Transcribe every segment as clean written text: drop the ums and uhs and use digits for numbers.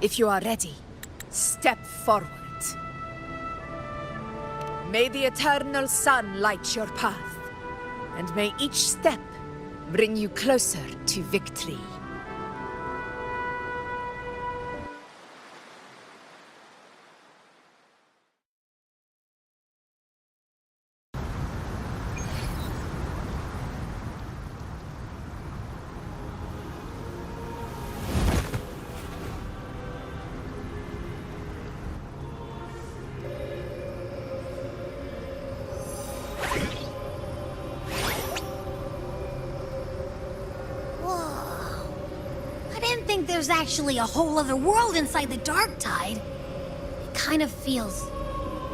If you are ready, step forward. May the eternal sun light your path, and may each step bring you closer to victory. There's actually a whole other world inside the Dark Tide. It kind of feels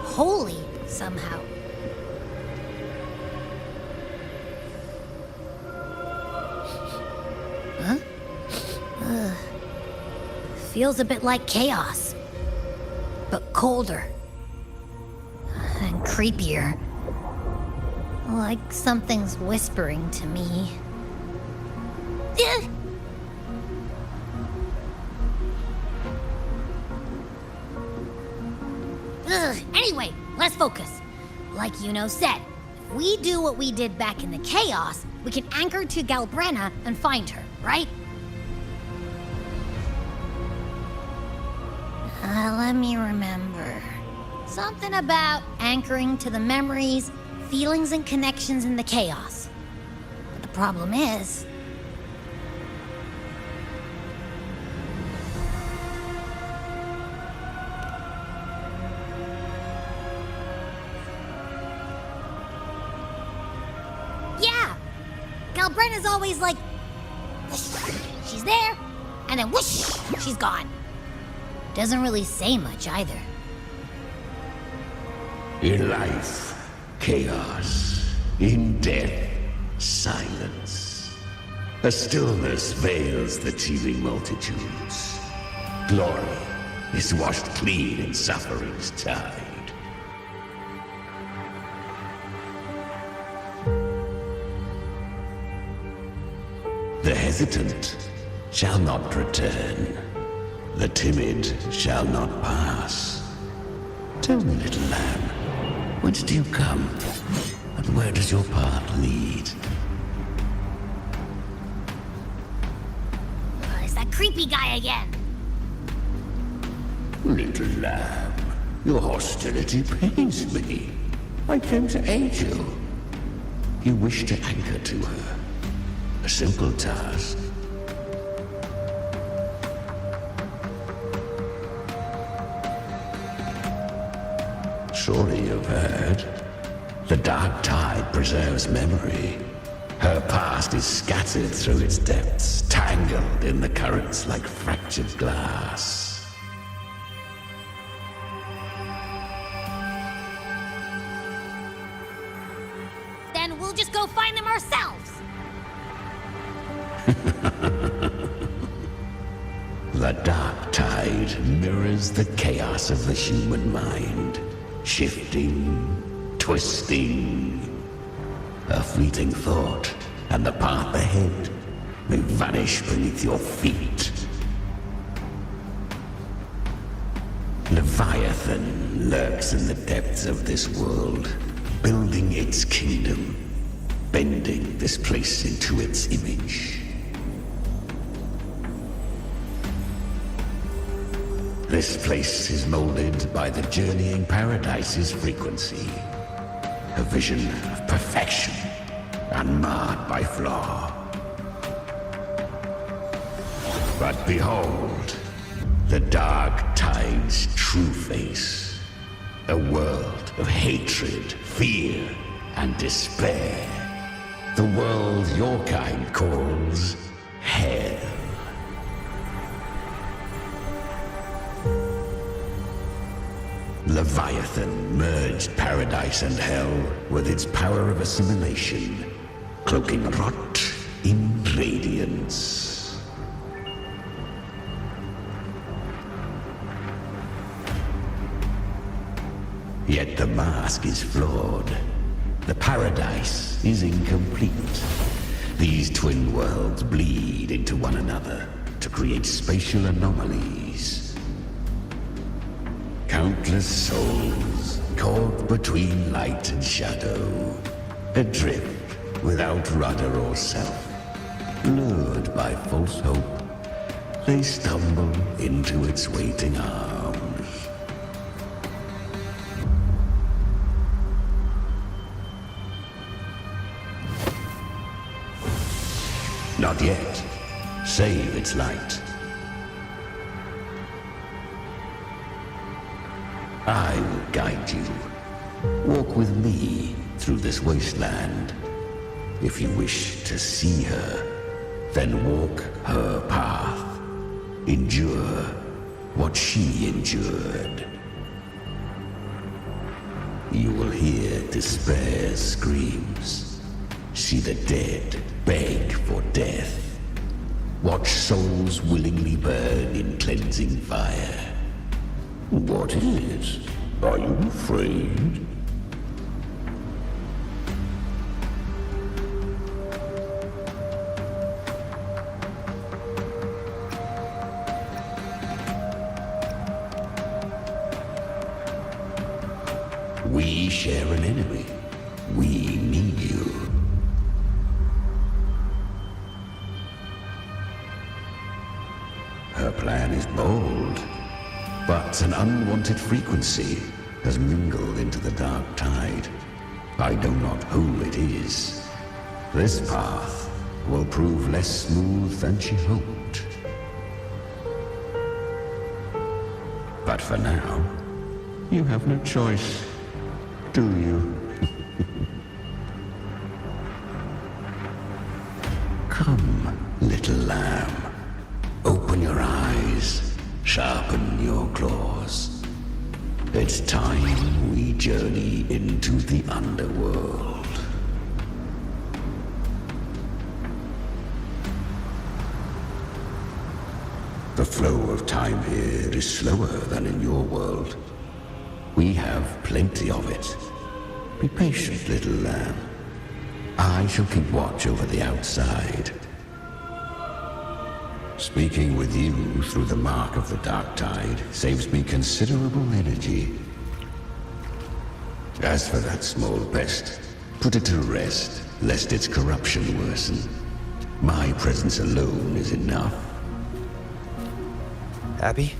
holy somehow. Huh? Feels a bit like chaos, but colder and creepier. Like something's whispering to me. Anyway, let's focus. Like Yuno said, if we do what we did back in the Chaos, we can anchor to Galbrena and find her, right? Let me remember. Something about anchoring to the memories, feelings, and connections in the Chaos. But the problem is... Galbrena's always like, whoosh, she's there, and then whoosh, she's gone. Doesn't really say much either. In life, chaos. In death, silence. A stillness veils the teeming multitudes. Glory is washed clean in suffering's tide. The hesitant shall not return. The timid shall not pass. Tell me, little lamb, whence do you come? And where does your path lead? It's that creepy guy again. Little lamb, your hostility pains me. I came to aid you. You wish to anchor to her. A simple task. Surely you've heard. The Dark Tide preserves memory. Her past is scattered through its depths, tangled in the currents like fractured glass. Then we'll just go find them ourselves. The Dark Tide mirrors the chaos of the human mind, shifting, twisting. A fleeting thought, and the path ahead may vanish beneath your feet. Leviathan lurks in the depths of this world, building its kingdom, bending this place into its image. This place is molded by the journeying paradise's frequency. A vision of perfection, unmarred by flaw. But behold, the Dark Tide's true face. A world of hatred, fear, and despair. The world your kind calls hell. Leviathan merged paradise and hell with its power of assimilation, cloaking rot in radiance. Yet the mask is flawed. The paradise is incomplete. These twin worlds bleed into one another to create spatial anomalies, Countless souls caught between light and shadow, adrift without rudder or self, lured by false hope, they stumble into its waiting arms. Not yet. Save its light. I will guide you. Walk with me through this wasteland. If you wish to see her, then walk her path. Endure what she endured. You will hear despair's screams. See the dead beg for death. Watch souls willingly burn in cleansing fire. What is it? Are you afraid? We share an enemy. We need you. Her plan is bold, but an unwanted frequency has mingled into the dark tide. I know not who it is. This path will prove less smooth than she hoped. But for now, you have no choice, do you? Come, little lamb. Open your eyes, sharpen your claws. It's time we journey into the underworld. The flow of time here is slower than in your world. We have plenty of it. Be patient, little lamb. I shall keep watch over the outside. Speaking with you through the mark of the dark tide saves me considerable energy. As for that small pest, put it to rest, lest its corruption worsen. My presence alone is enough. Abby,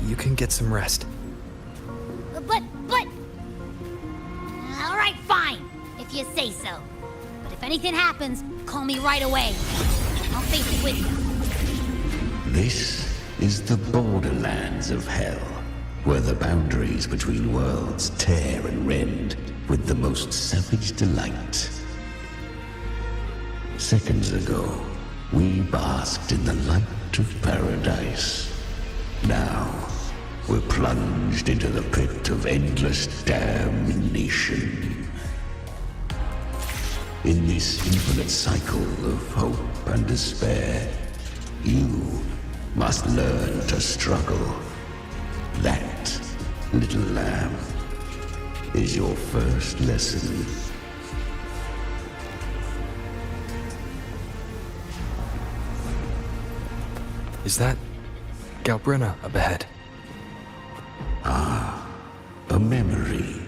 you can get some rest. But... All right, fine, if you say so. But if anything happens, call me right away. I'll face it with you. This is the borderlands of hell, where the boundaries between worlds tear and rend with the most savage delight. Seconds ago, we basked in the light of paradise. Now, we're plunged into the pit of endless damnation. In this infinite cycle of hope and despair, you must learn to struggle. That, little lamb, is your first lesson. Is that Galbrenna up ahead? A memory.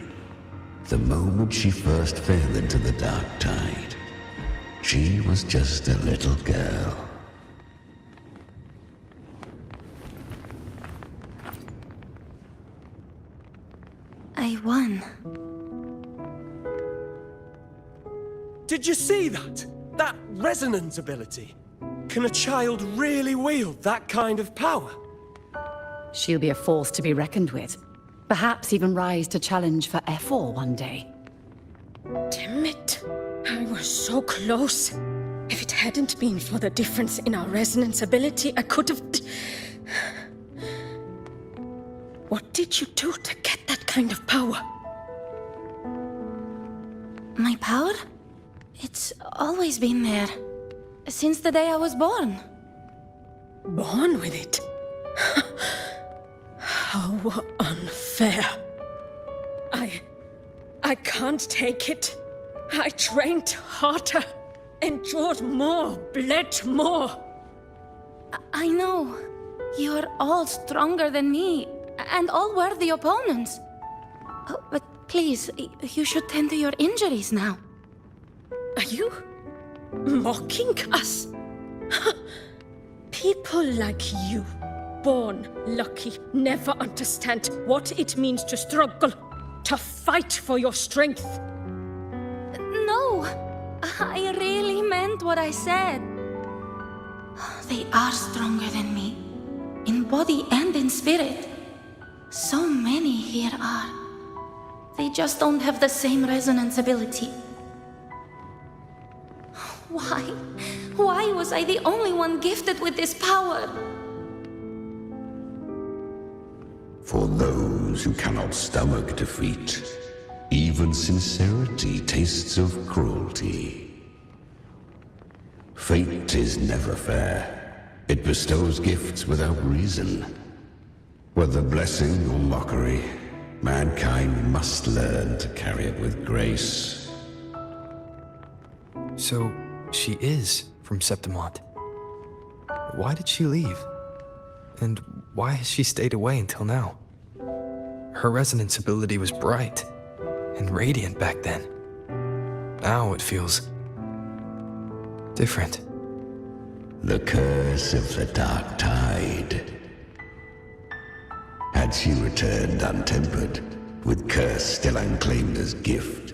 The moment she first fell into the dark tide, she was just a little girl. I won. Did you see that? That resonance ability? Can a child really wield that kind of power? She'll be a force to be reckoned with. Perhaps even rise to challenge for F4 one day. Damn it. I was so close. If it hadn't been for the difference in our resonance ability, I could have... What did you do to get that kind of power? My power? It's always been there. Since the day I was born. Born with it? How unfair. I can't take it. I trained harder, endured more, bled more. I know. You're all stronger than me. and all worthy opponents. Oh, but please, you should tend to your injuries now. Are you mocking us? People like you, born lucky, never understand what it means to struggle, to fight for your strength. No, I really meant what I said. They are stronger than me, in body and in spirit. So many here are. They just don't have the same resonance ability. Why? Why was I the only one gifted with this power? For those who cannot stomach defeat, even sincerity tastes of cruelty. Fate is never fair. It bestows gifts without reason. Whether blessing or mockery, mankind must learn to carry it with grace. So, she is from Septimont. Why did she leave? And why has she stayed away until now? Her resonance ability was bright and radiant back then. Now it feels different. The curse of the Dark Tide. Had she returned untempered, with curse still unclaimed as gift,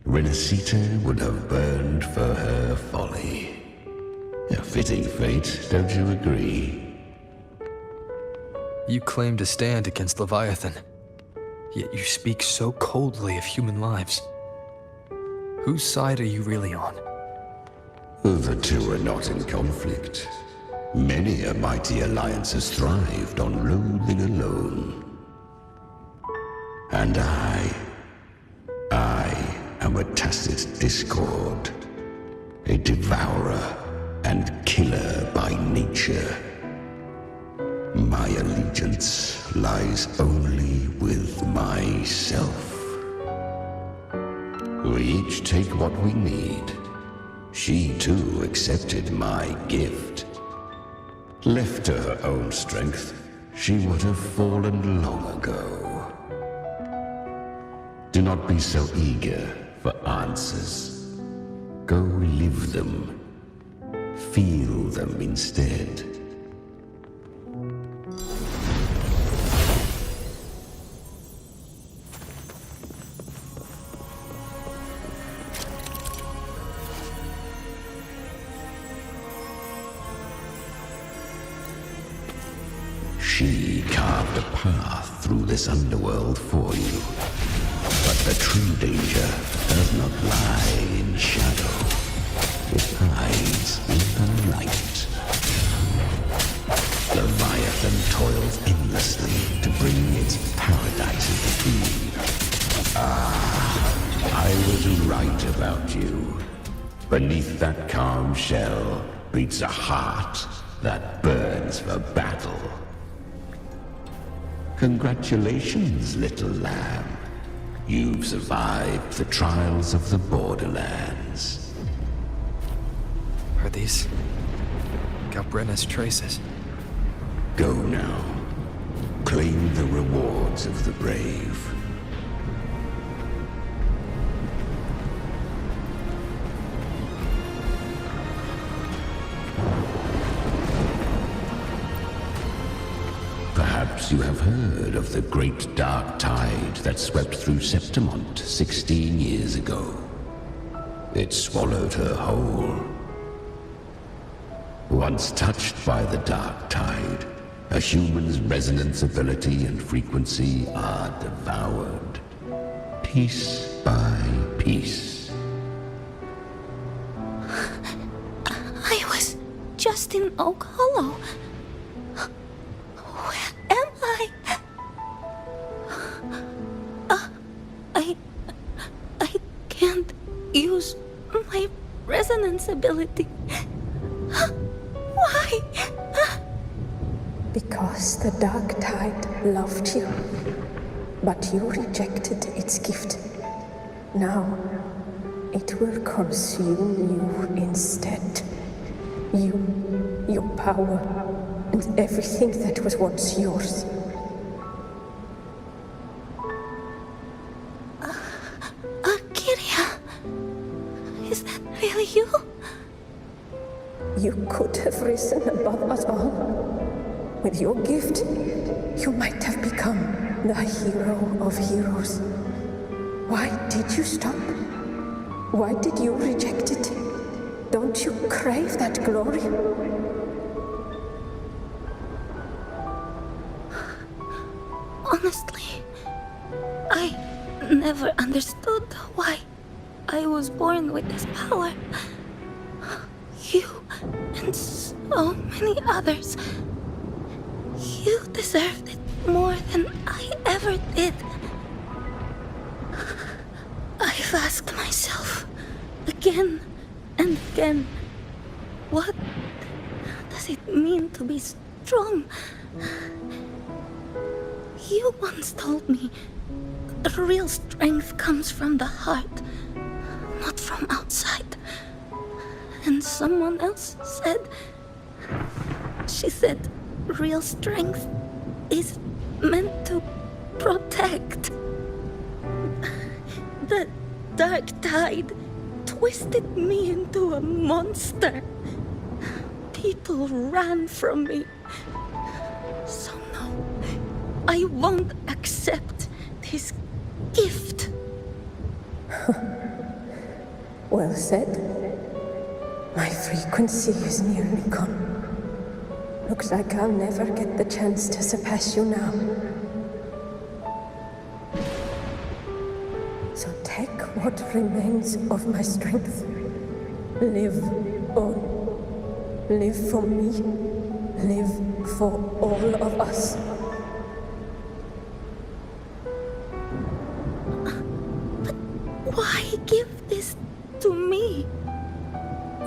Renacita would have burned for her folly. A fitting fate, don't you agree? You claim to stand against Leviathan, yet you speak so coldly of human lives. Whose side are you really on? The two are not in conflict. Many a mighty alliance has thrived on loathing alone. And I am a tacit discord, a devourer and killer by nature. My allegiance lies only with myself. We each take what we need. She too accepted my gift. Left to her own strength, she would have fallen long ago. Do not be so eager for answers. Go live them. Feel them instead. She carved a path through this underworld for you. But the true danger does not lie in shadow. It hides in the light. Leviathan toils endlessly to bring its paradise into being. I was right about you. Beneath that calm shell beats a heart that burns for battle. Congratulations, little lamb. You've survived the trials of the Borderlands. Are these Galbrenna's traces? Go now. Claim the rewards of the brave. Perhaps you have heard of the great dark tide that swept through Septimont 16 years ago. It swallowed her whole. Once touched by the dark tide, a human's resonance ability and frequency are devoured, piece by piece. I was just in Oak Hollow. Where am I? I can't use my resonance ability. Why? Because the Dark Tide loved you, but you rejected its gift. Now, it will consume you instead. You, your power, and everything that was once yours. you? You could have risen above us all. With your gift, you might have become the hero of heroes. Why did you stop? Why did you reject it? Don't you crave that glory? Honestly, I never understood why I was born with this power. You and so many others, you deserved it more than I ever did. I've asked myself again and again, what does it mean to be strong? You once told me real strength comes from the heart, not from outside. And someone else said, she said, real strength is meant to protect. The dark tide twisted me into a monster. People ran from me. So no, I won't accept this gift. Well said. My frequency is nearly gone. Looks like I'll never get the chance to surpass you now. So take what remains of my strength. Live on. Live for me. Live for all of us. But why give this to me?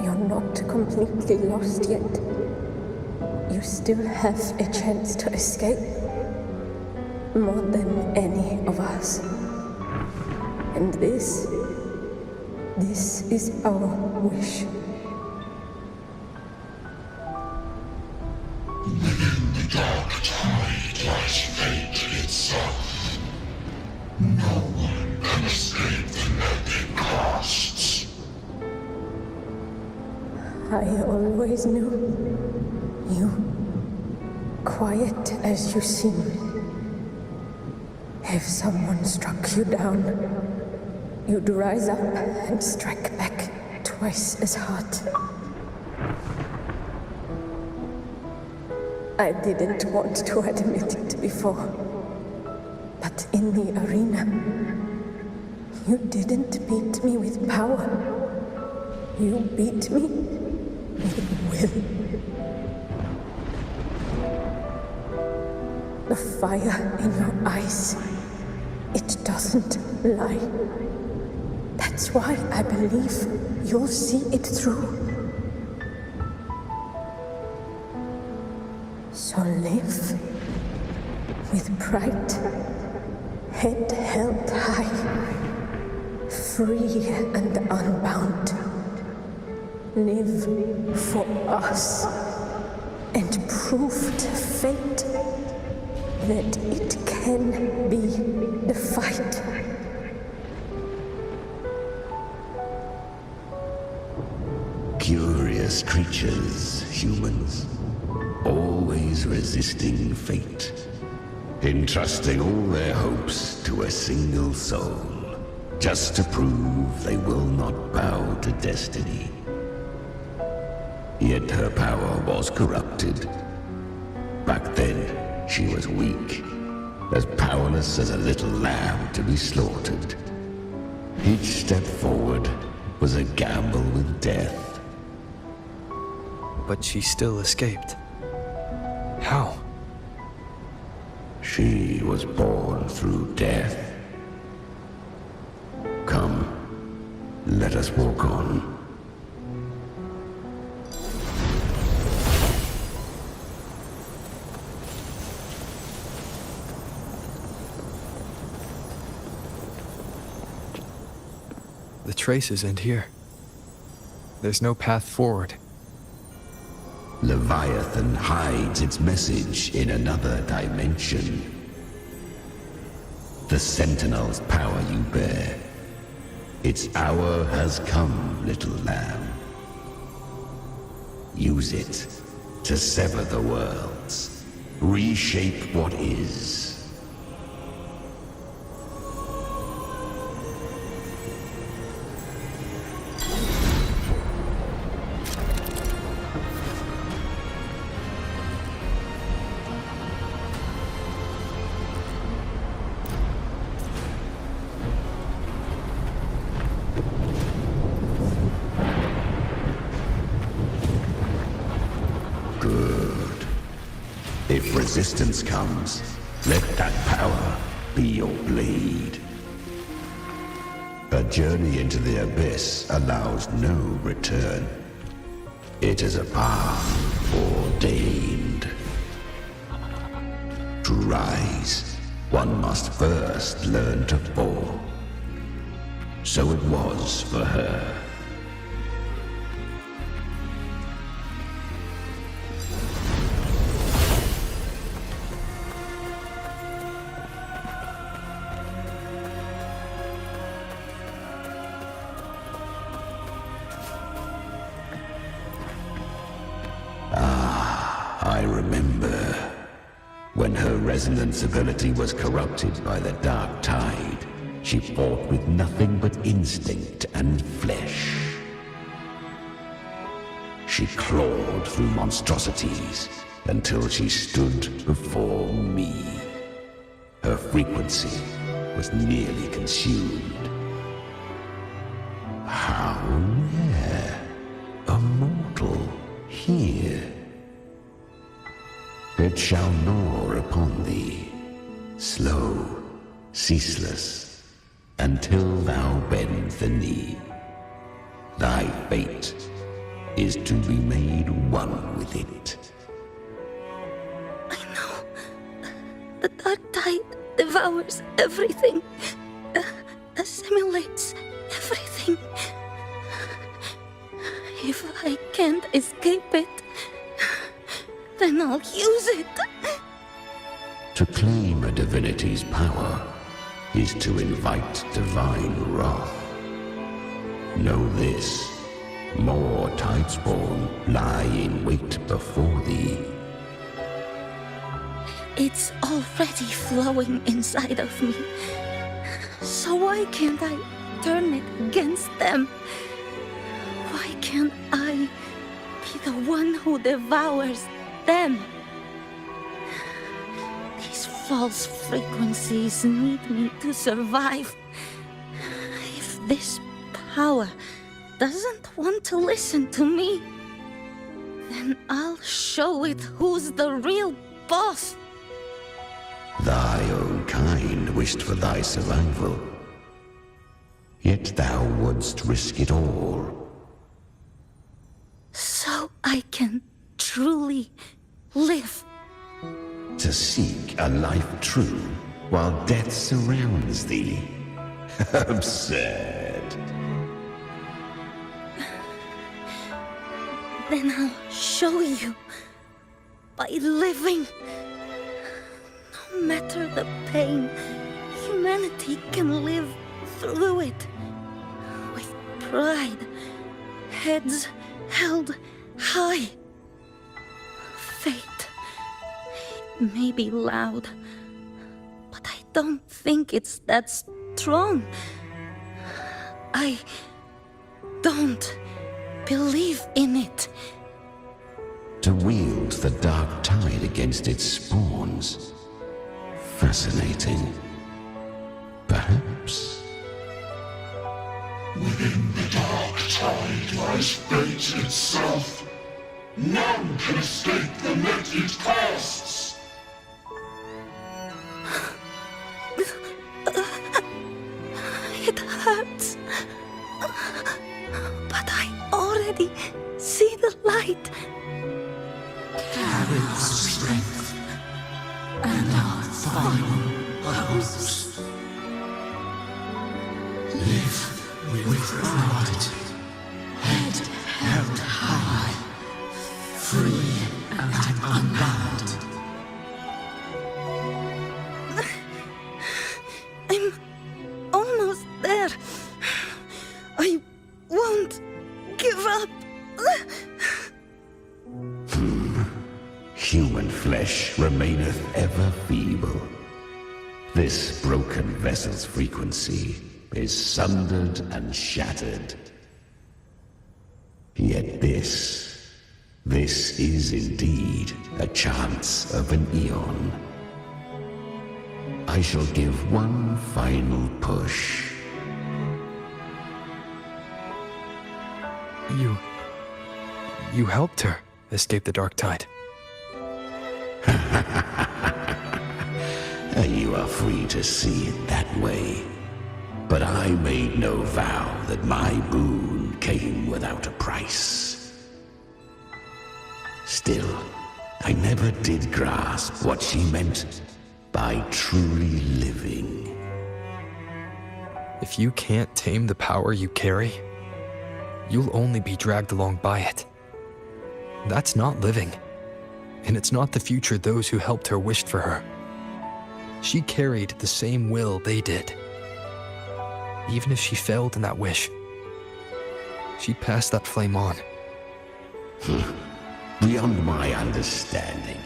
You're not completely lost yet. You still have a chance to escape. More than any of us. And this is our wish. Within the dark tide lies fate itself. No one can escape the net it casts. I always knew you, quiet as you seem. If someone struck you down, you'd rise up and strike back twice as hard. I didn't want to admit it before, but in the arena, you didn't beat me with power. You beat me with will. The fire in your eyes, it doesn't lie. That's why I believe you'll see it through. So live with pride, head held high, free and unbound. Live for us and prove to fate that it can be the fight. Curious creatures, humans, always resisting fate, entrusting all their hopes to a single soul, just to prove they will not bow to destiny. Yet her power was corrupted. Back then, she was weak, as powerless as a little lamb to be slaughtered. Each step forward was a gamble with death. But she still escaped. How? She was born through death. Come, let us walk on. The traces end here. There's no path forward. Leviathan hides its message in another dimension. The Sentinel's power you bear. Its hour has come, little lamb. Use it to sever the worlds. Reshape what is. Good. If resistance comes, let that power be your blade. A journey into the abyss allows no return. It is a path ordained. To rise, one must first learn to fall. So it was for her. I remember when her resonance ability was corrupted by the dark tide. She fought with nothing but instinct and flesh. She clawed through monstrosities until she stood before me. Her frequency was nearly consumed. How rare a mortal here. It shall gnaw upon thee, slow, ceaseless, until thou bend the knee. Thy fate is to be made one with it. I know. The dark tide devours everything, assimilates everything. If I can't escape it, then I'll use it. To claim a divinity's power is to invite divine wrath. Know this, more Tidespawn lie in wait before thee. It's already flowing inside of me. So why can't I turn it against them? Why can't I be the one who devours them? These false frequencies need me to survive. If this power doesn't want to listen to me, then I'll show it who's the real boss. Thy own kind wished for thy survival, yet thou wouldst risk it all. So I can truly live. To seek a life true while death surrounds thee. Absurd. Then I'll show you by living. No matter the pain, humanity can live through it. With pride, heads held high. Fate may be loud, but I don't think it's that strong. I don't believe in it. To wield the dark tide against its spawns. Fascinating. Perhaps. Within the dark tide lies fate itself. None can escape the net it casts. It hurts. But I already see the light. Carry our strength and our final hopes. Live with pride, head held high, free and unbound. I'm almost there. I won't give up. human flesh remaineth ever feeble. This broken vessel's frequency is sundered and shattered. Yet this is indeed a chance of an eon. I shall give one final push. You helped her escape the dark tide. You are free to see it that way. But I made no vow that my boon came without a price. Still, I never did grasp what she meant by truly living. If you can't tame the power you carry, you'll only be dragged along by it. That's not living, and it's not the future those who helped her wished for her. She carried the same will they did. Even if she failed in that wish, she'd pass that flame on. Beyond my understanding.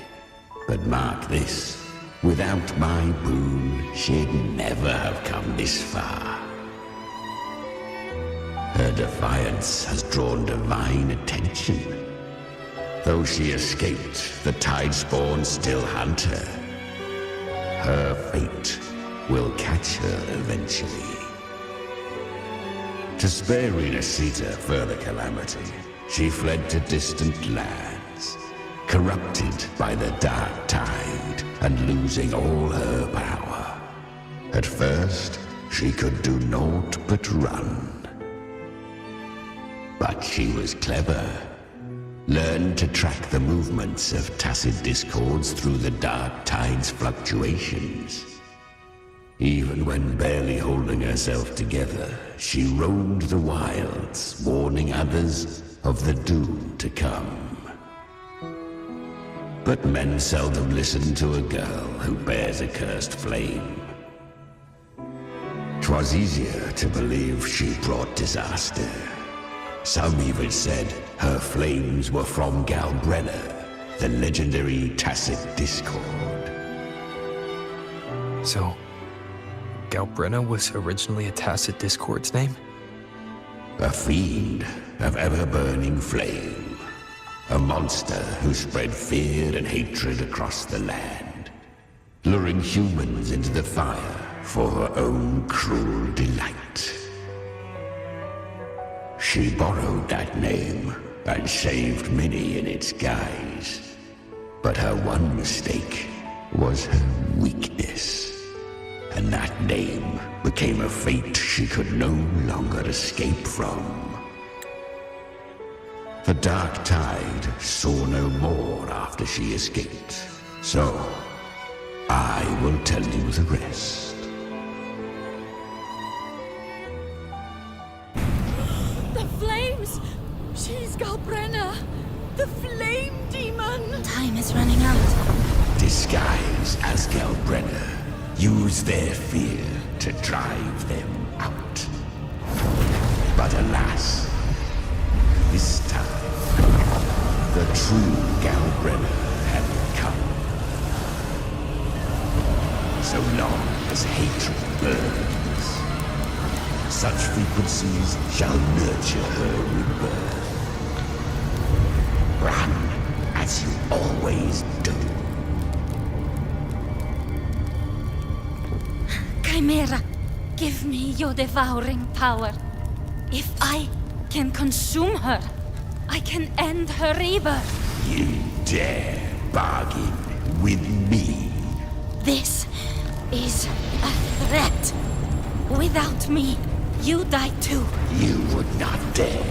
But mark this, without my boon, she'd never have come this far. Her defiance has drawn divine attention. Though she escaped, the Tidespawn still hunt her. Her fate will catch her eventually. To spare Renacita further calamity, she fled to distant lands, corrupted by the dark tide and losing all her power. At first, she could do naught but run. But she was clever. Learned to track the movements of tacit discords through the dark tide's fluctuations. Even when barely holding herself together, she roamed the wilds, warning others of the doom to come. But men seldom listen to a girl who bears a cursed flame. 'Twas easier to believe she brought disaster. Some even said her flames were from Galbrenna, the legendary tacit discord. So, Galbrenna was originally a tacit discord's name? A fiend of ever-burning flame. A monster who spread fear and hatred across the land, luring humans into the fire for her own cruel delight. She borrowed that name and saved many in its guise. But her one mistake was her weakness. And that name became a fate she could no longer escape from. The dark tide saw no more after she escaped. So, I will tell you the rest. The flames! She's Galbrenna! The flame demon! Time is running out. Disguised as Galbrenna, use their fear to drive them out. But alas, this time, the true Galbrenna had come. So long as hatred burns, such frequencies shall nurture her rebirth. Run as you always do. Chimera, give me your devouring power. If I can consume her, I can end her rebirth. You dare bargain with me? This is a threat. Without me, you die too. You would not dare.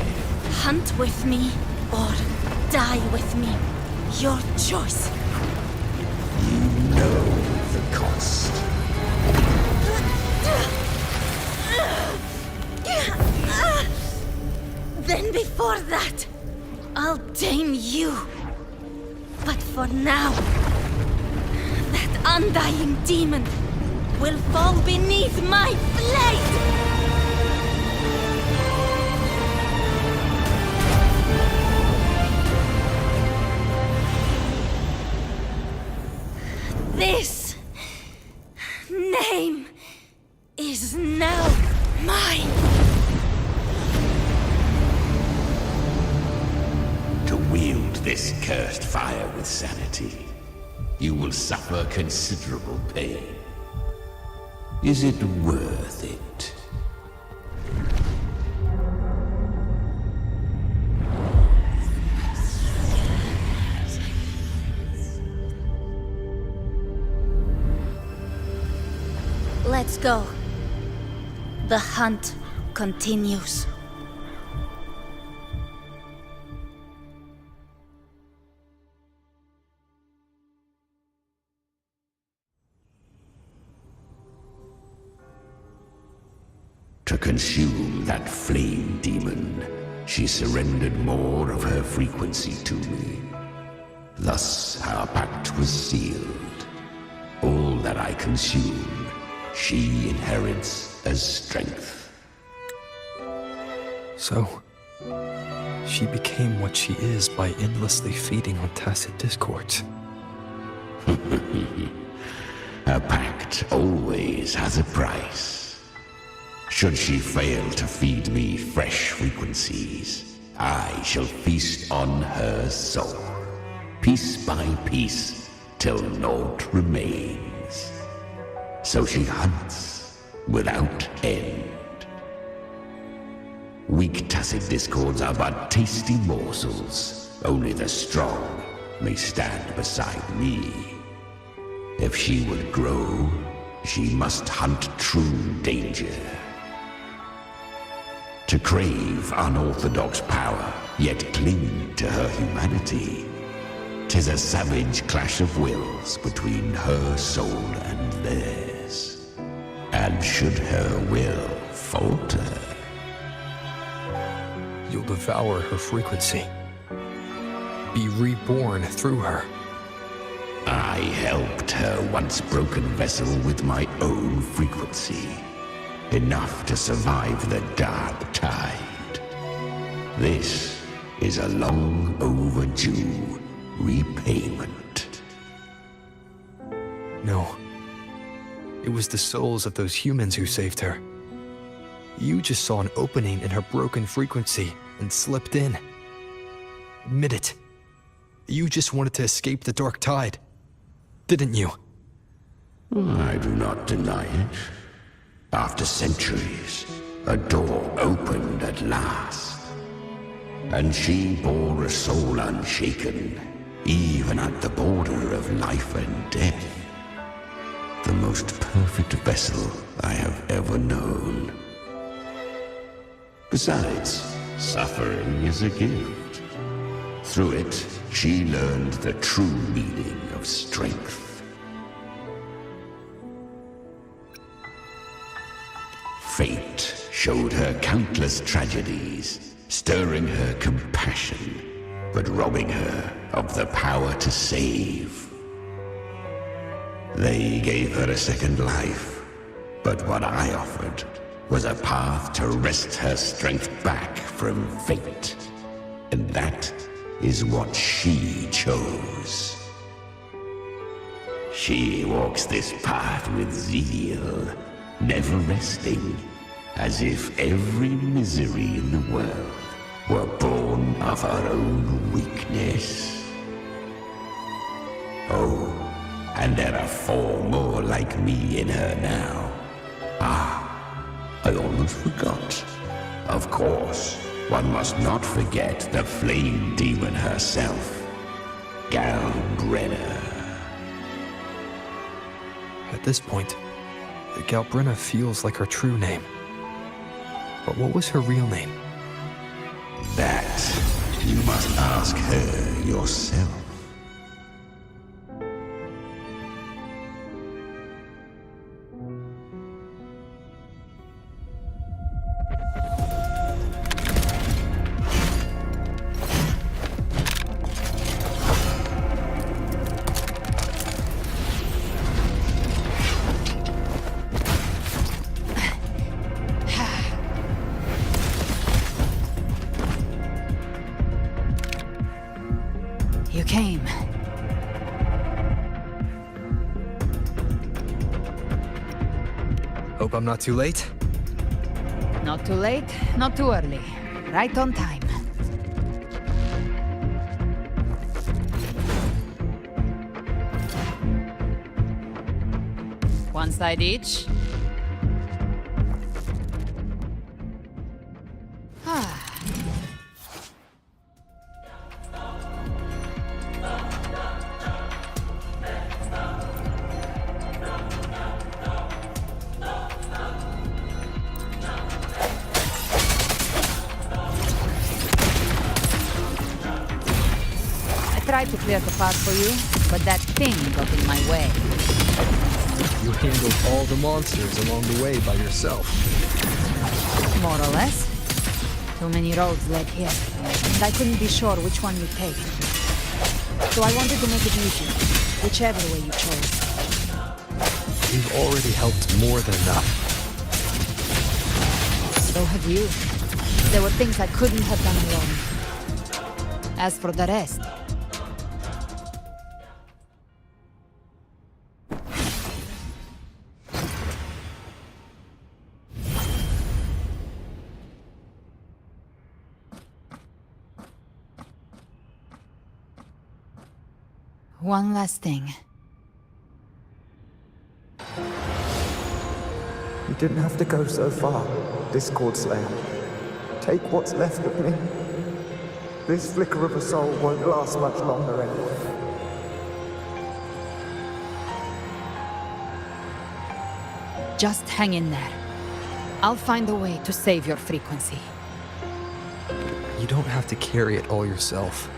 Hunt with me or die with me. Your choice. You know the cost. Then before that, I'll tame you. But for now, that undying demon will fall beneath my blade! this cursed fire with sanity, you will suffer considerable pain. Is it worth it? Let's go. The hunt continues. To consume that flame demon, she surrendered more of her frequency to me. Thus our pact was sealed. All that I consume, she inherits as strength. So, she became what she is by endlessly feeding on tacit discords. A pact always has a price. Should she fail to feed me fresh frequencies, I shall feast on her soul, piece by piece, till naught remains. So she hunts without end. Weak tacit discords are but tasty morsels. Only the strong may stand beside me. If she would grow, she must hunt true danger. To crave unorthodox power, yet cling to her humanity, 'tis a savage clash of wills between her soul and theirs. And should her will falter, You'll devour her frequency. Be reborn through her. I helped her once broken vessel with my own frequency. Enough to survive the dark tide. This is a long overdue repayment. No. It was the souls of those humans who saved her. You just saw an opening in her broken frequency and slipped in. Admit it. You just wanted to escape the dark tide, didn't you? I do not deny it. After centuries, a door opened at last. And she bore a soul unshaken, even at the border of life and death. The most perfect vessel I have ever known. Besides, suffering is a gift. Through it, she learned the true meaning of strength. Fate showed her countless tragedies, stirring her compassion, but robbing her of the power to save. They gave her a second life, but what I offered was a path to wrest her strength back from fate. And that is what she chose. She walks this path with zeal, never resting, as if every misery in the world were born of her own weakness. Oh, and there are 4 more like me in her now. I almost forgot. Of course, one must not forget the flame demon herself, Galbrenna. At this point, Galbrenna feels like her true name. But what was her real name? That you must ask her yourself. You came. Hope I'm not too late? Not too late, not too early. Right on time. One side each. I tried to clear the path for you, but that thing got in my way. You handled all the monsters along the way by yourself. More or less. Too many roads led here, and I couldn't be sure which one you'd take. So I wanted to make it easy, whichever way you chose. You've already helped more than enough. So have you. There were things I couldn't have done alone. As for the rest... One last thing. You didn't have to go so far, Discord Slayer. Take what's left of me. This flicker of a soul won't last much longer anyway. Just hang in there. I'll find a way to save your frequency. You don't have to carry it all yourself.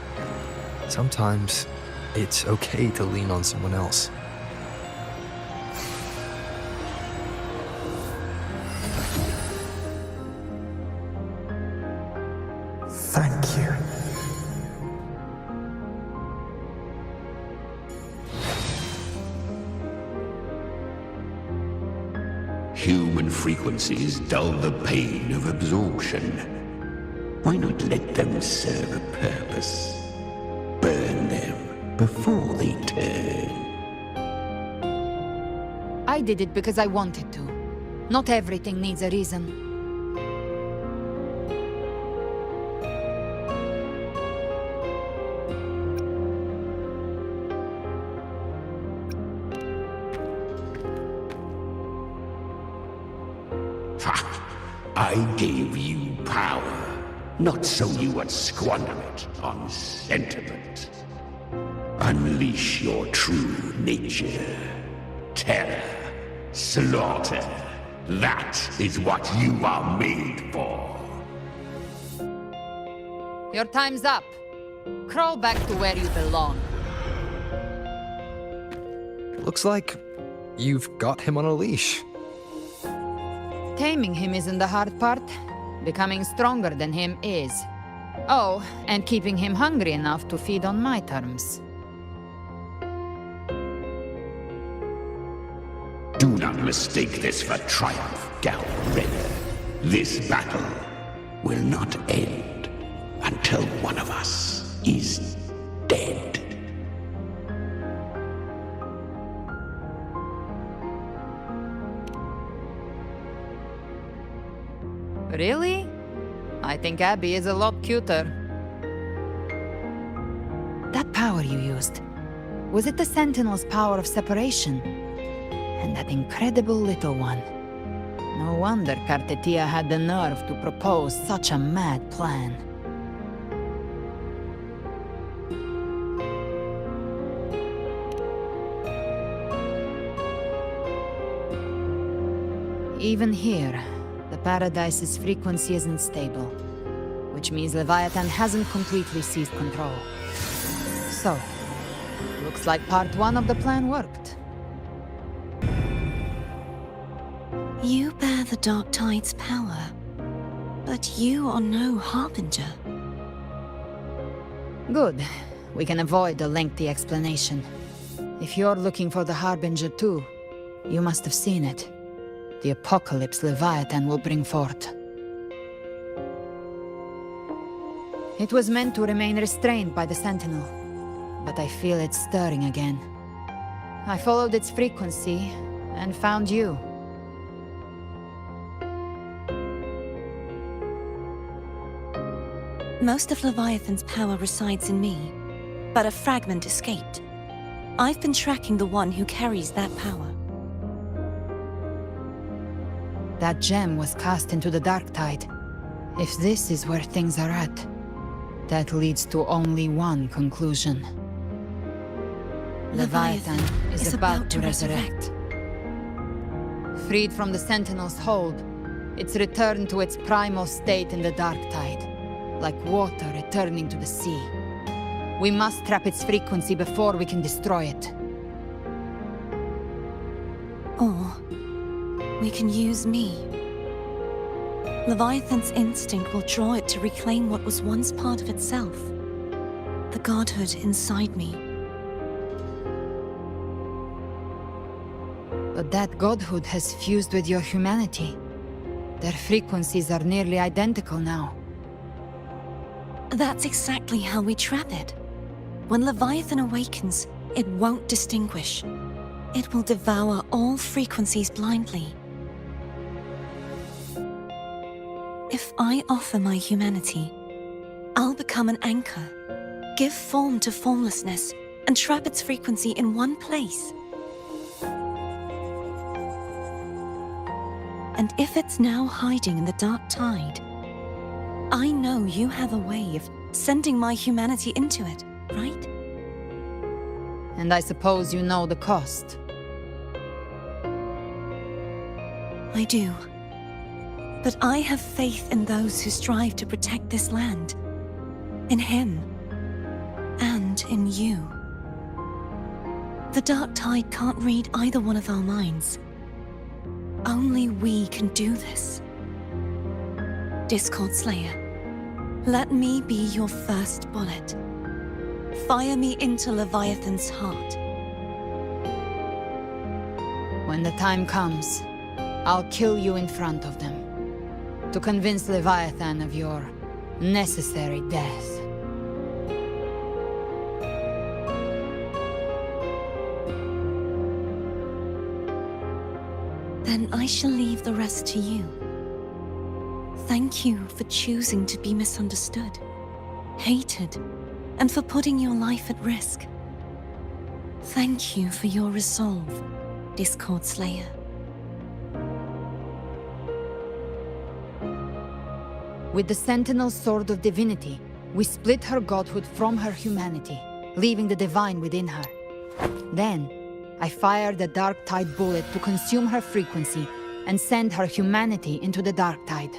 Sometimes it's okay to lean on someone else. Thank you. Human frequencies dull the pain of absorption. Why not let them serve a purpose? Burn them before they turn. I did it because I wanted to. Not everything needs a reason. I gave you power, not so you would squander it on sentiment. Unleash your true nature. Terror, slaughter. That is what you are made for. Your time's up. Crawl back to where you belong. Looks like you've got him on a leash. Taming him isn't the hard part. Becoming stronger than him is. Oh, and keeping him hungry enough to feed on my terms. Do not mistake this for triumph, Gal Redder. This battle will not end until one of us is dead. Really? I think Abby is a lot cuter. That power you used, was it the Sentinel's power of separation? And that incredible little one. No wonder Cartetia had the nerve to propose such a mad plan. Even here, the Paradise's frequency isn't stable, which means Leviathan hasn't completely seized control. So, looks like part one of the plan worked. You bear the Dark Tide's power, but you are no Harbinger. Good. We can avoid a lengthy explanation. If you're looking for the Harbinger too, you must have seen it. The apocalypse Leviathan will bring forth. It was meant to remain restrained by the Sentinel, but I feel it stirring again. I followed its frequency and found you. Most of Leviathan's power resides in me, but a fragment escaped. I've been tracking the one who carries that power. That gem was cast into the dark tide. If this is where things are at, that leads to only one conclusion. Leviathan is about to resurrect. Freed from the Sentinel's hold, it's returned to its primal state in the dark tide, like water returning to the sea. We must trap its frequency before we can destroy it. Or we can use me. Leviathan's instinct will draw it to reclaim what was once part of itself. The godhood inside me. But that godhood has fused with your humanity. Their frequencies are nearly identical now. That's exactly how we trap it. When Leviathan awakens, it won't distinguish. It will devour all frequencies blindly. If I offer my humanity, I'll become an anchor, give form to formlessness, and trap its frequency in one place. And if it's now hiding in the dark tide, I know you have a way of sending my humanity into it, right? And I suppose you know the cost. I do. But I have faith in those who strive to protect this land. In him. And in you. The dark tide can't read either one of our minds. Only we can do this. Discord Slayer, let me be your first bullet. Fire me into Leviathan's heart. When the time comes, I'll kill you in front of them, to convince Leviathan of your necessary death. Then I shall leave the rest to you. Thank you for choosing to be misunderstood, hated, and for putting your life at risk. Thank you for your resolve, Discord Slayer. With the Sentinel's Sword of Divinity, we split her godhood from her humanity, leaving the divine within her. Then, I fired the Dark Tide bullet to consume her frequency and send her humanity into the Dark Tide.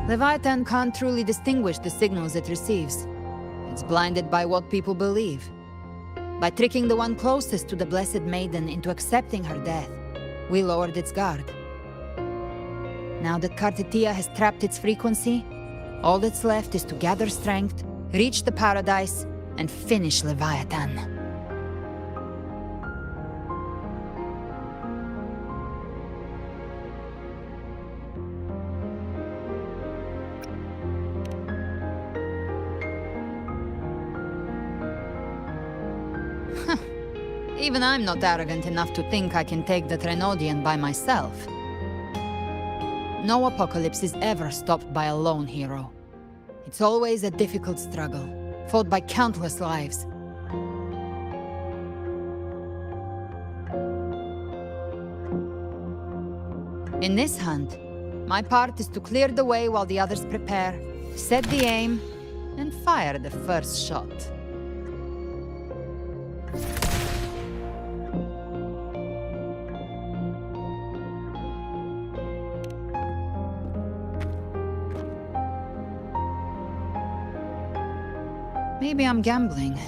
Leviathan can't truly distinguish the signals it receives. It's blinded by what people believe. By tricking the one closest to the Blessed Maiden into accepting her death, we lowered its guard. Now that Kartetia has trapped its frequency, all that's left is to gather strength, reach the paradise, and finish Leviathan. Even I'm not arrogant enough to think I can take the Trenodian by myself. No apocalypse is ever stopped by a lone hero. It's always a difficult struggle, fought by countless lives. In this hunt, my part is to clear the way while the others prepare, set the aim, and fire the first shot. Maybe I'm gambling.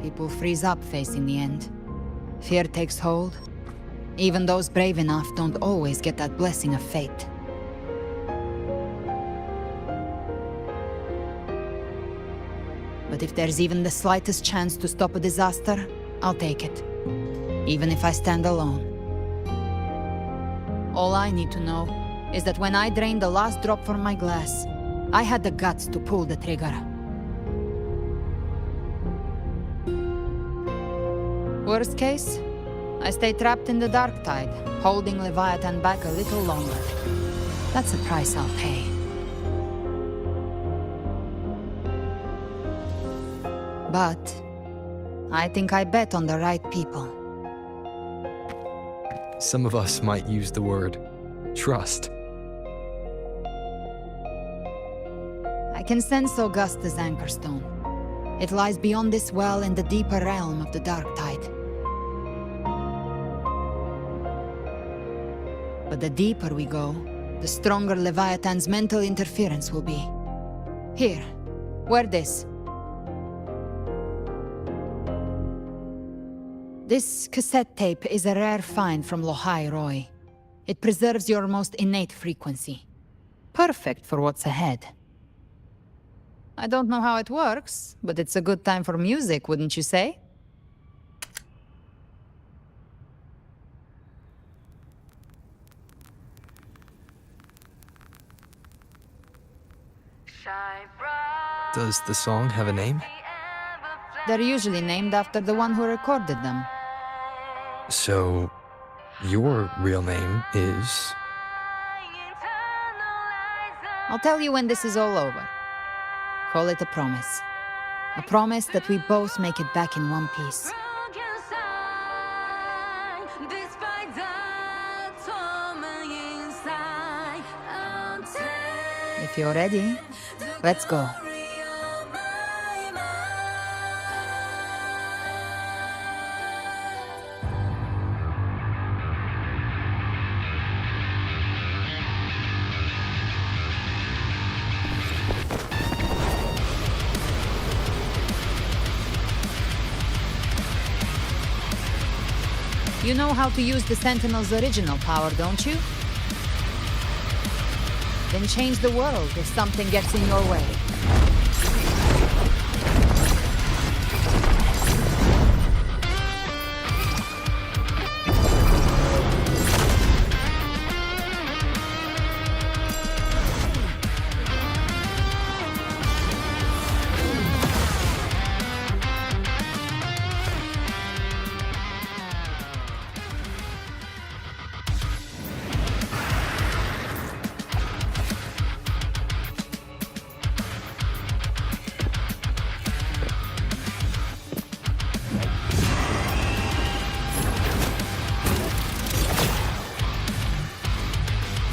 People freeze up facing the end. Fear takes hold. Even those brave enough don't always get that blessing of fate. But if there's even the slightest chance to stop a disaster, I'll take it. Even if I stand alone. All I need to know is that when I drained the last drop from my glass, I had the guts to pull the trigger. Worst case, I stay trapped in the dark tide, holding Leviathan back a little longer. That's the price I'll pay. But I think I bet on the right people. Some of us might use the word trust. I can sense Augusta's anchorstone. It lies beyond this well in the deeper realm of the Dark Tide. But the deeper we go, the stronger Leviathan's mental interference will be. Here, wear this. This cassette tape is a rare find from Lohai Roy. It preserves your most innate frequency. Perfect for what's ahead. I don't know how it works, but it's a good time for music, wouldn't you say? Does the song have a name? They're usually named after the one who recorded them. So, your real name is... I'll tell you when this is all over. Call it a promise. A promise that we both make it back in one piece. If you're ready, let's go. You know how to use the Sentinel's original power, don't you? Then change the world if something gets in your way.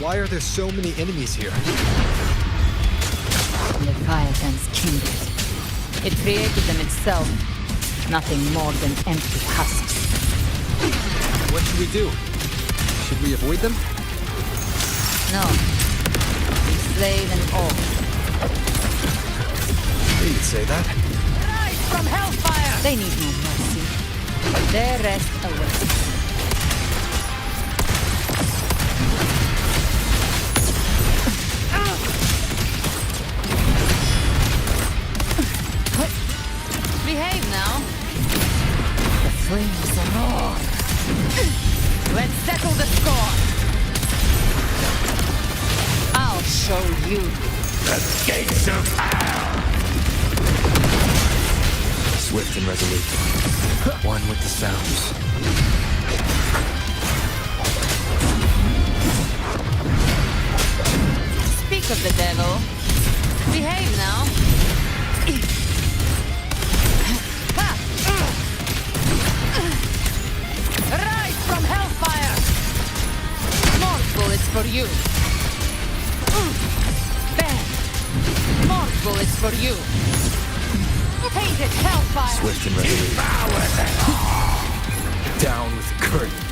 Why are there so many enemies here? Leviathan's kindred. It created them itself. Nothing more than empty husks. What should we do? Should we avoid them? No. Enslave and all. They would say that. Rise from hellfire! They need no mercy. Their rest awaits. Behave now. The flames are on. Let's settle the score. I'll show you. The gates of hell! Swift and resolute. One with the sounds. Speak of the devil. Behave now. Rise from hellfire! More bullets for you. Bang! More bullets for you. Painted hellfire! Swift and resolute. Devour them! Down with the curtain.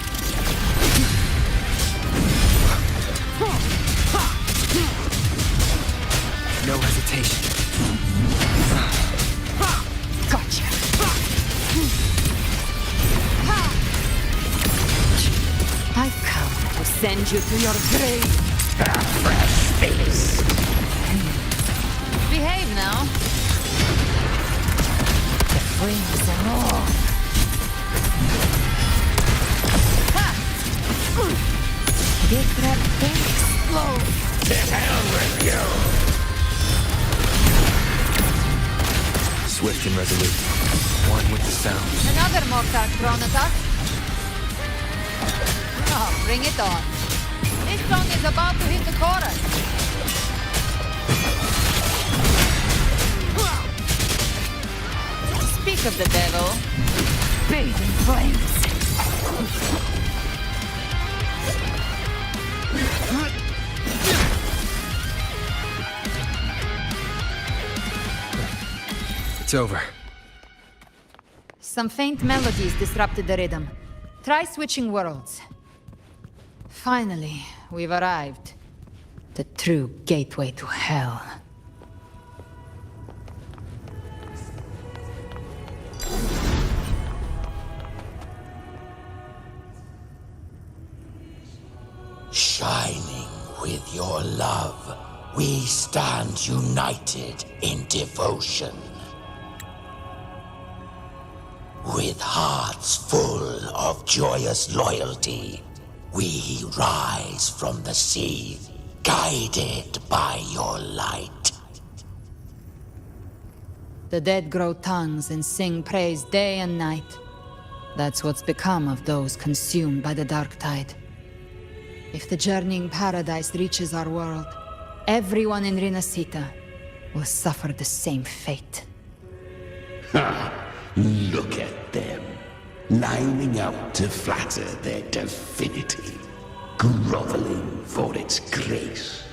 No hesitation. Gotcha. I've come to send you to your grave. Fresh face! Behave now. The flames are on. Get that thing explode. To hell with you! Swift and resolute. One with the sounds. Another mortar thrown at us. Oh, bring it on. This song is about to hit the chorus. Speak of the devil. Bathe in flames. It's over. Some faint melodies disrupted the rhythm. Try switching worlds. Finally, we've arrived. The true gateway to hell. Shining with your love, we stand united in devotion. With hearts full of joyous loyalty, we rise from the sea, guided by your light. The dead grow tongues and sing praise day and night. That's what's become of those consumed by the dark tide. If the journeying paradise reaches our world, everyone in Rinasita will suffer the same fate. Ha! Look at them, lining up to flatter their divinity, groveling for its grace.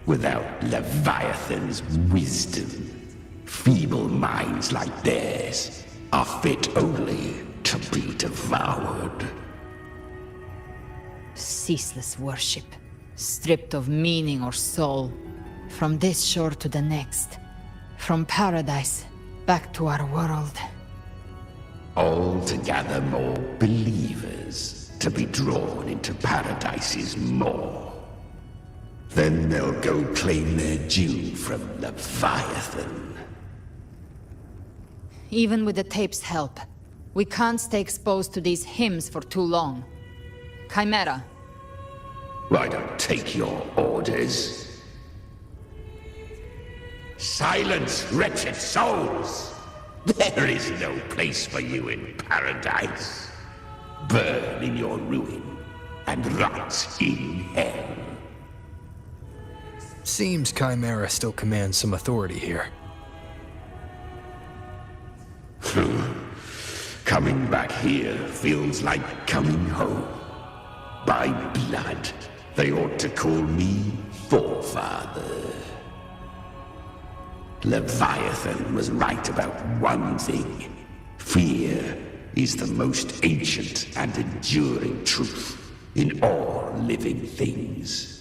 Without Leviathan's wisdom, feeble minds like theirs are fit only to be devoured. Ceaseless worship, stripped of meaning or soul, from this shore to the next, from paradise back to our world. All to gather more believers to be drawn into Paradise's maw. Then they'll go claim their due from Leviathan. Even with the tape's help, we can't stay exposed to these hymns for too long. Chimera. I don't take your orders. Silence, wretched souls! There is no place for you in paradise. Burn in your ruin, and rot in hell. Seems Chimera still commands some authority here. Coming back here feels like coming home. By blood, they ought to call me Forefather. Leviathan was right about one thing. Fear is the most ancient and enduring truth in all living things.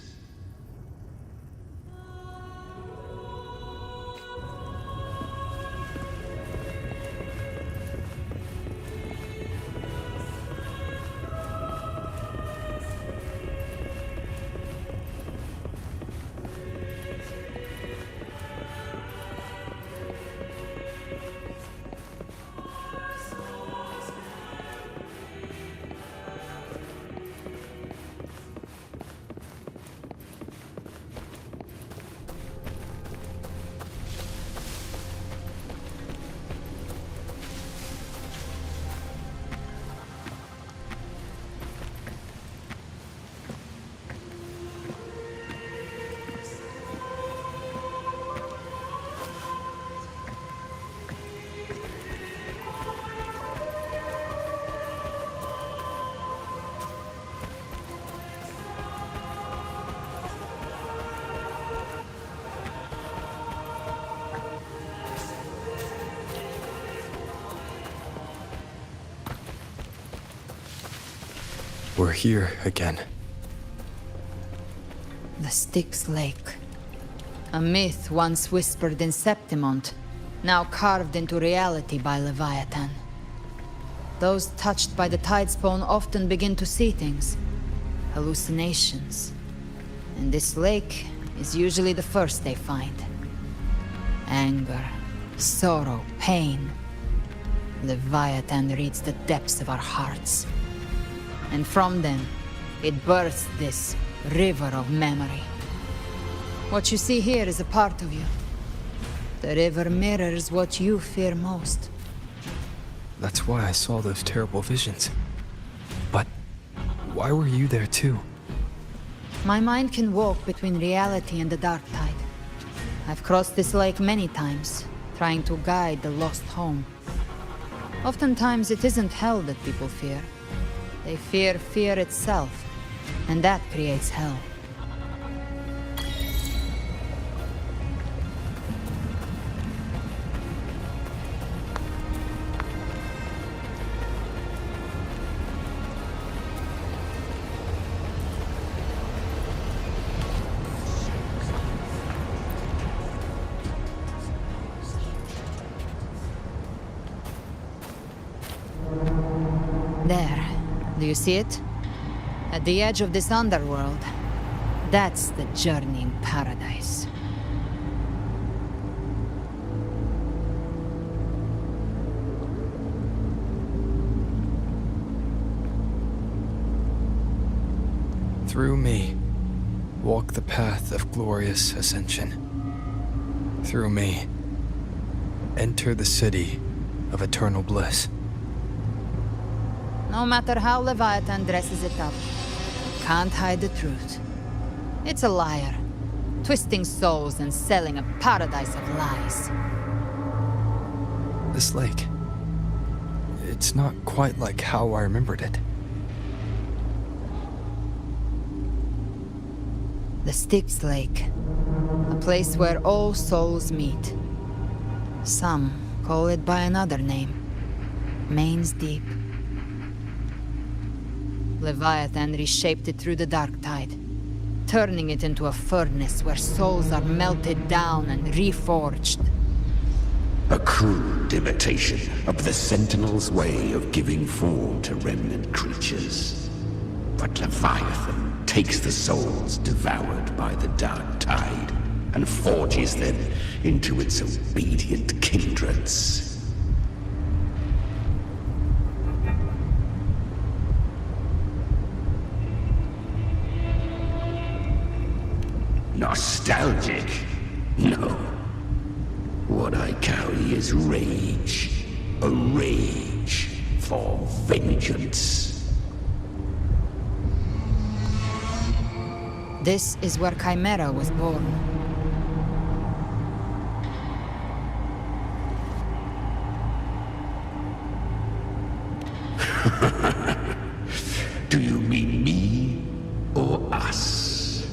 We're here again. The Styx Lake. A myth once whispered in Septimont, now carved into reality by Leviathan. Those touched by the Tidespawn often begin to see things. Hallucinations. And this lake is usually the first they find. Anger, sorrow, pain. Leviathan reads the depths of our hearts. And from them, it births this river of memory. What you see here is a part of you. The river mirrors what you fear most. That's why I saw those terrible visions. But why were you there too? My mind can walk between reality and the dark tide. I've crossed this lake many times, trying to guide the lost home. Oftentimes it isn't hell that people fear. They fear fear itself, and that creates hell. Do you see it? At the edge of this underworld, that's the journeying paradise. Through me, walk the path of glorious ascension. Through me, enter the city of eternal bliss. No matter how Leviathan dresses it up, can't hide the truth. It's a liar, twisting souls and selling a paradise of lies. This lake, it's not quite like how I remembered it. The Styx Lake, a place where all souls meet. Some call it by another name, Main's Deep. Leviathan reshaped it through the dark tide, turning it into a furnace where souls are melted down and reforged. A crude imitation of the Sentinel's way of giving form to remnant creatures. But Leviathan takes the souls devoured by the dark tide and forges them into its obedient kindreds. Nostalgic? No. What I carry is rage. A rage for vengeance. This is where Chimera was born. Do you mean me or us?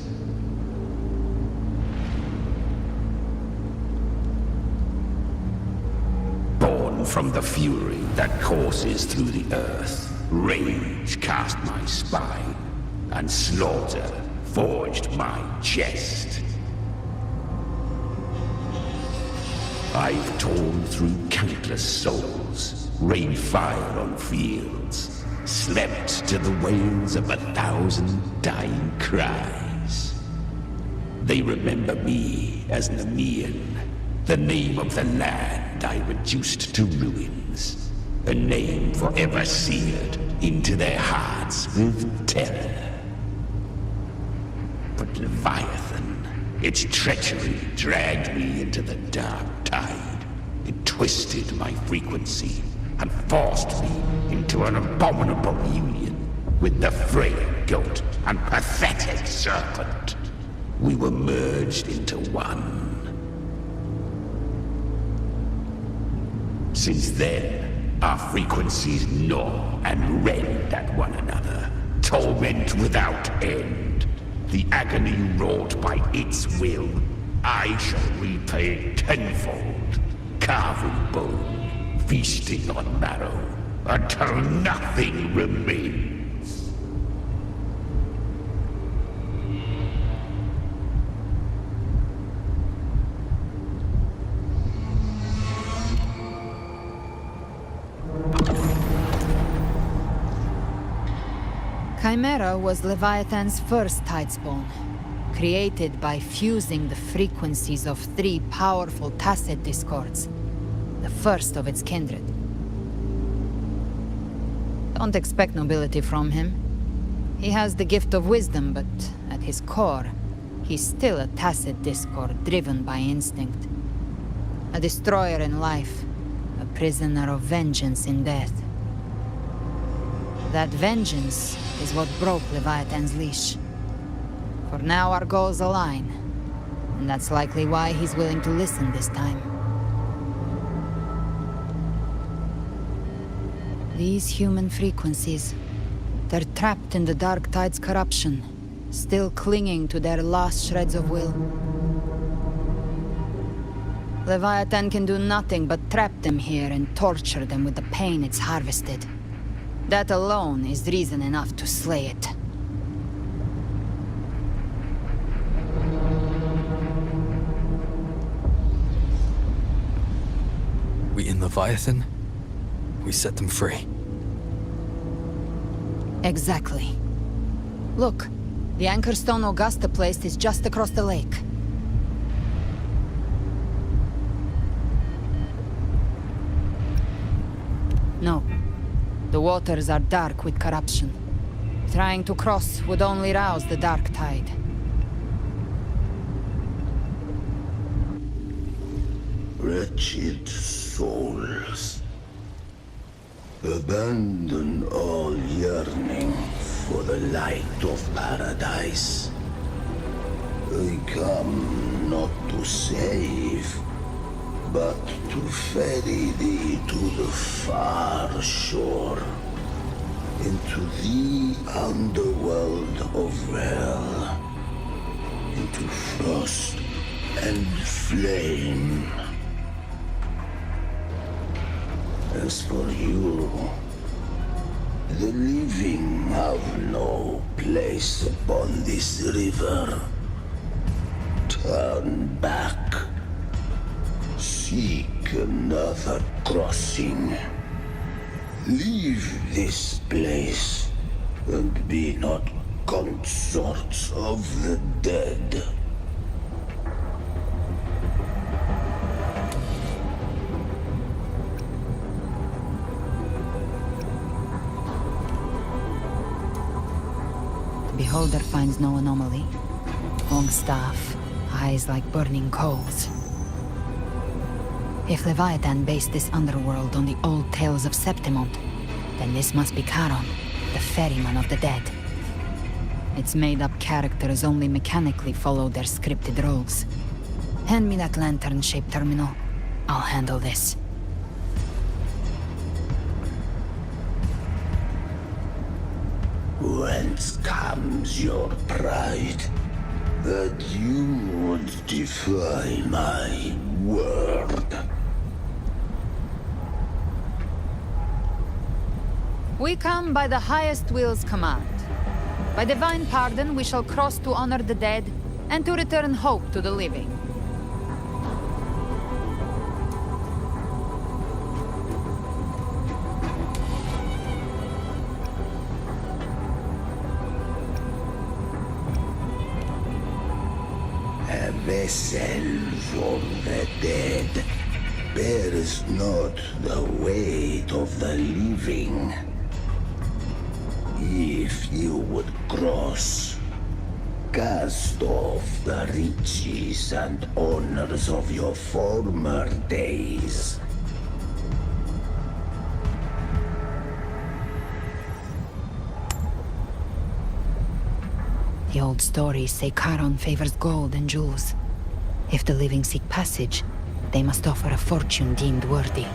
Born from the fury that courses through the earth, rage cast my spine, and slaughter forged my chest. I've torn through countless souls, rained fire on fields, slept to the wails of 1,000 dying cries. They remember me as Nemean, the name of the land I reduced to ruins, a name forever seared into their hearts with terror. But Leviathan, its treachery dragged me into the dark tide. It twisted my frequency and forced me into an abominable union with the frail goat and pathetic serpent. We were merged into one. Since then, our frequencies gnaw and rend at one another, torment without end. The agony wrought by its will, I shall repay tenfold, carving bone, feasting on marrow, until nothing remains. Chimera was Leviathan's first tidespawn, created by fusing the frequencies of 3 powerful tacet discords, the first of its kindred. Don't expect nobility from him. He has the gift of wisdom, but at his core, he's still a tacet discord driven by instinct. A destroyer in life, a prisoner of vengeance in death. That vengeance is what broke Leviathan's leash. For now our goals align, and that's likely why he's willing to listen this time. These human frequencies, they're trapped in the Dark Tide's corruption, still clinging to their last shreds of will. Leviathan can do nothing but trap them here and torture them with the pain it's harvested. That alone is reason enough to slay it. We in Leviathan, we set them free. Exactly. Look, the anchor stone Augusta placed is just across the lake. No. The waters are dark with corruption. Trying to cross would only rouse the dark tide. Wretched souls. Abandon all yearning for the light of paradise. I come not to save, but to ferry thee to the far shore, into the underworld of hell, into frost and flame. As for you, the living have no place upon this river. Turn back. Seek another crossing. Leave this place, and be not consorts of the dead. The beholder finds no anomaly. Long staff, eyes like burning coals. If Leviathan based this underworld on the old tales of Septimont, then this must be Charon, the ferryman of the dead. Its made-up characters only mechanically follow their scripted roles. Hand me that lantern-shaped terminal. I'll handle this. Whence comes your pride that you would defy my word? We come by the highest will's command. By divine pardon, we shall cross to honor the dead, and to return hope to the living. A vessel for the dead bears not the weight of the living. If you would cross, cast off the riches and honors of your former days. The old stories say Charon favors gold and jewels. If the living seek passage, they must offer a fortune deemed worthy.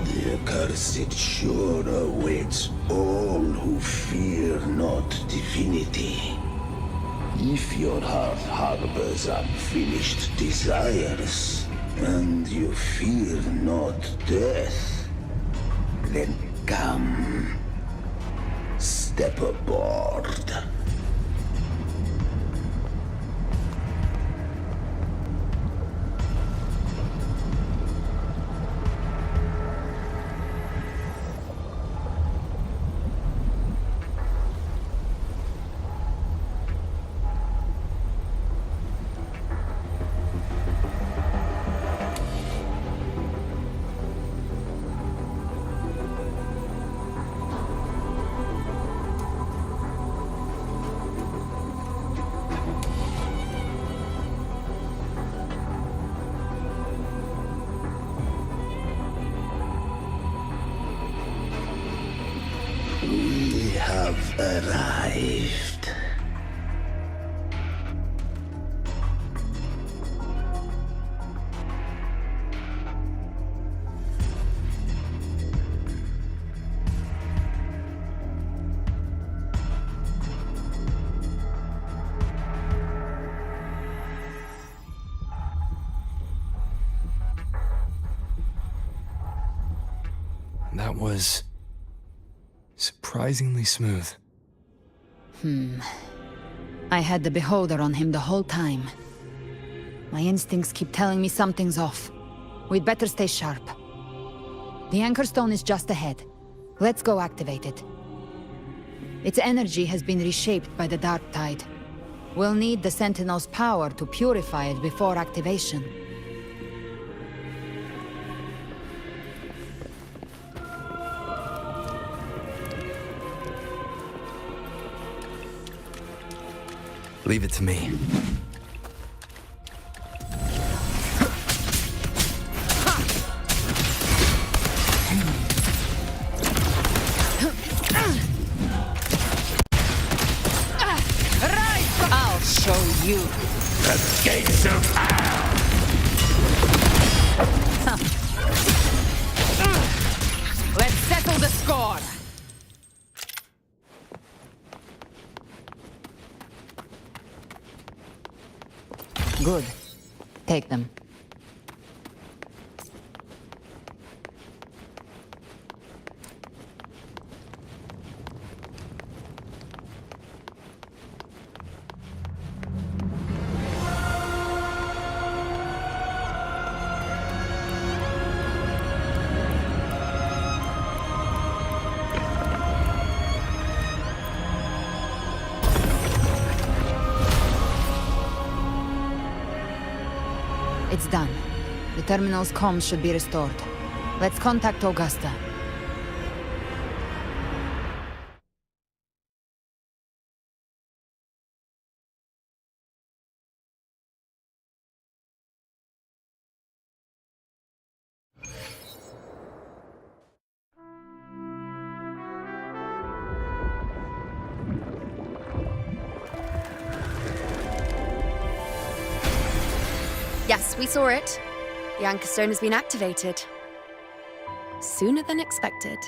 The accursed shore awaits all who fear not divinity. If your heart harbors unfinished desires, and you fear not death, then come, step aboard. We have arrived. That was surprisingly smooth. I had the beholder on him the whole time. My instincts keep telling me something's off. We'd better stay sharp. The Anchor Stone is just ahead. Let's go activate it. Its energy has been reshaped by the Dark Tide. We'll need the Sentinel's power to purify it before activation. Leave it to me. I'll show you. The gates of hell! Let's settle the score. Good. Take them. It's done. The terminal's comms should be restored. Let's contact Augusta. Yes, we saw it. The Anchor Stone has been activated. Sooner than expected.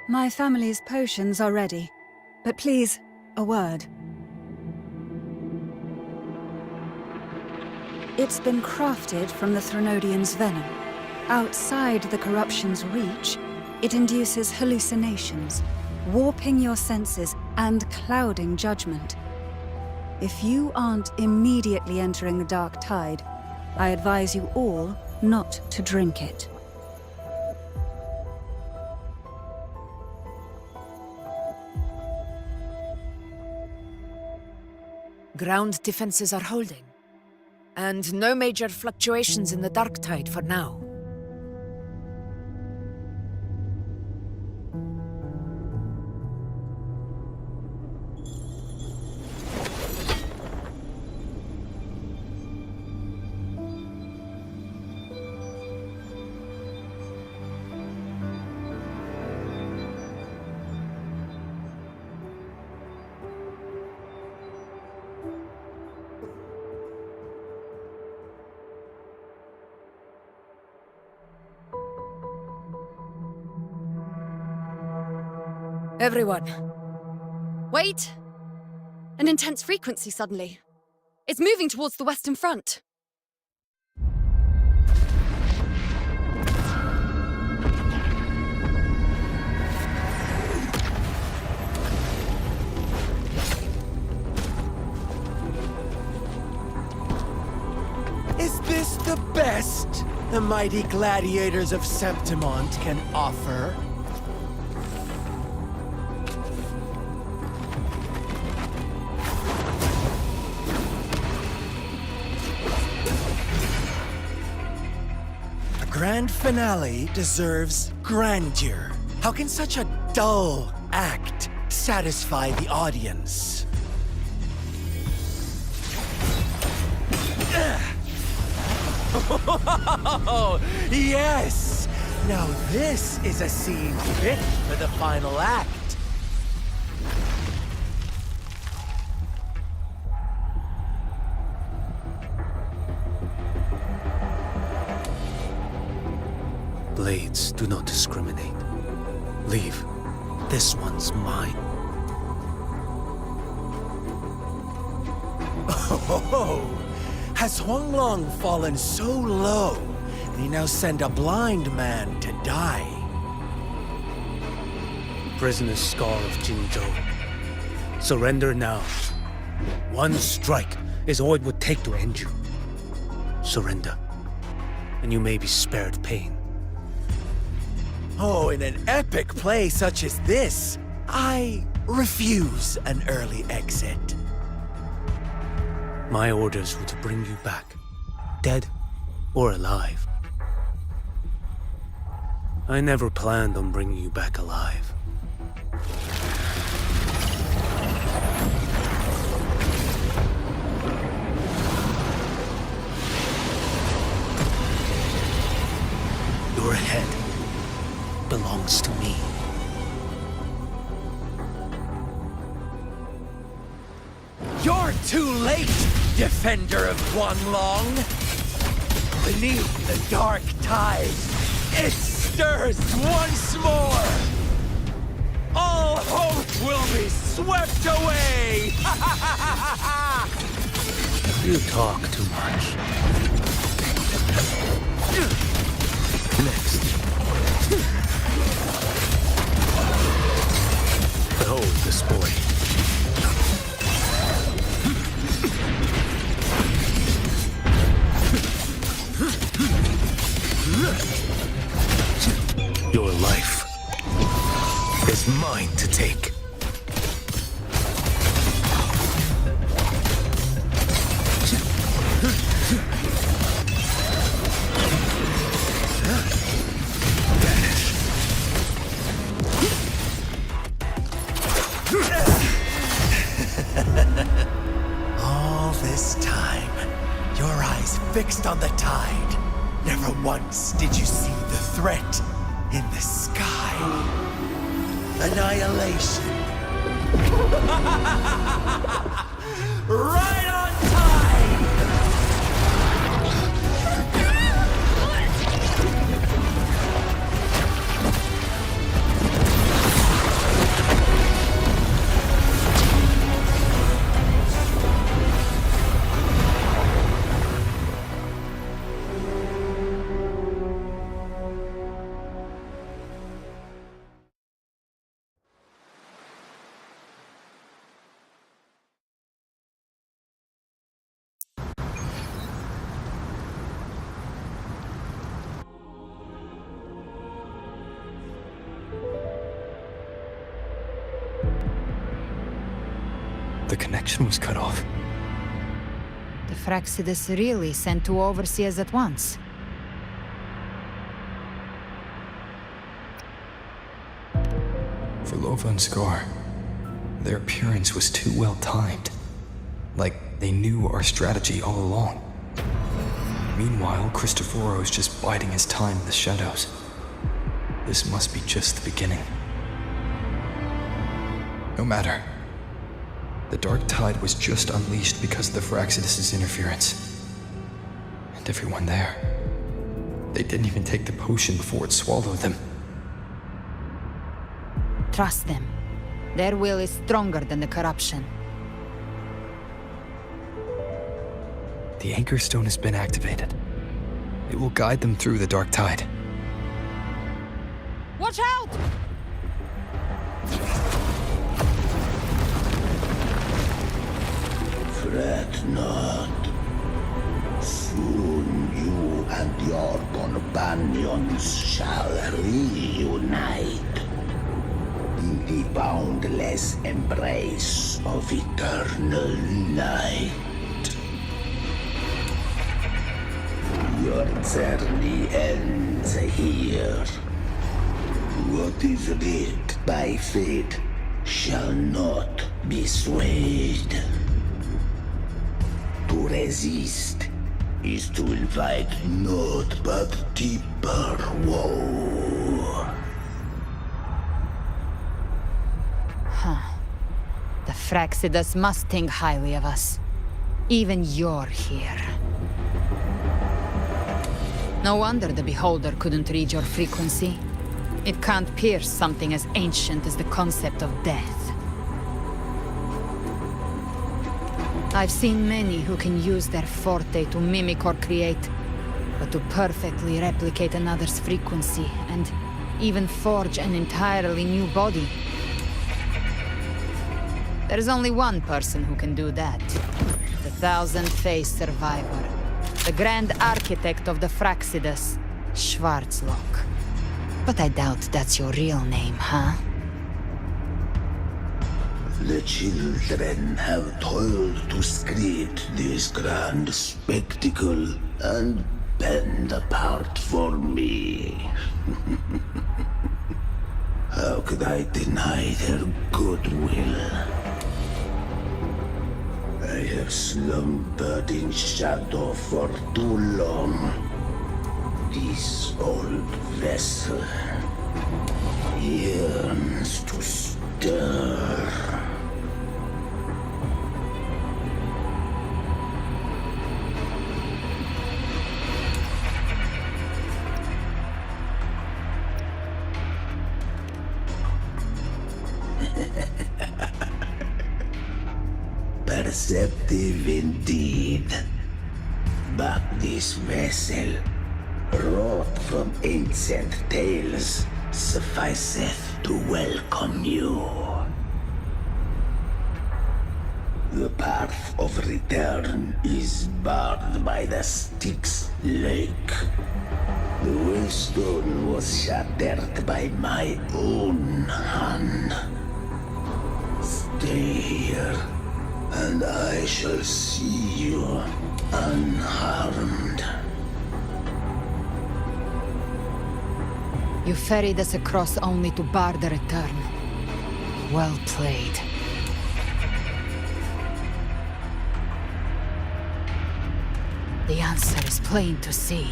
My family's potions are ready. But please, a word. It's been crafted from the Threnodian's venom. Outside the corruption's reach, it induces hallucinations, warping your senses and clouding judgment. If you aren't immediately entering the Dark Tide, I advise you all not to drink it. Ground defenses are holding, and no major fluctuations in the Dark Tide for now. Everyone. Wait! An intense frequency suddenly. It's moving towards the Western Front. Is this the best the mighty gladiators of Septimont can offer? A grand finale deserves grandeur. How can such a dull act satisfy the audience? Oh, yes! Now this is a scene fit for the final act. Blades do not discriminate. Leave. This one's mine. Oh, has Huanglong fallen so low that he now send a blind man to die? Prisoner Scar of Jinzhou. Surrender now, One strike is all it would take to end you. Surrender, and you may be spared pain. Oh, in an epic play such as this, I refuse an early exit. My orders were to bring you back, dead or alive. I never planned on bringing you back alive. Your head belongs to me. You're too late, defender of Guanlong! Beneath the dark tide, it stirs once more! All hope will be swept away! You talk too much. Next. Behold this boy. Your life is mine to take. All this time, your eyes fixed on the tide. Never once did you see the threat in the sky. Annihilation. Right on time! The connection was cut off. The Fraxidus really sent two overseers at once. For Lova and Scar, their appearance was too well timed. Like they knew our strategy all along. Meanwhile, Cristoforo's just biding his time in the shadows. This must be just the beginning. No matter. The Dark Tide was just unleashed because of the Fraxidus' interference. And everyone there, they didn't even take the potion before it swallowed them. Trust them. Their will is stronger than the corruption. The Anchor Stone has been activated. It will guide them through the Dark Tide. Watch out! Fret not. Soon you and your companions shall reunite in the boundless embrace of eternal light. Your journey ends here. What is writ by fate shall not be swayed. To resist is to invite naught but deeper woe. Huh. The Fraxidus must think highly of us. Even you're here. No wonder the Beholder couldn't read your frequency. It can't pierce something as ancient as the concept of death. I've seen many who can use their forte to mimic or create, but to perfectly replicate another's frequency and even forge an entirely new body. There's only one person who can do that. The thousand-faced survivor. The grand architect of the Fraxidus, Schwarzlock. But I doubt that's your real name, huh? The children have toiled to script this grand spectacle and bend apart for me. How could I deny their goodwill? I have slumbered in shadow for too long. This old vessel yearns to stir. Perceptive indeed. But this vessel, wrought from ancient tales, sufficeth to welcome you. The path of return is barred by the Styx Lake. The waystone was shattered by my own hand. Stay here, and I shall see you unharmed. You ferried us across only to bar the return. Well played. The answer is plain to see.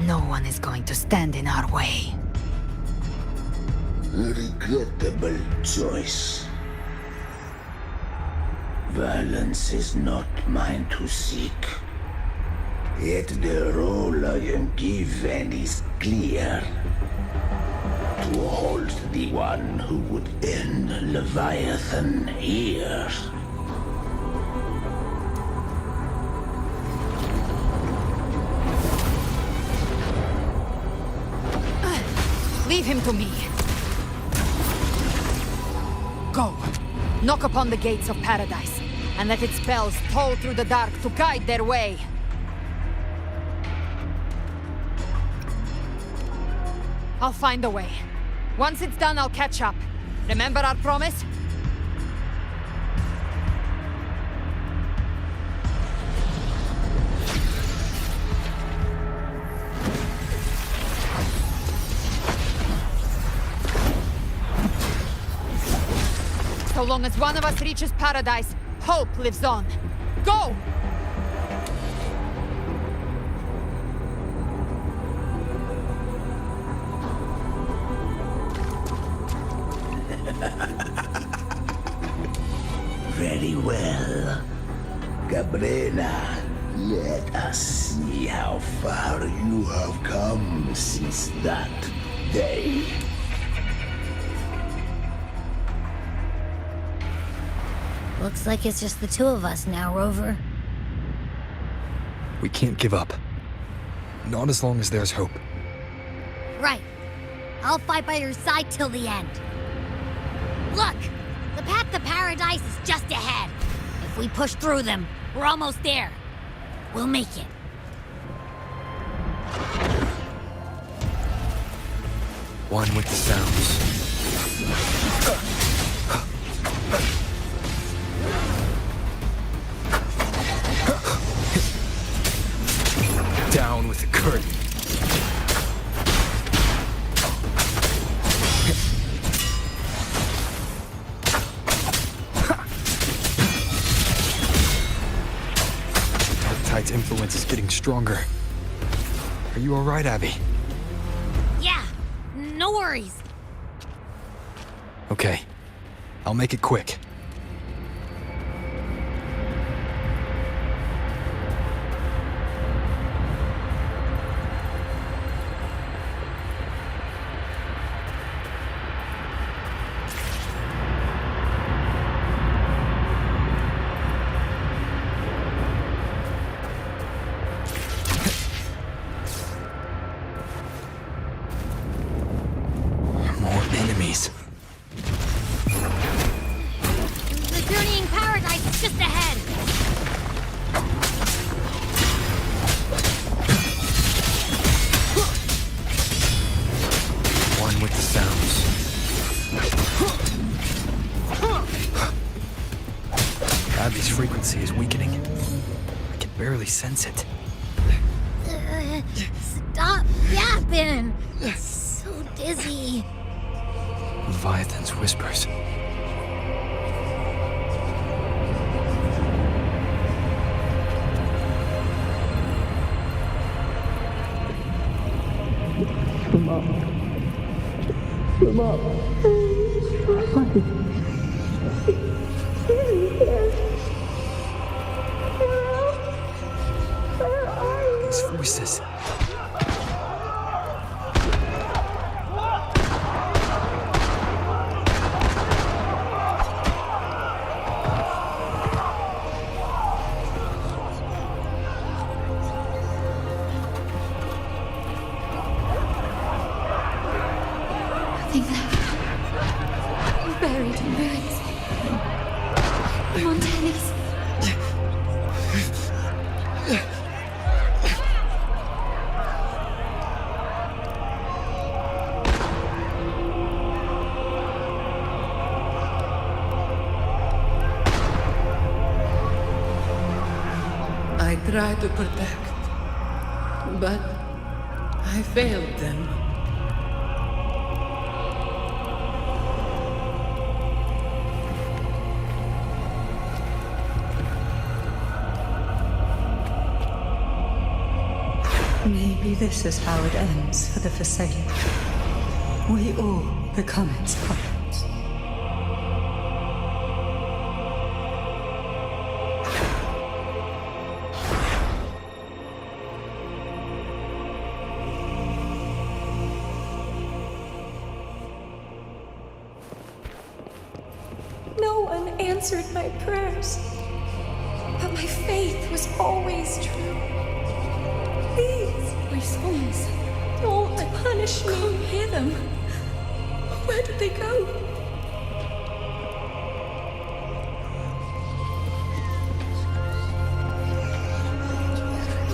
No one is going to stand in our way. A regrettable choice. Violence is not mine to seek. Yet the role I am given is clear. To hold the one who would end Leviathan here. Leave him to me. Go. Knock upon the gates of paradise, and let its bells toll through the dark to guide their way. I'll find a way. Once it's done, I'll catch up. Remember our promise? So long as one of us reaches paradise, hope lives on. Go! Very well. Cabrera, let us see how far you have come since that day. Looks like it's just the two of us now, Rover. We can't give up. Not as long as there's hope. Right. I'll fight by your side till the end. Look! The path to paradise is just ahead. If we push through them, we're almost there. We'll make it. One with the sounds. Down with the curtain. Tide's influence is getting stronger. Are you all right, Abby? Yeah, no worries. Okay. I'll make it quick. Abby's frequency is weakening. I can barely sense it. Stop yapping! So dizzy. Leviathan's whispers. Come on. Come on. These voices. Nothing left. Buried in ruins. Montanis. I tried to protect, but I failed them. Maybe this is how it ends for the Forsaken. We all become its puppets. No one answered my prayers, but my faith was always true. Please, My songs. don't punish me. Can't hear them. Where did they go?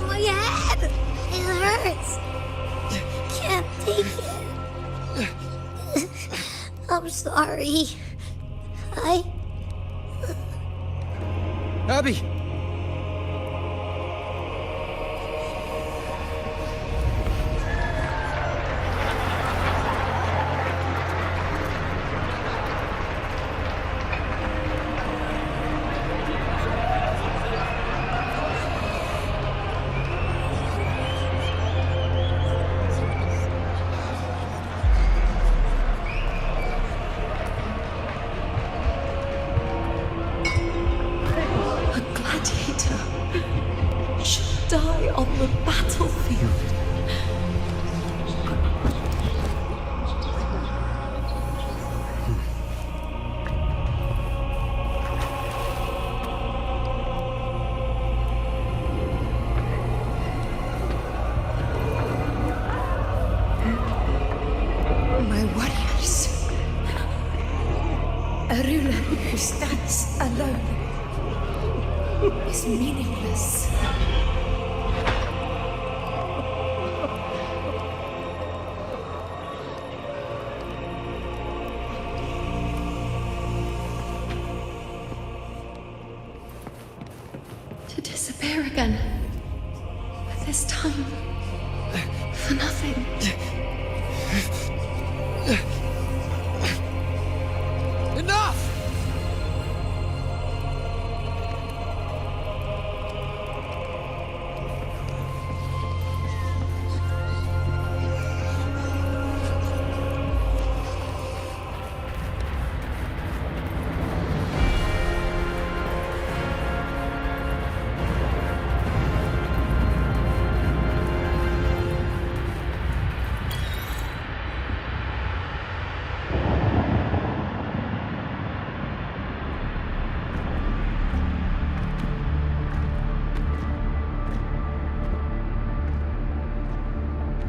My head! It hurts! Can't take it. I'm sorry. Abby! Die on the battlefield. My warriors. A ruler who stands alone is meaningless. To disappear again. But this time, for nothing. Enough!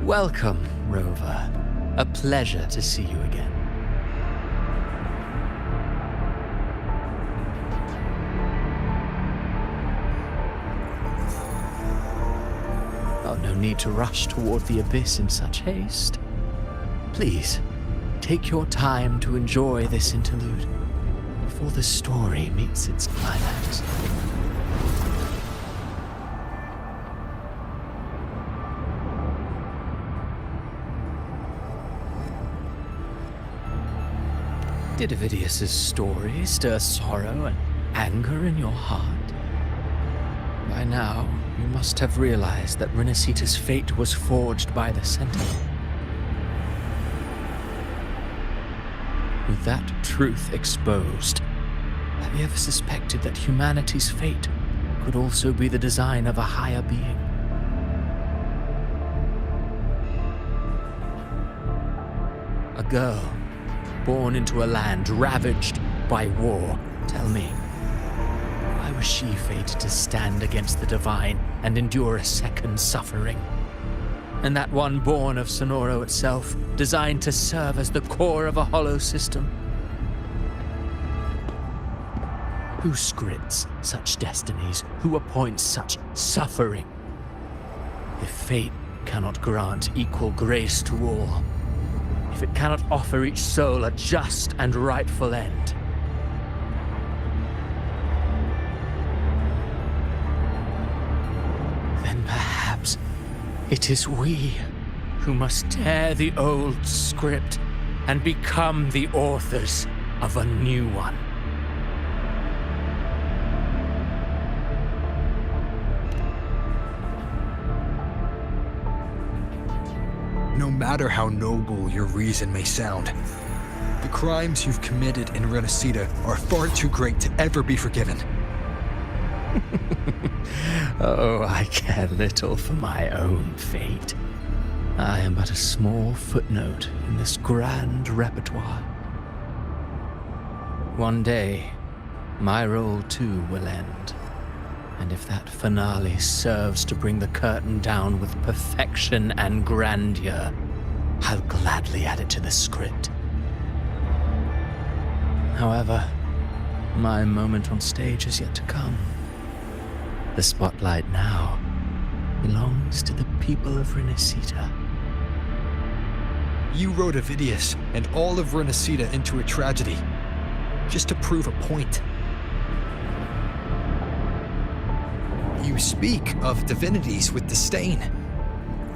Welcome, Rover. A pleasure to see you again. Oh, no need to rush toward the abyss in such haste. Please, take your time to enjoy this interlude. before the story meets its climax. Did Ovidius's story stir sorrow and anger in your heart? By now, you must have realized that Renacita's fate was forged by the Sentinel. With that truth exposed, have you ever suspected that humanity's fate could also be the design of a higher being? A girl born into a land ravaged by war. Tell me, why was she fated to stand against the divine and endure a second suffering? And that one born of Sonoro itself, designed to serve as the core of a hollow system? Who scripts such destinies? Who appoints such suffering? If fate cannot grant equal grace to all, if it cannot offer each soul a just and rightful end, then perhaps it is we who must tear the old script and become the authors of a new one. No matter how noble your reason may sound, the crimes you've committed in Renacita are far too great to ever be forgiven. Oh, I care little for my own fate. I am but a small footnote in this grand repertoire. One day, my role too will end. And if that finale serves to bring the curtain down with perfection and grandeur, I'll gladly add it to the script. However, my moment on stage is yet to come. The spotlight now belongs to the people of Renacita. You wrote Ovidius and all of Renacita into a tragedy, just to prove a point. You speak of divinities with disdain,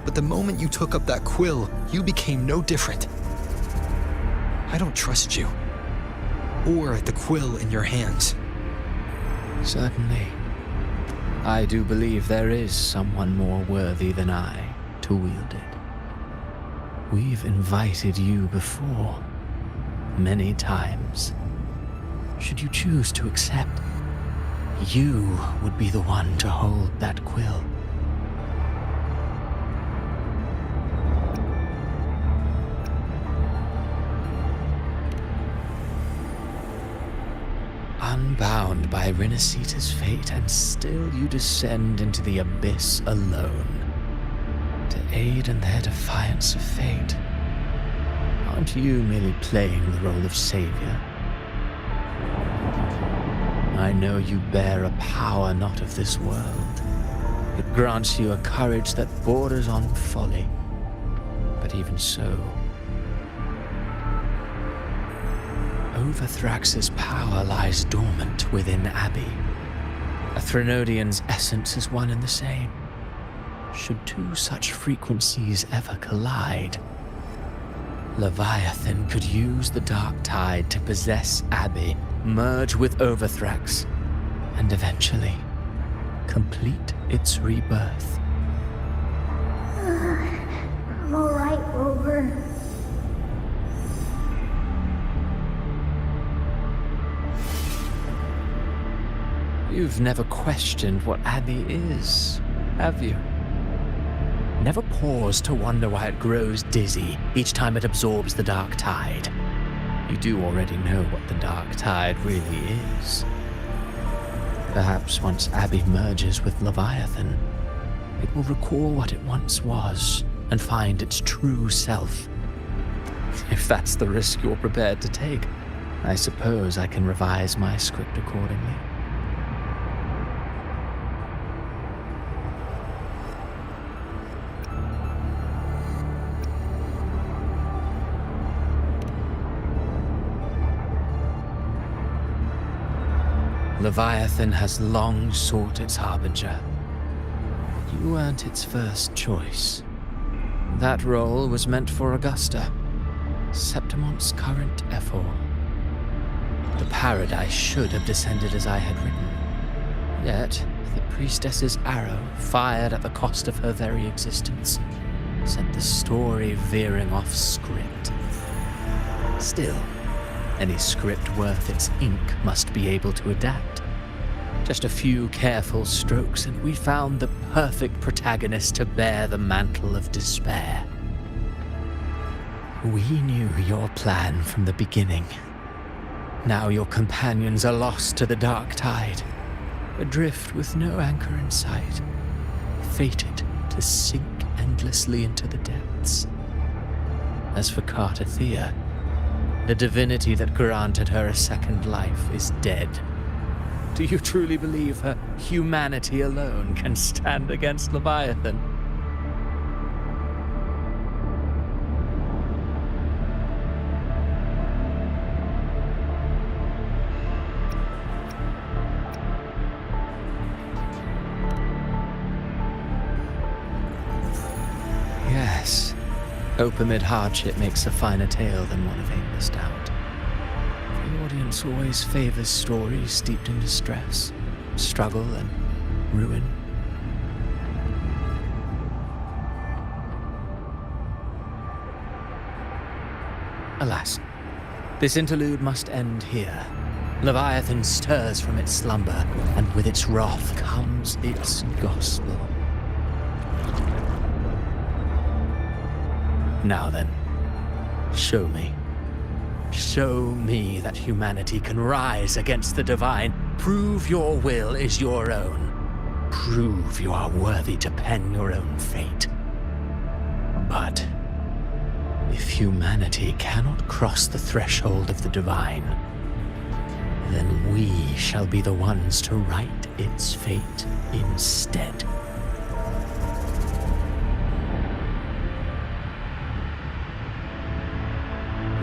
but the moment you took up that quill, you became no different. I don't trust you, or the quill in your hands. Certainly. I do believe there is someone more worthy than I to wield it. We've invited you before, many times. Should you choose to accept, you would be the one to hold that quill. Unbound by Renacita's fate, and still you descend into the abyss alone, to aid in their defiance of fate. Aren't you merely playing the role of savior? I know you bear a power not of this world. It grants you a courage that borders on folly. But even so, Overthrax's power lies dormant within Abbey. A Threnodian's essence is one and the same. Should two such frequencies ever collide, Leviathan could use the dark tide to possess Abbey, merge with Overthrax, and eventually complete its rebirth. I'm alright, Rover. You've never questioned what Abbey is, have you? Never paused to wonder why it grows dizzy each time it absorbs the dark tide. You do already know what the dark tide really is. Perhaps once Abbey merges with Leviathan, it will recall what it once was and find its true self. If that's the risk you're prepared to take, I suppose I can revise my script accordingly. Leviathan has long sought its harbinger. You weren't its first choice. That role was meant for Augusta, Septimon's current Ephor. The paradise should have descended as I had written. Yet, the priestess's arrow, fired at the cost of her very existence, sent the story veering off script. Still, any script worth its ink must be able to adapt. Just a few careful strokes and we found the perfect protagonist to bear the mantle of despair. We knew your plan from the beginning. Now your companions are lost to the dark tide, adrift with no anchor in sight, fated to sink endlessly into the depths. As for Cartathea, the divinity that granted her a second life is dead. Do you truly believe her humanity alone can stand against Leviathan? Yes. Hope amid hardship makes a finer tale than one of aimless doubt. The audience always favors stories steeped in distress, struggle, and ruin. Alas, this interlude must end here. Leviathan stirs from its slumber, and with its wrath comes its gospel. Now then, show me. Show me that humanity can rise against the divine. Prove your will is your own. Prove you are worthy to pen your own fate. But if humanity cannot cross the threshold of the divine, then we shall be the ones to write its fate instead.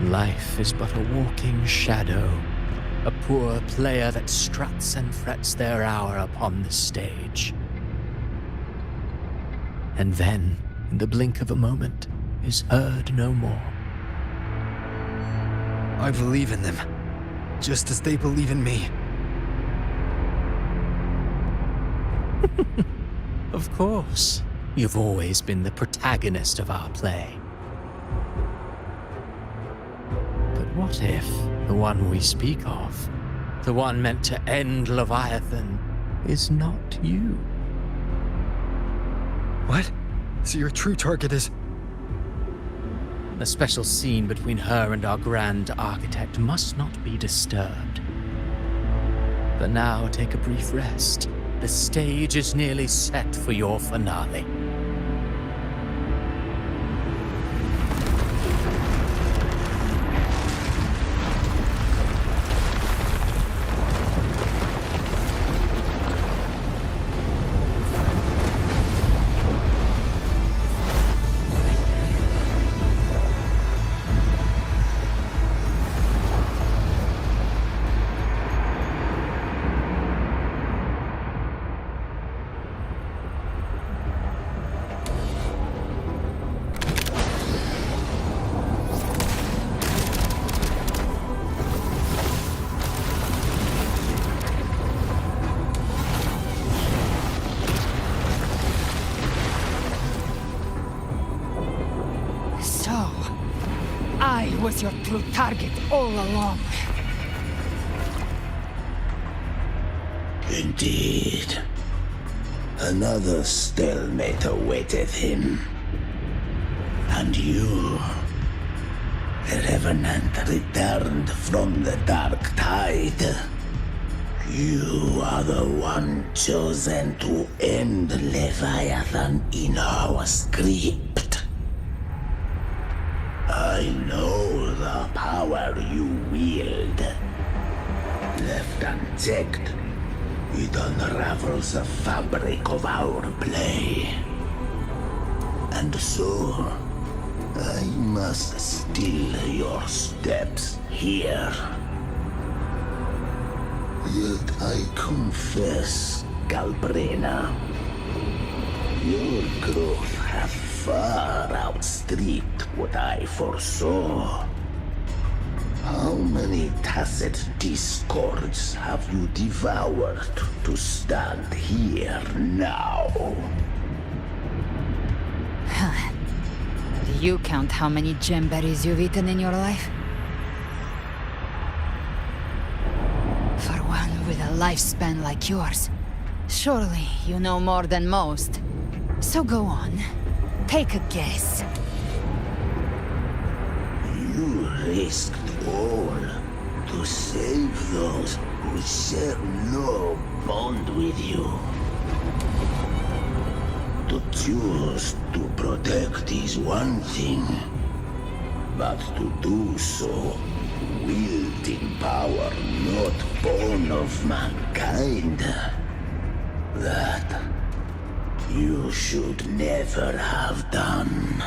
Life is but a walking shadow, a poor player that struts and frets their hour upon the stage. And then, in the blink of a moment, is heard no more. I believe in them, just as they believe in me. Of course, you've always been the protagonist of our play. What if the one we speak of, the one meant to end Leviathan, is not you? What? So your true target is... The special scene between her and our grand architect must not be disturbed. But now take a brief rest. The stage is nearly set for your finale. I was your true target all along. Indeed. Another stalemate awaited him. And you, the Revenant returned from the dark tide. You are the one chosen to end Leviathan in our script. I know the power you wield. Left unchecked, it unravels the fabric of our play. And so, I must still your steps here. Yet I confess, Galbrena, your growth hath far outstripped what I foresaw. How many tacit discords have you devoured to stand here now? Do you count how many gemberries you've eaten in your life? For one with a lifespan like yours, surely you know more than most. So go on, take a guess. You risked all to save those who share no bond with you. To choose to protect is one thing, but to do so wielding power not born of mankind, that you should never have done.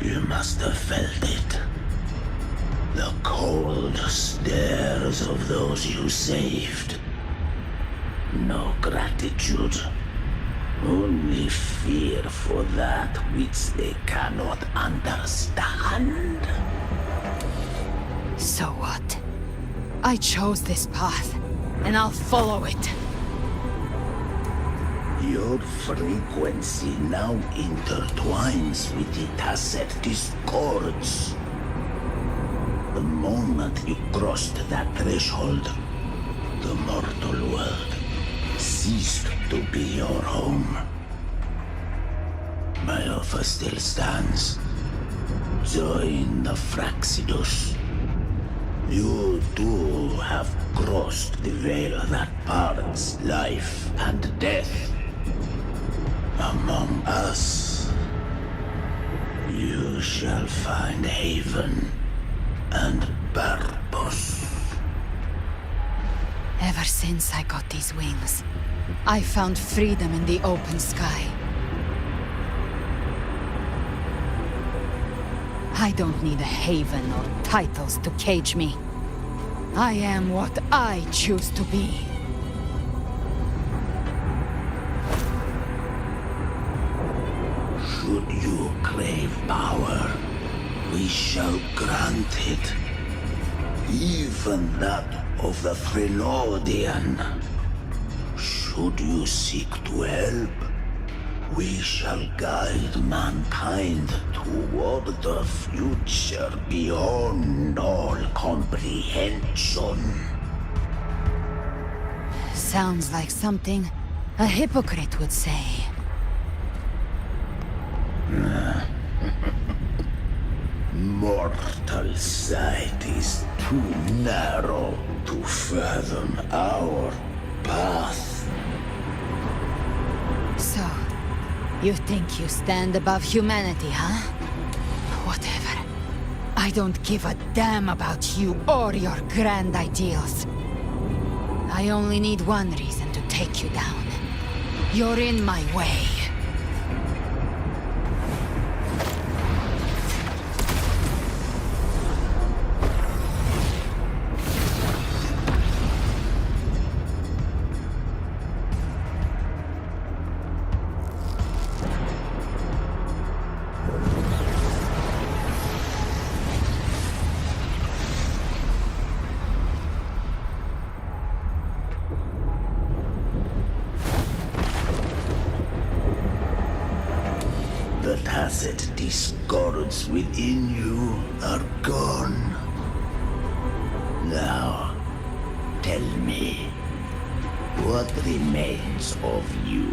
You must have felt it. The cold stares of those you saved. No gratitude. Only fear for that which they cannot understand. So what? I chose this path, and I'll follow it. Your frequency now intertwines with the tacit discords. The moment you crossed that threshold, the mortal world ceased to be your home. My offer still stands. Join the Fraxidus. You too have crossed the veil that parts life and death. Among us, you shall find haven and purpose. Ever since I got these wings, I found freedom in the open sky. I don't need a haven or titles to cage me. I am what I choose to be. Should you crave power, we shall grant it. Even that of the Trinodian. Should you seek to help, we shall guide mankind toward the future beyond all comprehension. Sounds like something a hypocrite would say. Mortal sight is too narrow to fathom our path. So, you think you stand above humanity, huh? Whatever. I don't give a damn about you or your grand ideals. I only need one reason to take you down. You're in my way. The tacit discords within you are gone. Now, tell me, what remains of you?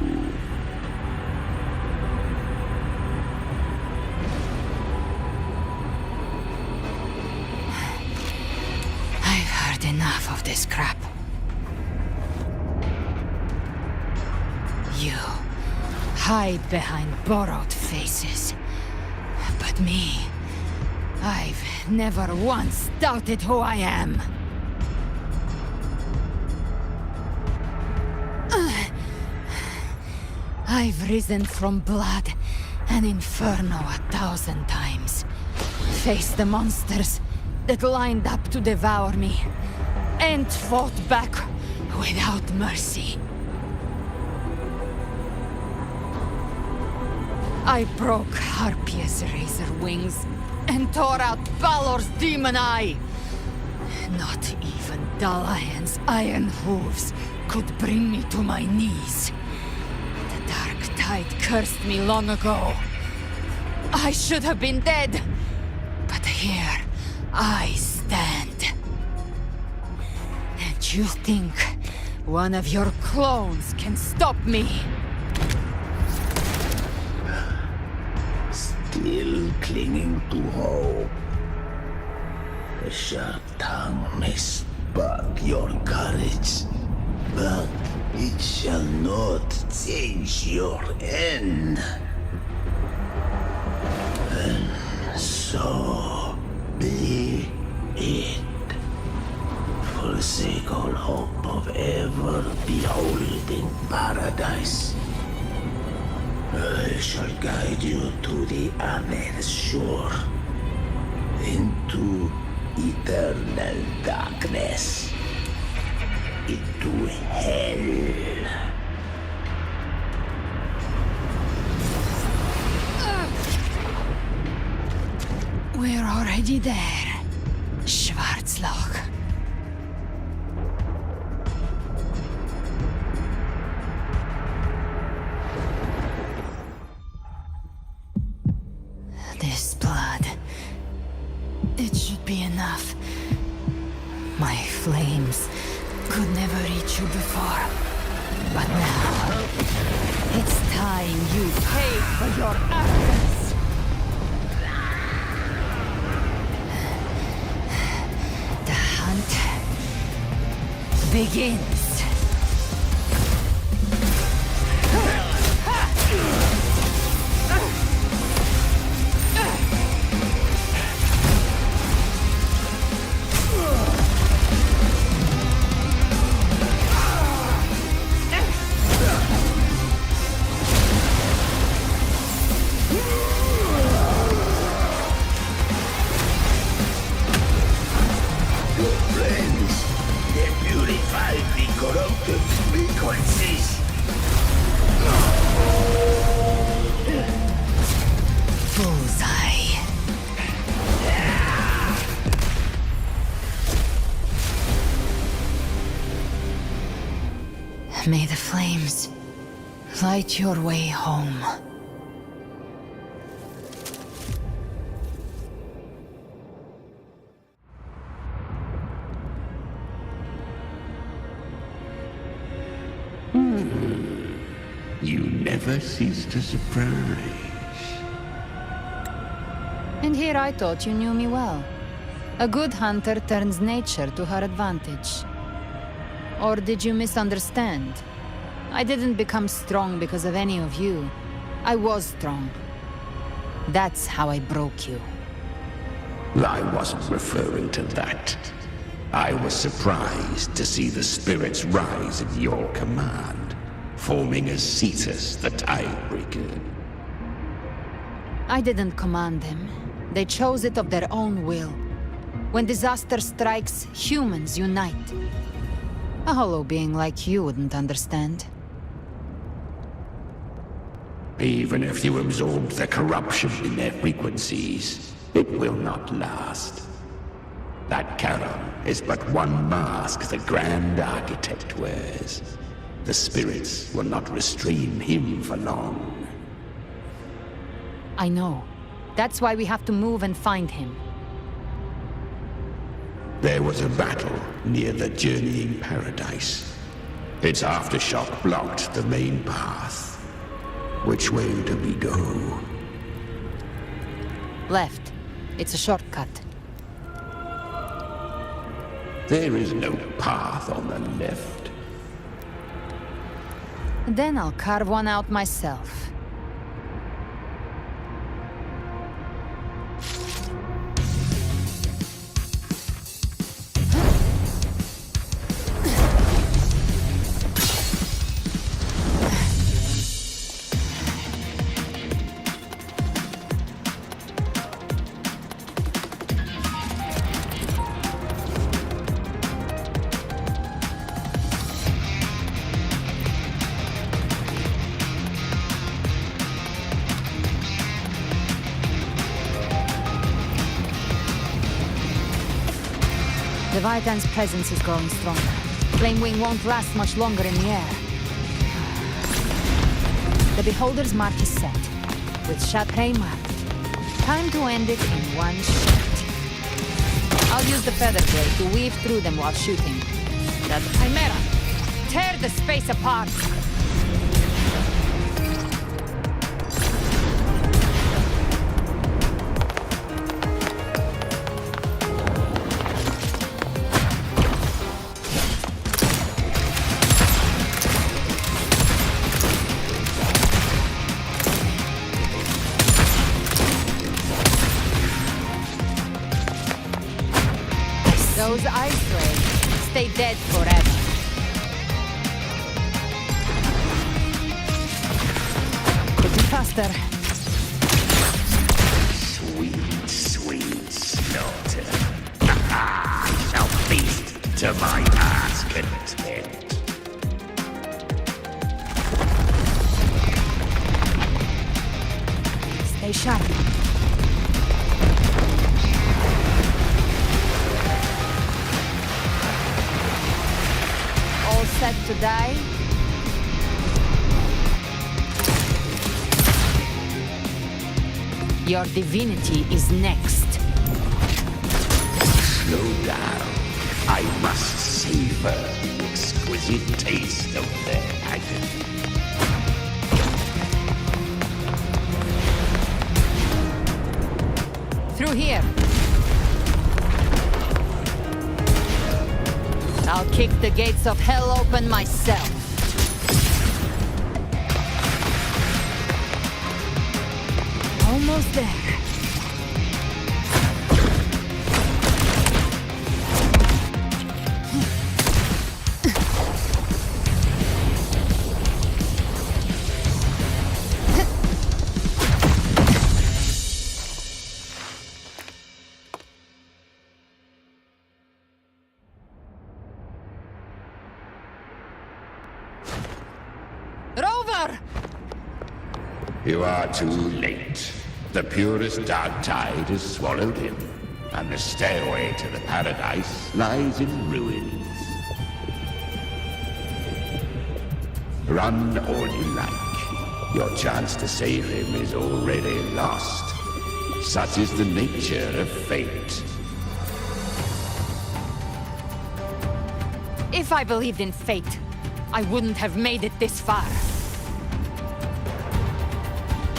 I've heard enough of this crap. You hide behind borrowed faces. But me, I've never once doubted who I am. I've risen from blood and inferno 1,000 times. face the monsters that lined up to devour me, and fought back without mercy. I broke Harpia's razor wings and tore out Balor's demon eye. Not even Dalahan's iron hooves could bring me to my knees. The dark tide cursed me long ago. I should have been dead, but here I stand. And you think one of your clones can stop me? Still clinging to hope. The sharp tongue may spark your courage, but it shall not change your end. And so be it. Forsake all hope of ever beholding paradise. I shall guide you to the other shore, into eternal darkness, into hell. We're already there, Schwarzloch. This blood, it should be enough. My flames could never reach you before, but now it's time you pay for your actions. The hunt begins. May the flames light your way home. You never cease to surprise. And here I thought you knew me well. A good hunter turns nature to her advantage. Or did you misunderstand? I didn't become strong because of any of you. I was strong. That's how I broke you. I wasn't referring to that. I was surprised to see the spirits rise at your command, forming as Cetus the Tidebreaker. I didn't command them. They chose it of their own will. When disaster strikes, humans unite. A hollow being like you wouldn't understand. Even if you absorb the corruption in their frequencies, it will not last. That Charon is but one mask the Grand Architect wears. The spirits will not restrain him for long. I know. That's why we have to move and find him. There was a battle near the Journeying Paradise. Its aftershock blocked the main path. Which way do we go? Left. It's a shortcut. There is no path on the left. Then I'll carve one out myself. Leviathan's presence is growing stronger. Flame Wing won't last much longer in the air. The Beholder's mark is set, with Chatray marked. Time to end it in one shot. I'll use the feather blade to weave through them while shooting. That Chimera! Tear the space apart! Those ice rays stay dead forever. Could be faster. Sweet, sweet slaughter. I shall feast to my heart's content. Stay sharp. All set to die? Your divinity is next. Slow down. I must savor the exquisite taste of their agony. Through here. I'll kick the gates of hell open myself. Almost there. Rover! You are too late. The purest dark tide has swallowed him, and the stairway to the paradise lies in ruins. Run all you like. Your chance to save him is already lost. Such is the nature of fate. If I believed in fate, I wouldn't have made it this far.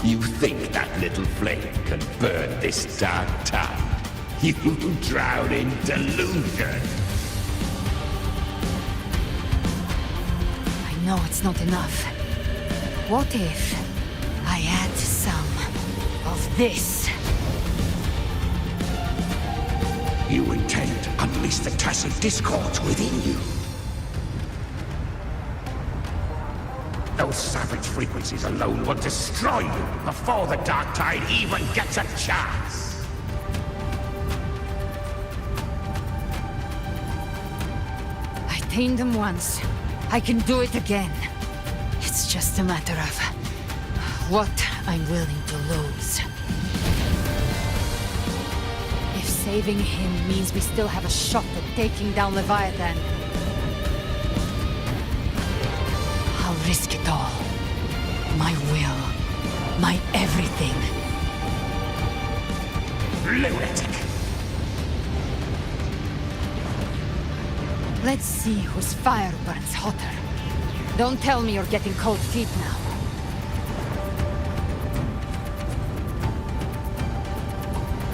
You think that little flame can burn this dark tide? You drown in delusion. I know it's not enough. What if I add some of this? You intend to unleash the tacit discords within you. Those savage frequencies alone will destroy you before the dark tide even gets a chance. I tamed them once. I can do it again. It's just a matter of what I'm willing to lose. If saving him means we still have a shot at taking down Leviathan, I'll risk it all. My will. My everything. Lunatic! Let's see whose fire burns hotter. Don't tell me you're getting cold feet now.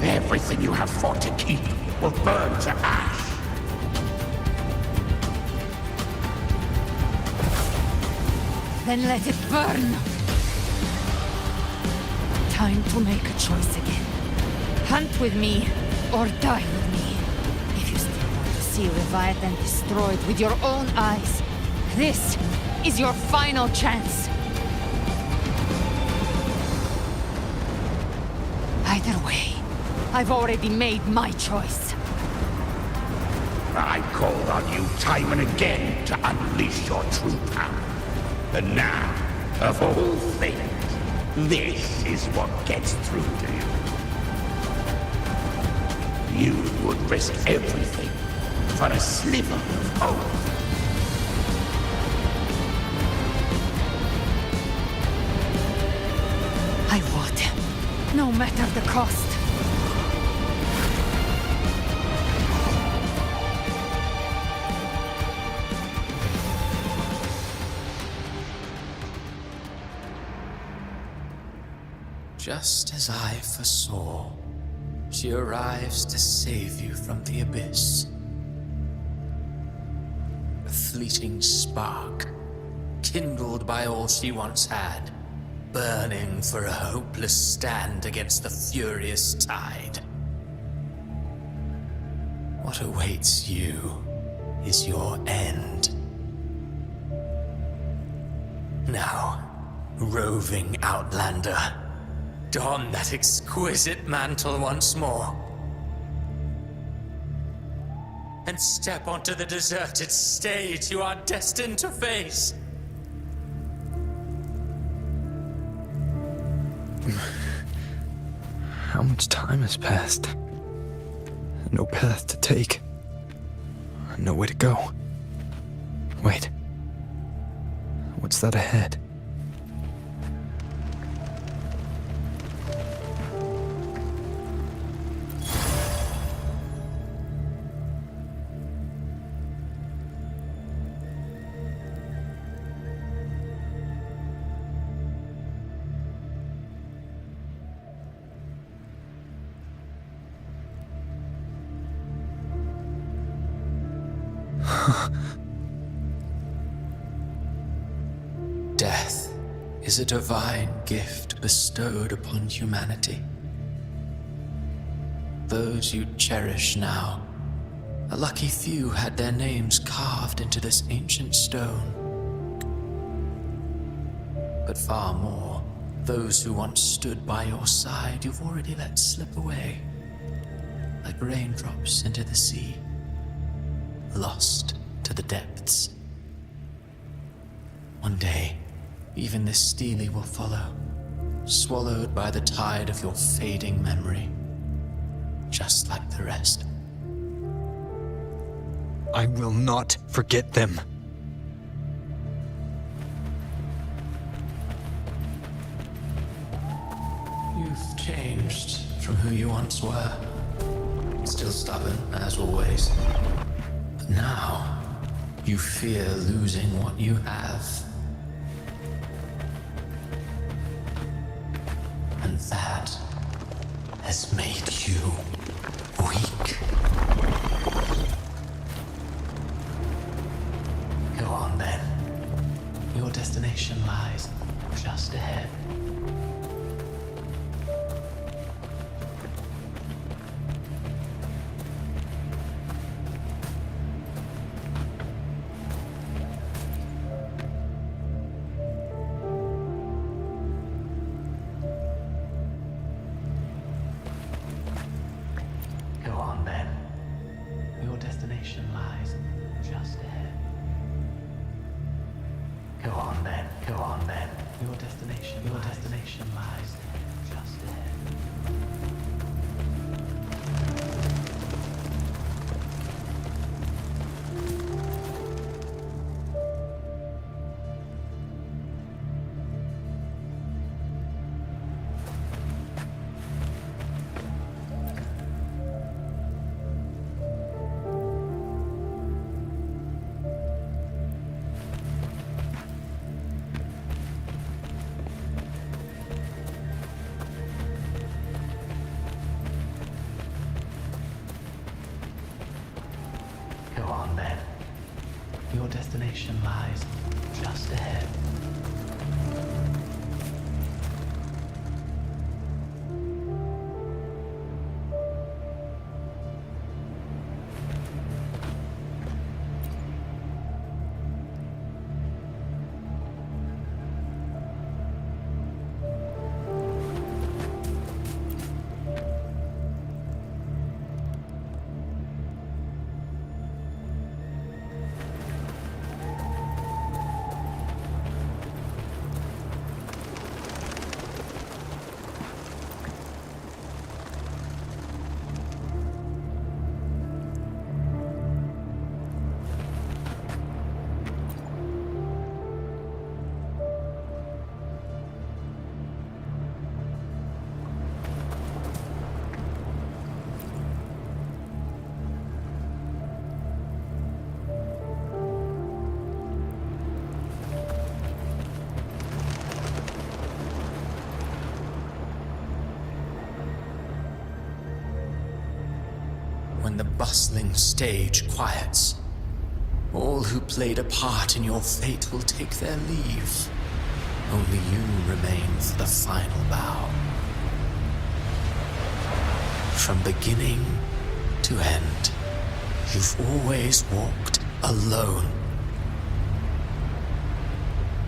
Everything you have fought to keep will burn to ash. Then let it burn! Time to make a choice again. Hunt with me, or die with me. If you still want to see Leviathan destroyed with your own eyes, this is your final chance. Either way, I've already made my choice. I called on you time and again to unleash your true power. And now, of all things, this is what gets through to you. You would risk everything for a sliver of hope. I would, no matter the cost. Just as I foresaw, she arrives to save you from the abyss. A fleeting spark, kindled by all she once had, burning for a hopeless stand against the furious tide. What awaits you is your end. Now, roving outlander, don that exquisite mantle once more. And step onto the deserted stage you are destined to face. How much time has passed? No path to take. Nowhere to go. Wait. What's that ahead? Death is a divine gift bestowed upon humanity. Those you cherish now, a lucky few had their names carved into this ancient stone. But far more, those who once stood by your side you've already let slip away, like raindrops into the sea, lost to the depths. One day, even this stele will follow, swallowed by the tide of your fading memory, just like the rest. I will not forget them. You've changed from who you once were. Still stubborn, as always. But now, you fear losing what you have. And that has made you weak. Go on then. Your destination lies just ahead. Go on then. Your destination lies just ahead. Go on then. Go on then. Your destination lies just ahead. Go on then. Your destination lies just ahead. when the bustling stage quiets. All who played a part in your fate will take their leave. Only you remain for the final bow. From beginning to end, you've always walked alone.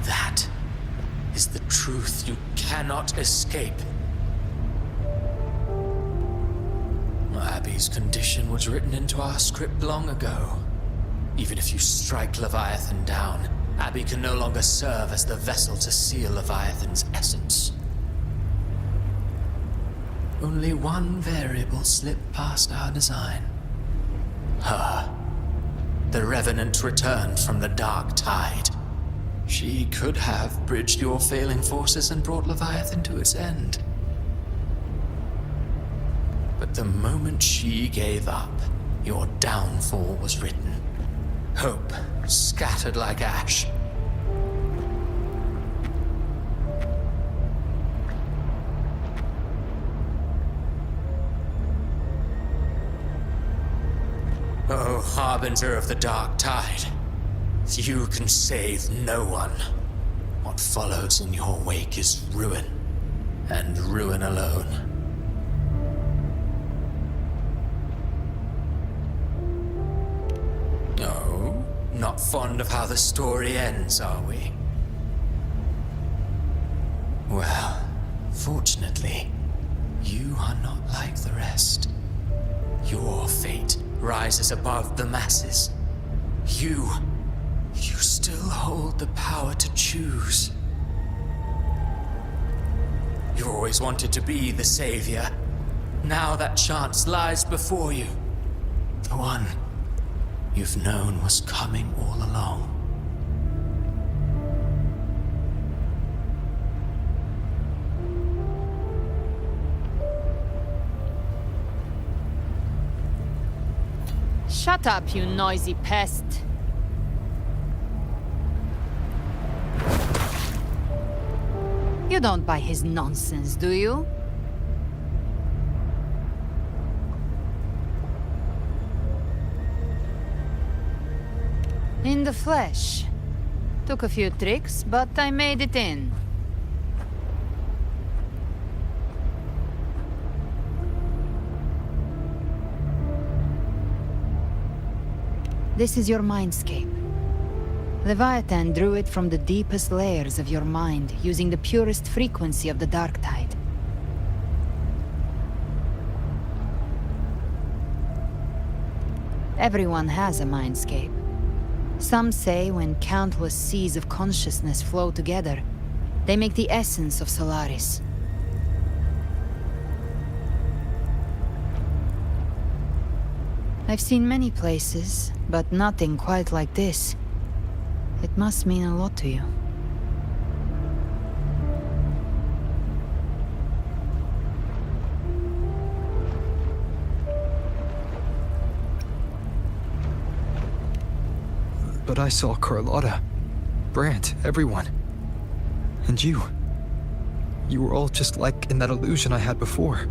That is the truth you cannot escape. Abby's condition was written into our script long ago. Even if you strike Leviathan down, Abby can no longer serve as the vessel to seal Leviathan's essence. Only one variable slipped past our design. Her. The Revenant returned from the Dark Tide. She could have bridged your failing forces and brought Leviathan to its end. But the moment she gave up, your downfall was written. Hope scattered like ash. Oh, harbinger of the Dark Tide. You can save no one. What follows in your wake is ruin, and ruin alone. No, not fond of how the story ends, are we? Well, fortunately, you are not like the rest. Your fate rises above the masses. You still hold the power to choose. You always wanted to be the savior. Now that chance lies before you. The one you've known was coming all along. Shut up, you noisy pest. You don't buy his nonsense, do you? In the flesh. Took a few tricks, but I made it in. This is your mindscape. Leviathan drew it from the deepest layers of your mind, using the purest frequency of the Dark Tide. Everyone has a mindscape. Some say when countless seas of consciousness flow together, they make the essence of Solaris. I've seen many places, but nothing quite like this. It must mean a lot to you. But I saw Carlotta, Brant, everyone. And you. You were all just like in that illusion I had before.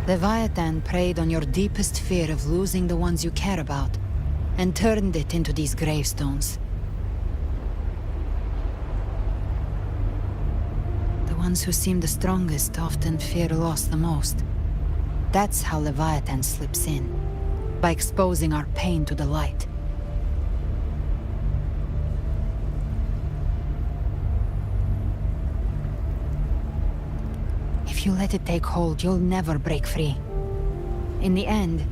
Leviathan preyed on your deepest fear of losing the ones you care about, and turned it into these gravestones. The ones who seem the strongest often fear loss the most. That's how Leviathan slips in, by exposing our pain to the light. If you let it take hold, you'll never break free. In the end,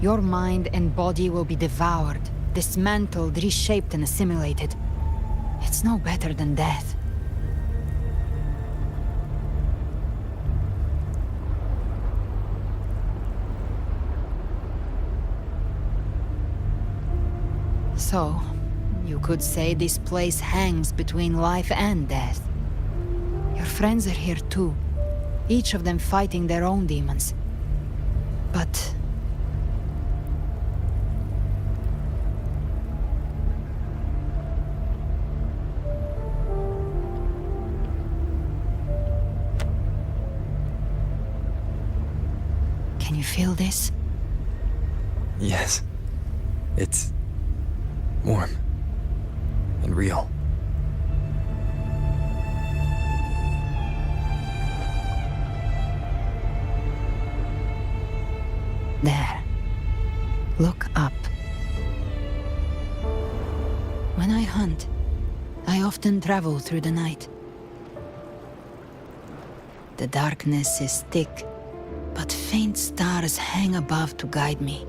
your mind and body will be devoured, dismantled, reshaped, and assimilated. It's no better than death. So, you could say this place hangs between life and death. Your friends are here too. Each of them fighting their own demons. But... Can you feel this? Yes. It's warm and real. There. Look up. When I hunt, I often travel through the night. The darkness is thick, but faint stars hang above to guide me.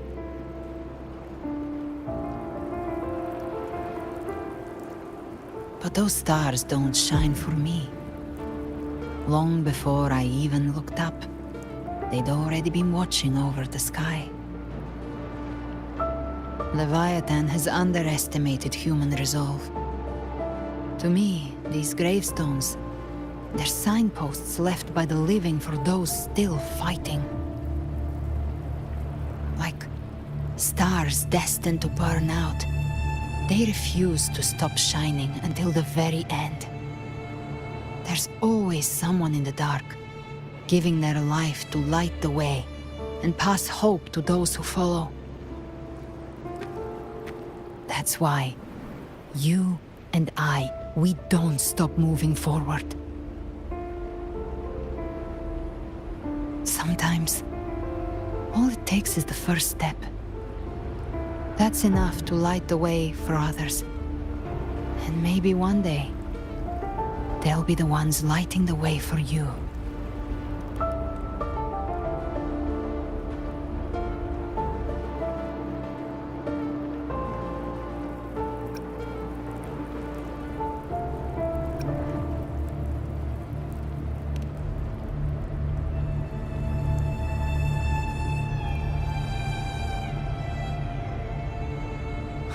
But those stars don't shine for me. Long before I even looked up, they'd already been watching over the sky. Leviathan has underestimated human resolve. To me, these gravestones, they're signposts left by the living for those still fighting. Like stars destined to burn out, they refuse to stop shining until the very end. There's always someone in the dark, giving their life to light the way and pass hope to those who follow. That's why you and I, we don't stop moving forward. Sometimes, all it takes is the first step. That's enough to light the way for others. And maybe one day, they'll be the ones lighting the way for you.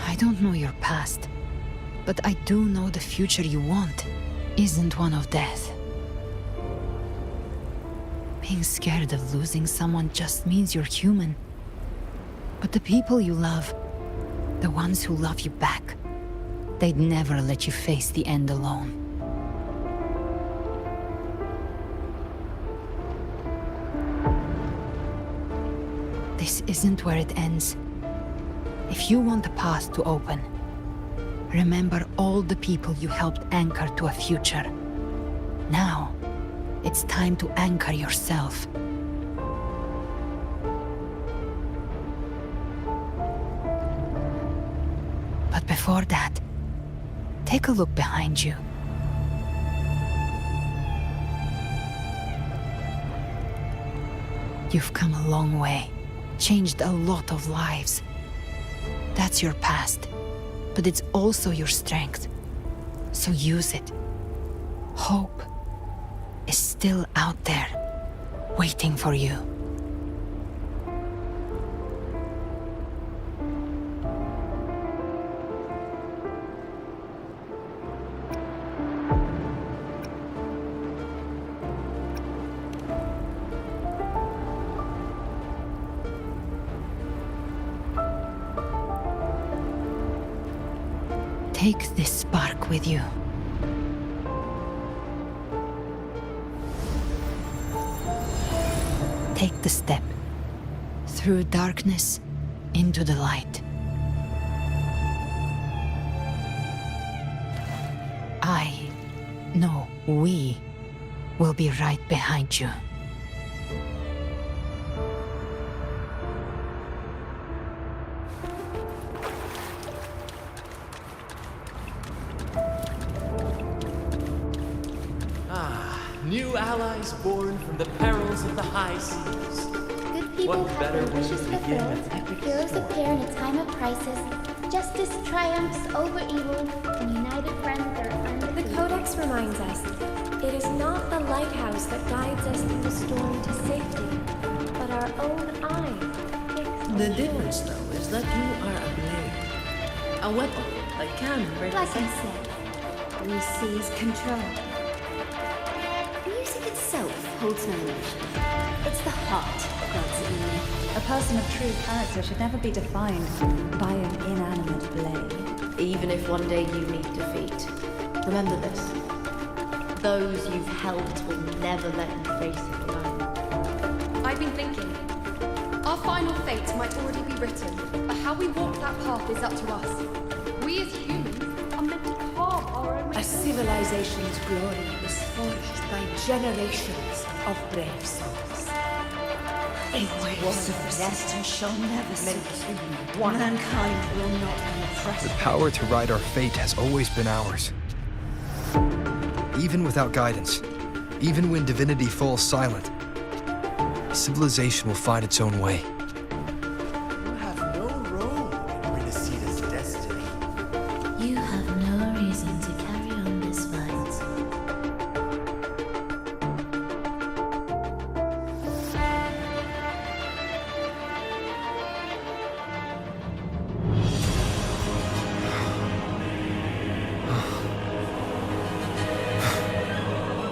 I don't know your past, but I do know the future you want isn't one of death. Being scared of losing someone just means you're human. But the people you love, the ones who love you back, they'd never let you face the end alone. This isn't where it ends. If you want the path to open, remember all the people you helped anchor to a future. Now, it's time to anchor yourself. But before that, take a look behind you. You've come a long way, changed a lot of lives. That's your past, but it's also your strength. So use it. Hope is still out there, waiting for you. Take this spark with you. Take the step through darkness into the light. No, we will be right behind you. New allies born from the perils of the high seas. Good people What better have their way wishes to begin an fulfilled. epic Heroes story? appear in a time of crisis. Justice triumphs over evil, and united friends are undefeated. The Codex reminds us, it is not the lighthouse that guides us through the storm to safety, but our own eyes fixed on The shore. difference, though, is that you are a blade. A weapon that can break Like I the said, we seize control. Music itself holds no emotion. It's the heart that grants it meaning. A person of true character should never be defined by an inanimate blade. Even if one day you meet defeat, remember this. Those you've helped will never let you face it alone. I've been thinking. Our final fate might already be written, but how we walk that path is up to us. We as humans are meant to carve our own way. A civilization's glory is forged by generations of brave souls. The ways of resistance shall never cease. Mankind will not be oppressed. The power to ride our fate has always been ours. Even without guidance, even when divinity falls silent, civilization will find its own way. You have no role in Renacita's destiny. You have no reason to carry on this fight.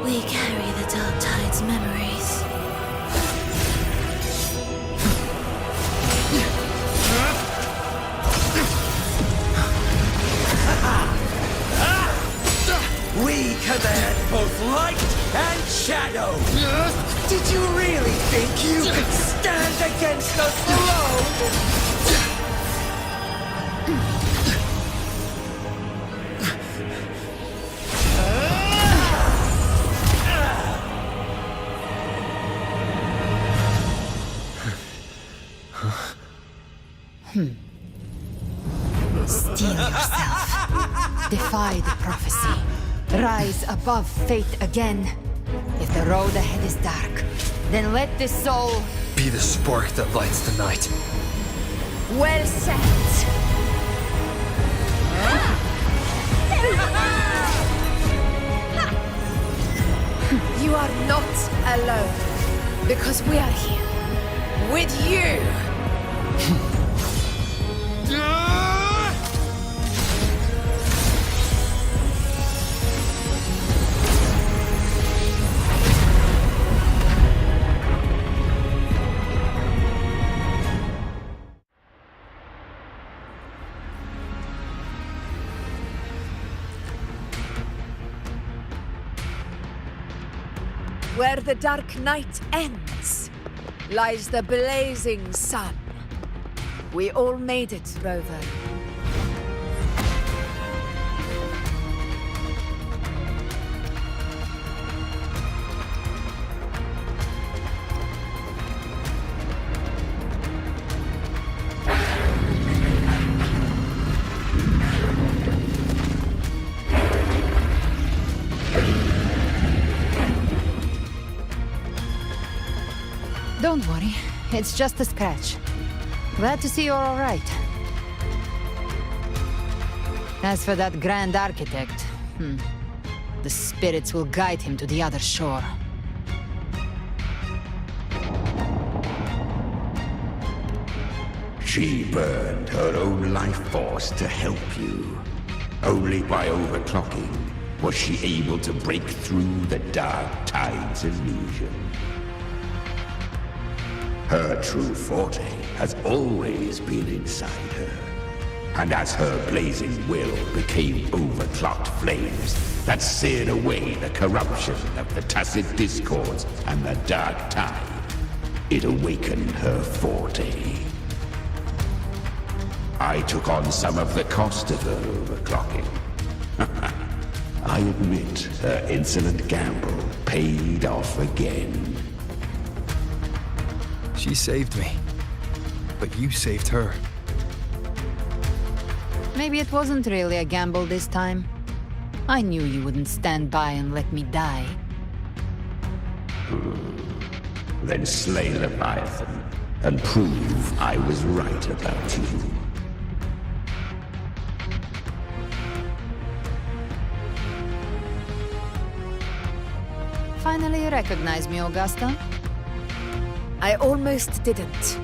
We carry the Dark Tide's memories. We command both light and shadow. Did you really think you could stand against us alone? Steel yourself. Defy the prophecy. Rise above fate again. If the road ahead is dark, then let this soul Be the spark that lights the night. Well said. You are not alone, because we are here with you. Where the dark night ends, lies the blazing sun. We all made it, Rover. Don't worry, it's just a scratch. Glad to see you're all right. As for that Grand Architect, the spirits will guide him to the other shore. She burned her own life force to help you. Only by overclocking was she able to break through the Dark Tide's illusion. Her true forte has always been inside her. And as her blazing will became overclocked flames that seared away the corruption of the tacit discords and the Dark Tide, it awakened her forte. I took on some of the cost of her overclocking. I admit her insolent gamble paid off again. She saved me, but you saved her. Maybe it wasn't really a gamble this time. I knew you wouldn't stand by and let me die. Then slay Leviathan and prove I was right about you. Finally recognize me, Augusta? I almost didn't.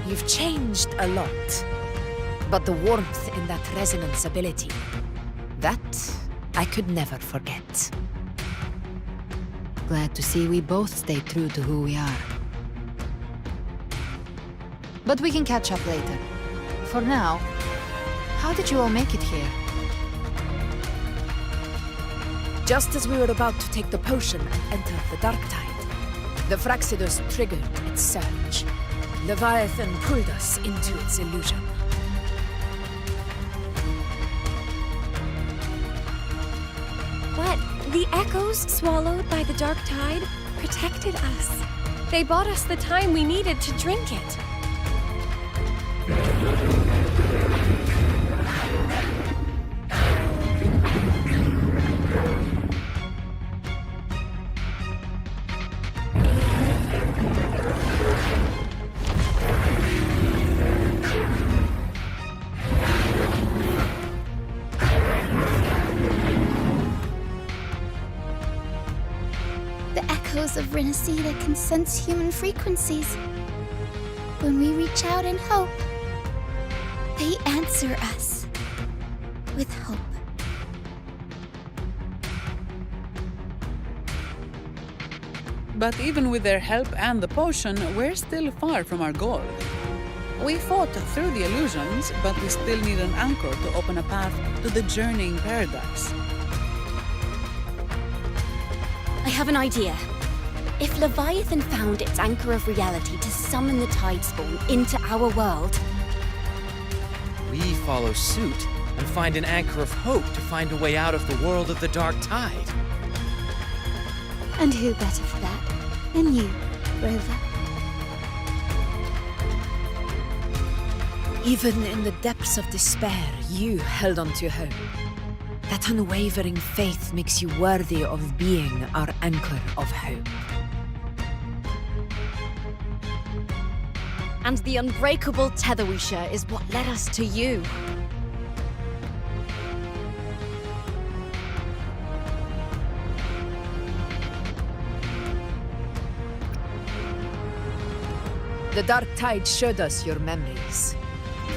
You've changed a lot. But the warmth in that resonance ability, that I could never forget. Glad to see we both stay true to who we are. But we can catch up later. For now, how did you all make it here? Just as we were about to take the potion and enter the Dark Tide, the Fraxidus triggered its surge. Leviathan pulled us into its illusion. But the echoes swallowed by the dark tide protected us. They bought us the time we needed to drink it. Of Renacida can sense human frequencies. When we reach out in hope, they answer us with hope. But even with their help and the potion, we're still far from our goal. We fought through the illusions, but we still need an anchor to open a path to the journeying paradise. I have an idea. If Leviathan found its anchor of reality to summon the Tidespawn into our world, We follow suit and find an anchor of hope to find a way out of the world of the dark tide. and who better for that than you, Rover? Even in the depths of despair, you held on to hope. That unwavering faith makes you worthy of being our anchor of hope. And the unbreakable tether we share is what led us to you. The dark tide showed us your memories.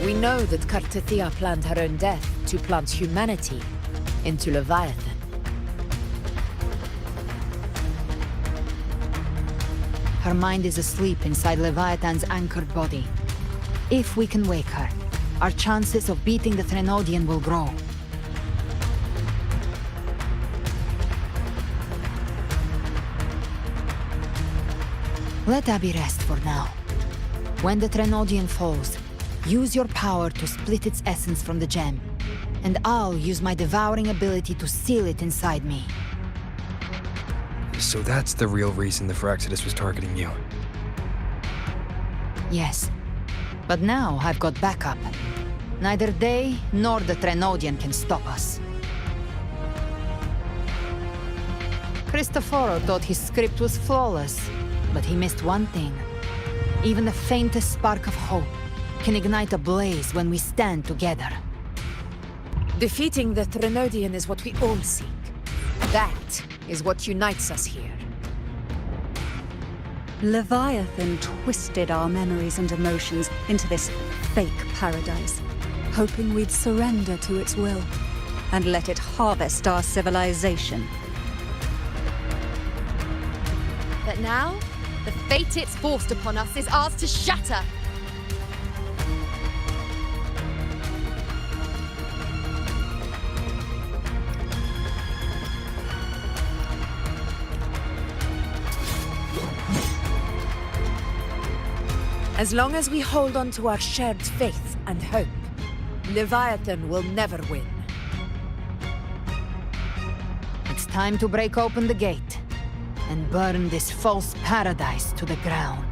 We know that Kartathea planned her own death to plant humanity into Leviathan. Her mind is asleep inside Leviathan's anchored body. If we can wake her, our chances of beating the Threnodian will grow. Let Abby rest for now. When the Threnodian falls, use your power to split its essence from the gem, and I'll use my devouring ability to seal it inside me. So that's the real reason the Phyrexidus was targeting you. Yes, but now I've got backup. Neither they nor the Threnodian can stop us. Cristoforo thought his script was flawless, but he missed one thing. Even the faintest spark of hope can ignite a blaze when we stand together. Defeating the Threnodian is what we all seek. That is what unites us here. Leviathan twisted our memories and emotions into this fake paradise, hoping we'd surrender to its will and let it harvest our civilization. But now, the fate it's forced upon us is ours to shatter. As long as we hold on to our shared faith and hope, Leviathan will never win. It's time to break open the gate and burn this false paradise to the ground.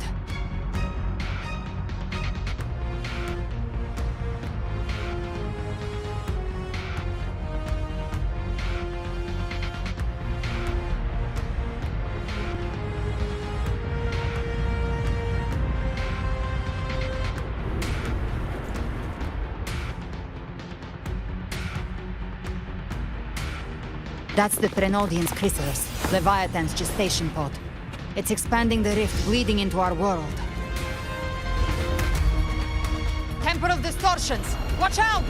That's the Threnodian's chrysalis, Leviathan's gestation pod. It's expanding the rift, bleeding into our world. Temper of Distortions! Watch out!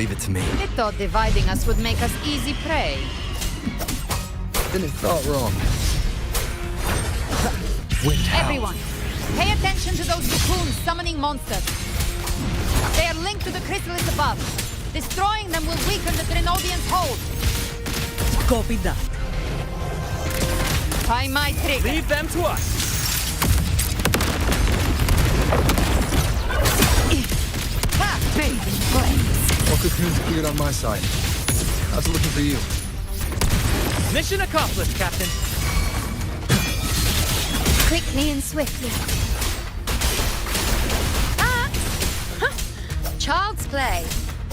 Leave it to me. They thought dividing us would make us easy prey. Then it thought wrong. Everyone, pay attention to those cocoons summoning monsters. They are linked to the chrysalis above. Destroying them will weaken the Trinodians' hold. Copy that. Try my trick. Leave them to us. All cocoons cleared on my side. How's it looking for you? Mission accomplished, Captain. Quickly and swiftly. Child's play.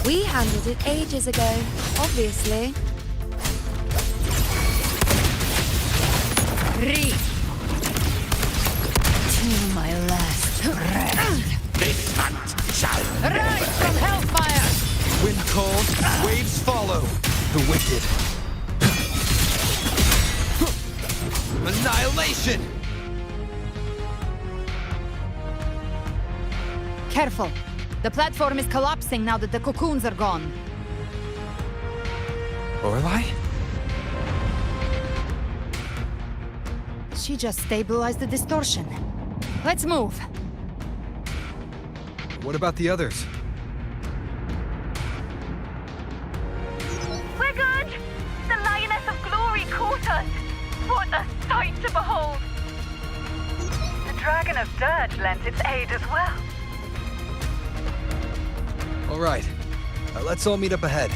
We handled it ages ago, obviously. Read. To my last breath. This hunt shall Rise from hellfire! Wind cold, waves follow. The wicked. Annihilation! Careful. The platform is collapsing now that the cocoons are gone. Lorelei? She just stabilized the distortion. Let's move. What about the others? We're good! The Lioness of Glory caught us! What a sight to behold! The Dragon of Dirge lent its aid as well. All right. Let's all meet up ahead.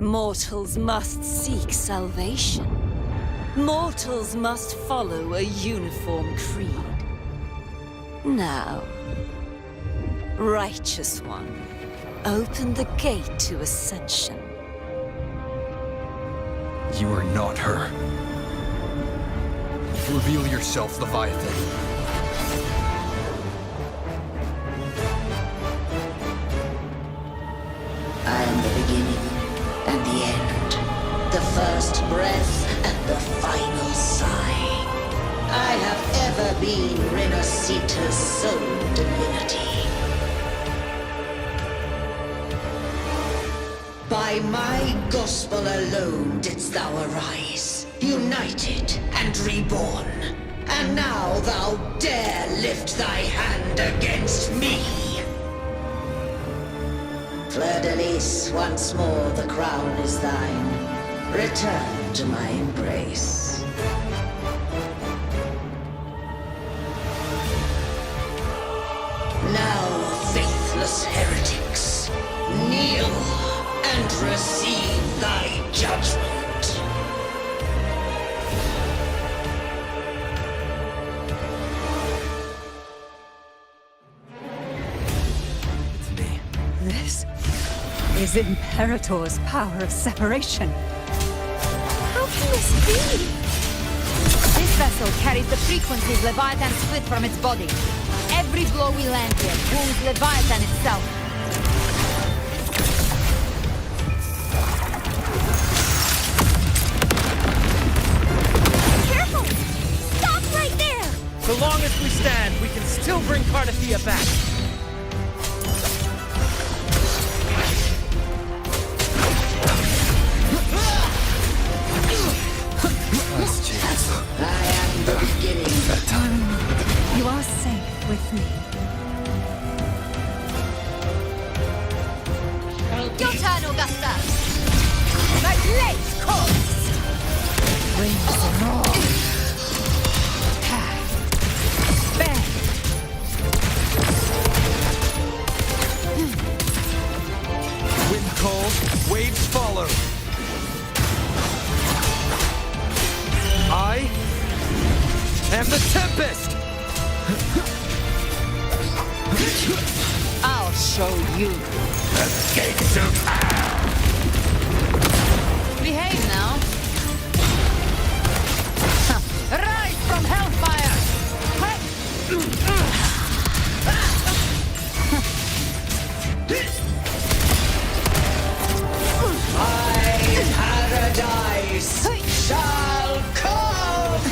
Mortals must seek salvation. Mortals must follow a uniform creed. Now, Righteous One, open the gate to ascension. You are not her. Reveal yourself, Leviathan. I am the beginning and the end, the first breath and the final sigh. I have ever been Renacita's sole divinity. By my gospel alone didst thou arise, united and reborn. And now thou dare lift thy hand against me. Fleur-de-Lis, once more the crown is thine. Return to my embrace. Now, faithless heretics, kneel and receive thy judgment. This is Imperator's power of separation. How can this be? This vessel carries the frequencies Leviathan split from its body. Every blow we land here wounds Leviathan itself. Careful! Stop right there! So long as we stand, we can still bring Cardathia back. I am the beginning. That time. You are safe with me. Your turn, Augusta! My blade calls! Wings roar. Bang! Wind cold, waves follow. I'll show you. The gates of hell! Behave now. Rise from hellfire! My paradise shall come!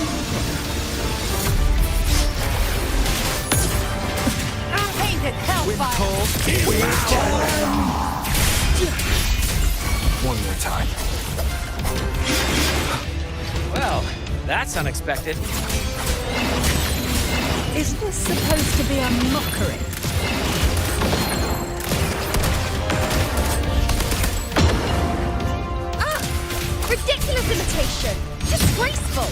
Painted hellfire! One more time. Well, that's unexpected. Is this supposed to be a mockery? Ridiculous imitation! Disgraceful!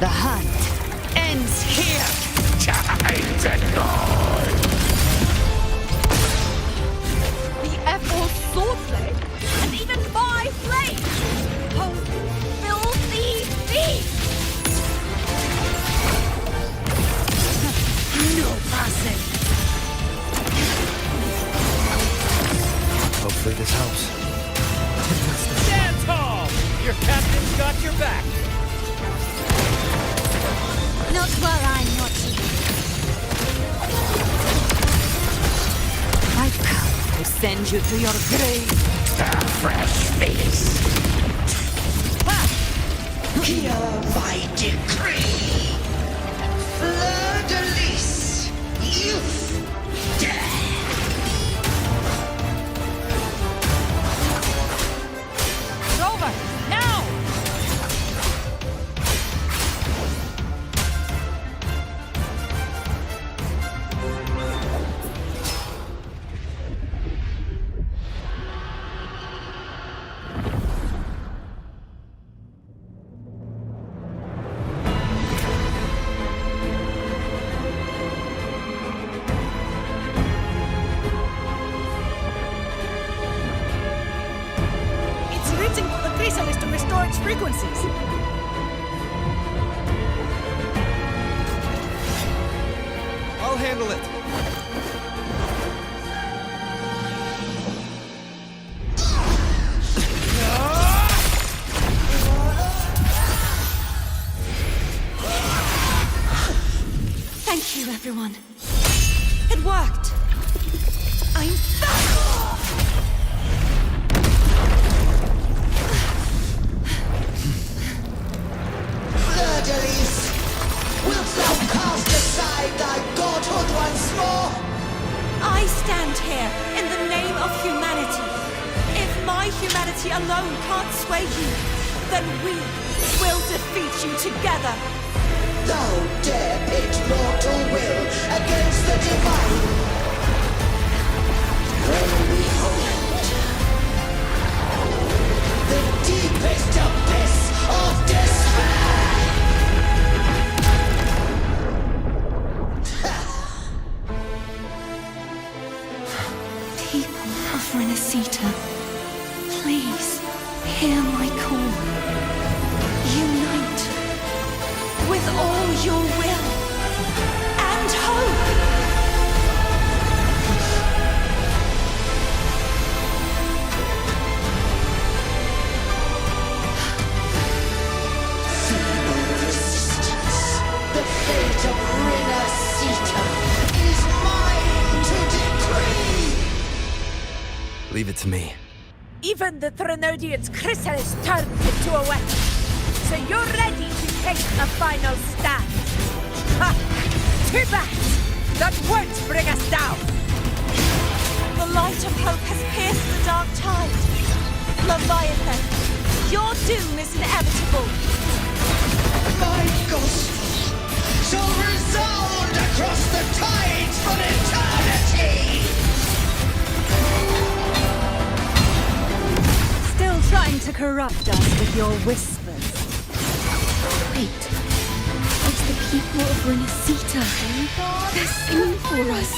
The hunt ends here! Time to go! The Echo's swordblade! And even my blade! Oh, filthy thief! No passing! Hopefully this helps. Stand tall! Your captain's got your back. Not while I'm not here. My power will send you to your grave! A fresh feast! Hear my decree! Fleur de lis! Youth! Death! It's over! Now! It's written for the chrysalis to restore its frequencies. I'll handle it. Thank you, everyone. It worked. I'm back! Fleur de lis! Wilt thou cast aside thy godhood once more? I stand here in the name of humanity. If my humanity alone can't sway you, then we will defeat you together. Thou dare pit mortal will against the divine. Well, behold, the deepest abyss of despair. People of Renacita, please hear my call. Unite with all your will and hope. Feeble resistance. The fate of Renacita is mine to decree. Leave it to me. Even the Trinodian's chrysalis turned into a weapon. So you're ready to take a final stand. Ha! Too bad! That won't bring us down! The light of hope has pierced the dark tide. Leviathan, your doom is inevitable. My gospel shall resound across the tides for eternity! Still trying to corrupt us with your whispers. Wait. It's the people of Renacita. They're singing for us.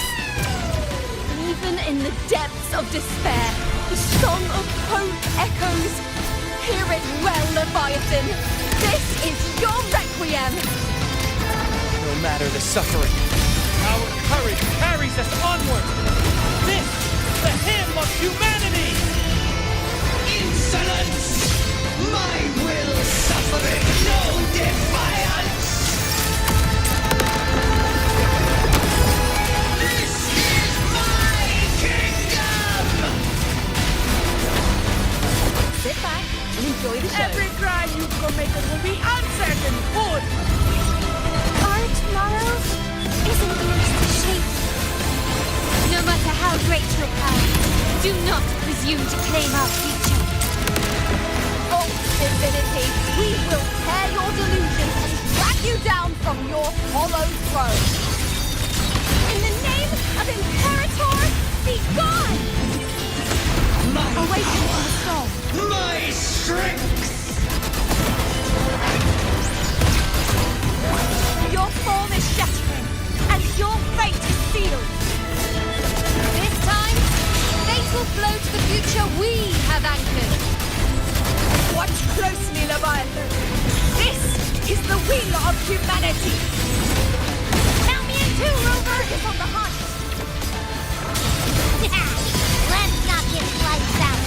Even in the depths of despair, the song of hope echoes. Hear it well, Leviathan. This is your requiem. matter the suffering. Our courage carries us onward. This is the hymn of humanity. Insolence! My will suffereth no defiance! This is my kingdom! Sit back and enjoy the show. Every crime you committed will be answered in full. Our tomorrow isn't yours to shape. No matter how great your power, do not presume to claim our future. Oh, divinity, we will tear your delusions and drag you down from your hollow throne. In the name of Imperator, be gone! My Awaken power, from the storm. my strength! Your form is shattering, and your fate is sealed. This time, fate will flow to the future we have anchored. Watch closely, Leviathan. This is the will of humanity. Count me in too, Rover! Focus on the hunt. Let's not get lights out.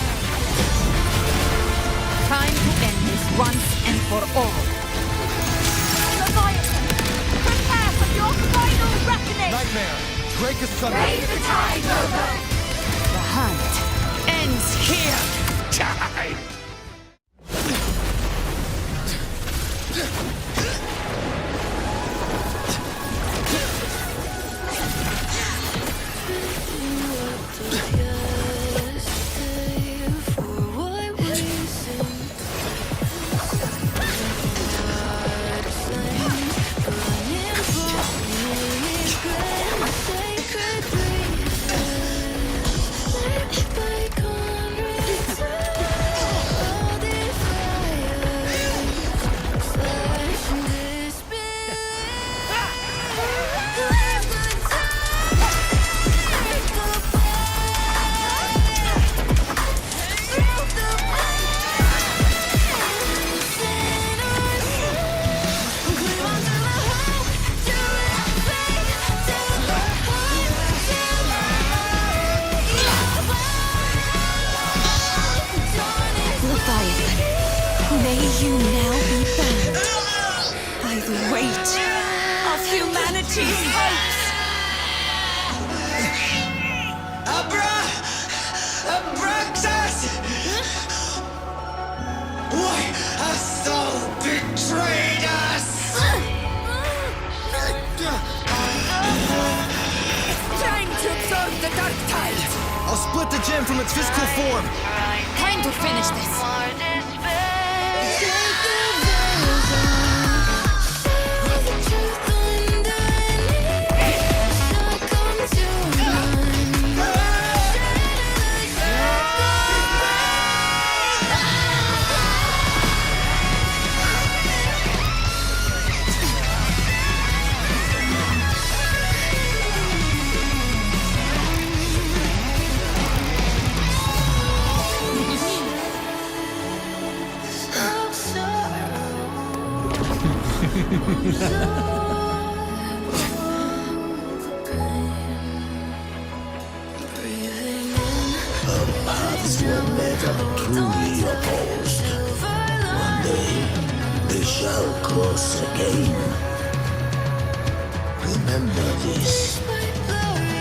Time to end this once and for all. Leviathan, prepare for your final reckoning. Nightmare! Break asunder! Raise the tide, Rover. The hunt ends here. Die! May you now be bound by the weight of humanity's hopes. Abraxas! Why hast thou betrayed us? It's time to absorb the dark tide. I'll split the gem from its physical form! Time to finish this. Our paths were never truly opposed. One day, they shall cross again. Remember this.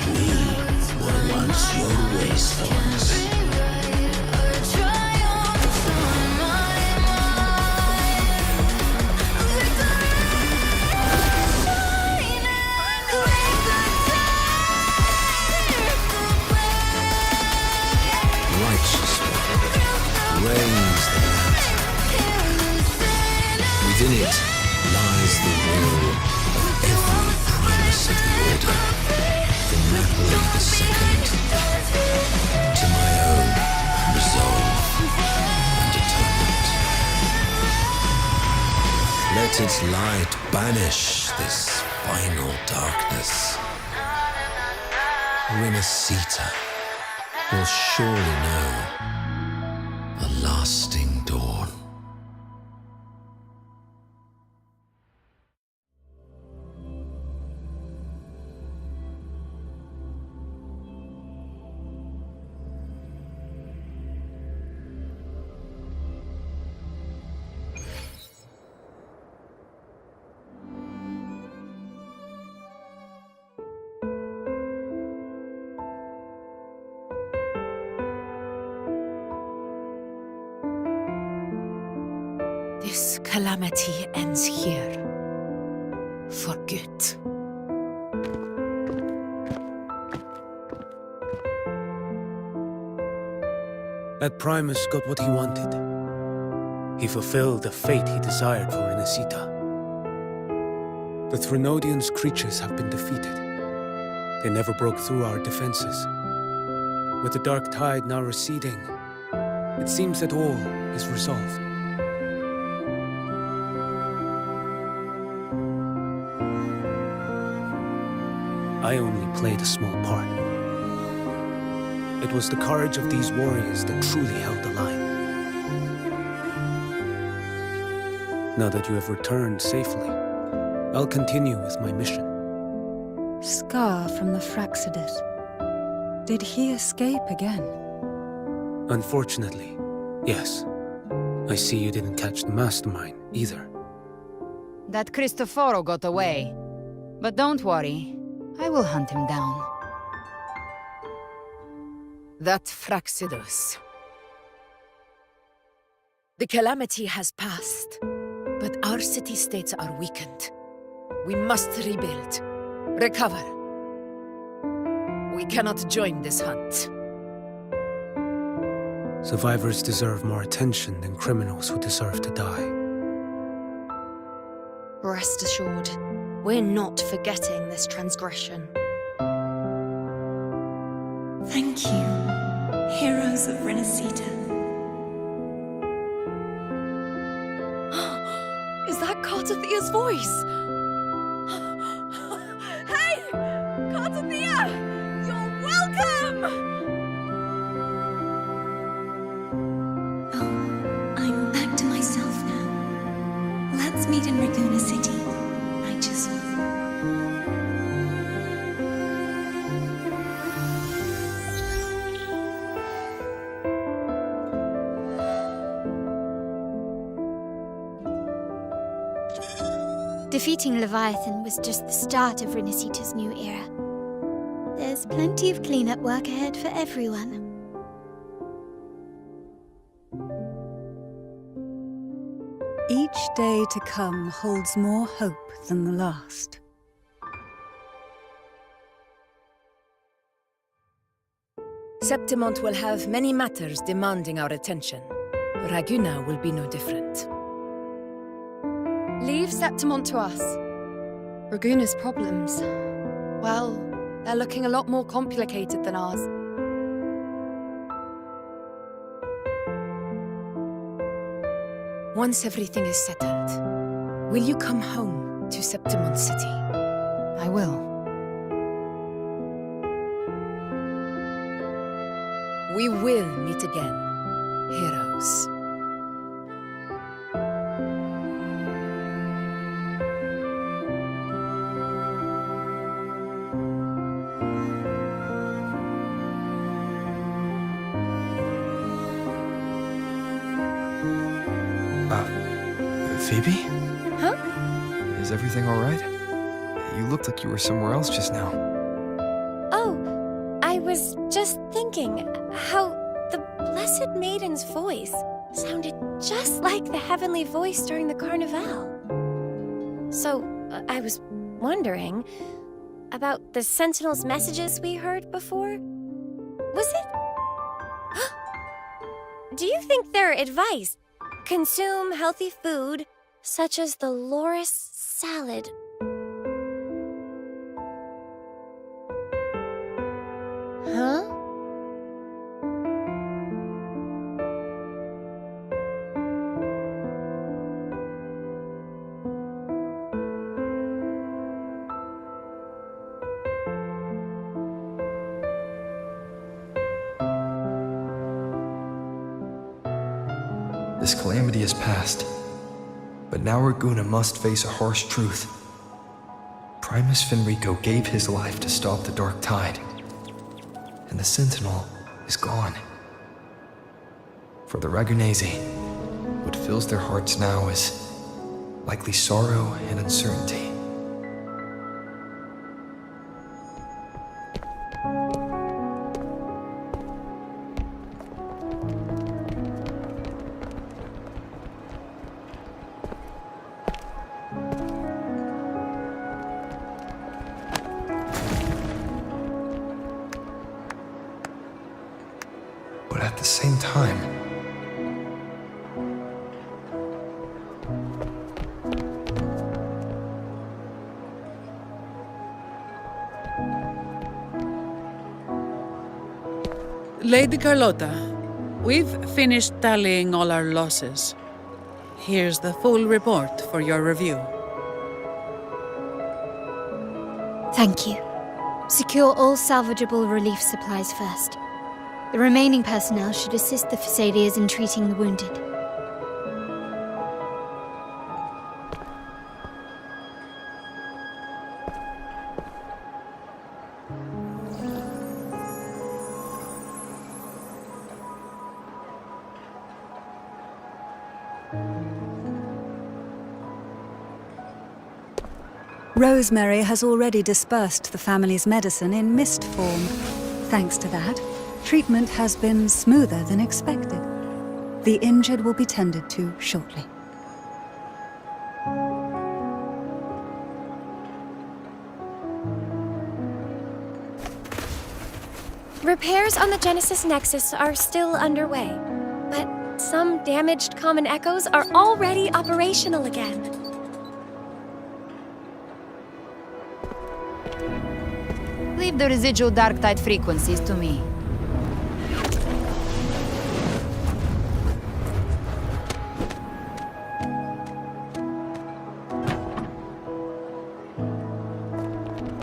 We were once your wastelands. Reigns the land. Within it lies the will of every primus of the Order, from Napoli II to my own resolve and atonement. Let its light banish this final darkness. Renacita will surely know a lasting dawn. This calamity ends here. For good. That Primus got what he wanted. He fulfilled the fate he desired for Inesita. The Threnodians' creatures have been defeated. They never broke through our defenses. With the dark tide now receding, it seems that all is resolved. I only played a small part. It was the courage of these warriors that truly held the line. Now that you have returned safely, I'll continue with my mission. Scar from the Fraxidus. Did he escape again? Unfortunately, yes. I see you didn't catch the mastermind either. That Cristoforo got away. But don't worry, I will hunt him down. That Fraxidus. The calamity has passed, but our city-states are weakened. We must rebuild, recover. We cannot join this hunt. Survivors deserve more attention than criminals who deserve to die. Rest assured, we're not forgetting this transgression. Thank you, heroes of Renesita. Is that Cartathia's voice? Hey! Cartathia! You're welcome! I'm back to myself now. Let's meet in Raguna City. I just... Defeating Leviathan was just the start of Renesita's new era. There's plenty of cleanup work ahead for everyone. Each day to come holds more hope than the last. Septimont will have many matters demanding our attention. Raguna will be no different. Leave Septimont to us. Raguna's problems, well, they're looking a lot more complicated than ours. Once everything is settled, will you come home to Septimont City? I will. We will meet again, heroes. Phoebe? Huh? Is everything all right? You looked like you were somewhere else just now. Oh, I was just thinking how the Blessed Maiden's voice sounded just like the heavenly voice during the Carnival. So, I was wondering about the Sentinel's messages we heard before. Was it? Do you think their advice? Consume healthy food, such as the Loris salad. Huh? This calamity has passed, but now Raguna must face a harsh truth. Primus Fenrico gave his life to stop the Dark Tide, and the Sentinel is gone. For the Ragunesi, what fills their hearts now is likely sorrow and uncertainty. same time. Lady Carlotta, we've finished tallying all our losses. Here's the full report for your review. Thank you. Secure all salvageable relief supplies first. The remaining personnel should assist the Phasadeas in treating the wounded. Rosemary has already dispersed the family's medicine in mist form. Thanks to that, treatment has been smoother than expected. The injured will be tended to shortly. Repairs on the Genesis Nexus are still underway, but some damaged common echoes are already operational again. Leave the residual dark tide frequencies to me.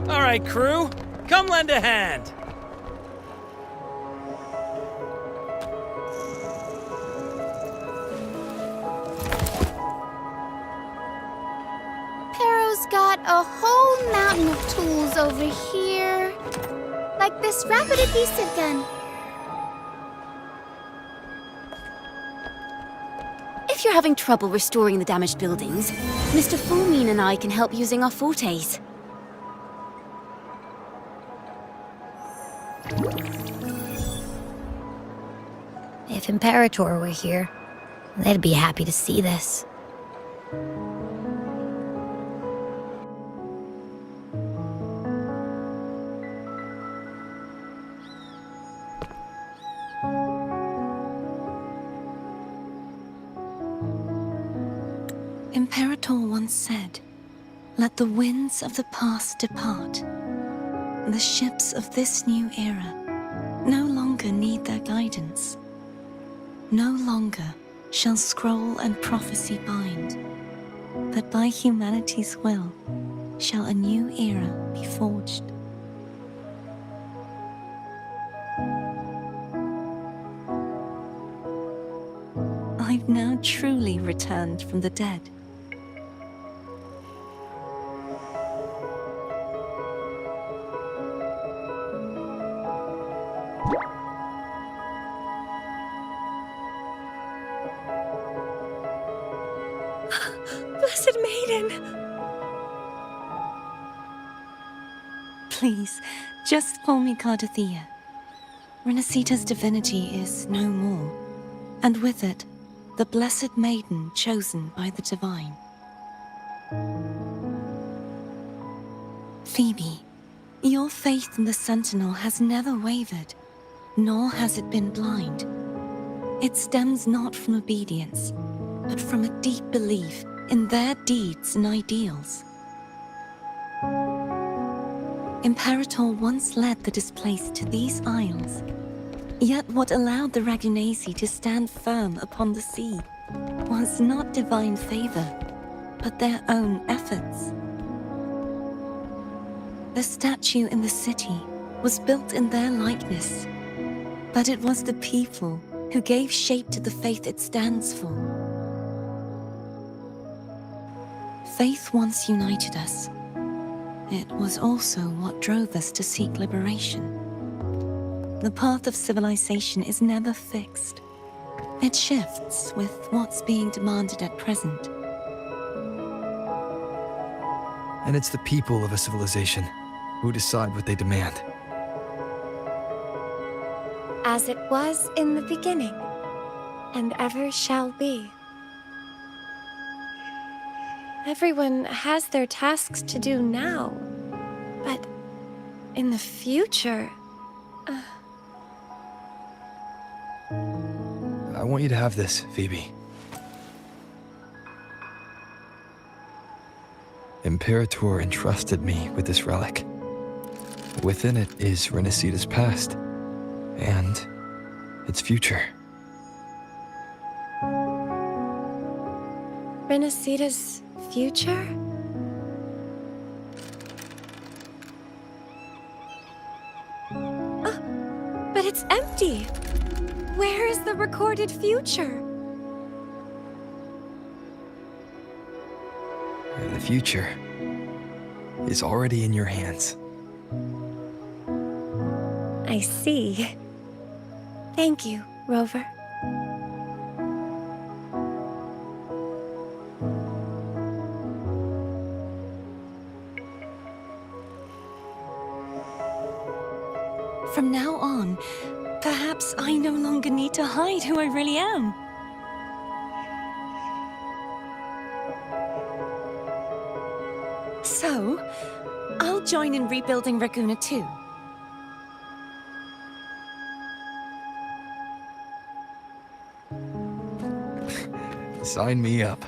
All right, crew, come lend a hand. Pero's got a whole mountain of tools over here. Like this rapid adhesive gun. If you're having trouble restoring the damaged buildings, Mr. Fullmean and I can help using our fortes. If Imperator were here, they'd be happy to see this. Imperator once said, "Let the winds of the past depart. The ships of this new era no longer need their guidance. No longer shall scroll and prophecy bind, but by humanity's will shall a new era be forged." I've now truly returned from the dead. Blessed Maiden! Please, just call me Cardothea. Renacita's divinity is no more, and with it, the Blessed Maiden chosen by the Divine. Phoebe, your faith in the Sentinel has never wavered, nor has it been blind. It stems not from obedience, but from a deep belief in their deeds and ideals. Imperator once led the displaced to these isles, yet what allowed the Ragunasi to stand firm upon the sea was not divine favor, but their own efforts. The statue in the city was built in their likeness, but it was the people who gave shape to the faith it stands for. Faith once united us. It was also what drove us to seek liberation. The path of civilization is never fixed. It shifts with what's being demanded at present. And it's the people of a civilization who decide what they demand. As it was in the beginning, and ever shall be. Everyone has their tasks to do now, but in the future... I want you to have this, Phoebe. Imperator entrusted me with this relic. Within it is Renacita's past, and its future. Renacita's future? Oh, but it's empty! Where is the recorded future? The future is already in your hands. I see. Thank you, Rover. From now on, perhaps I no longer need to hide who I really am. So, I'll join in rebuilding Raguna too. Sign me up.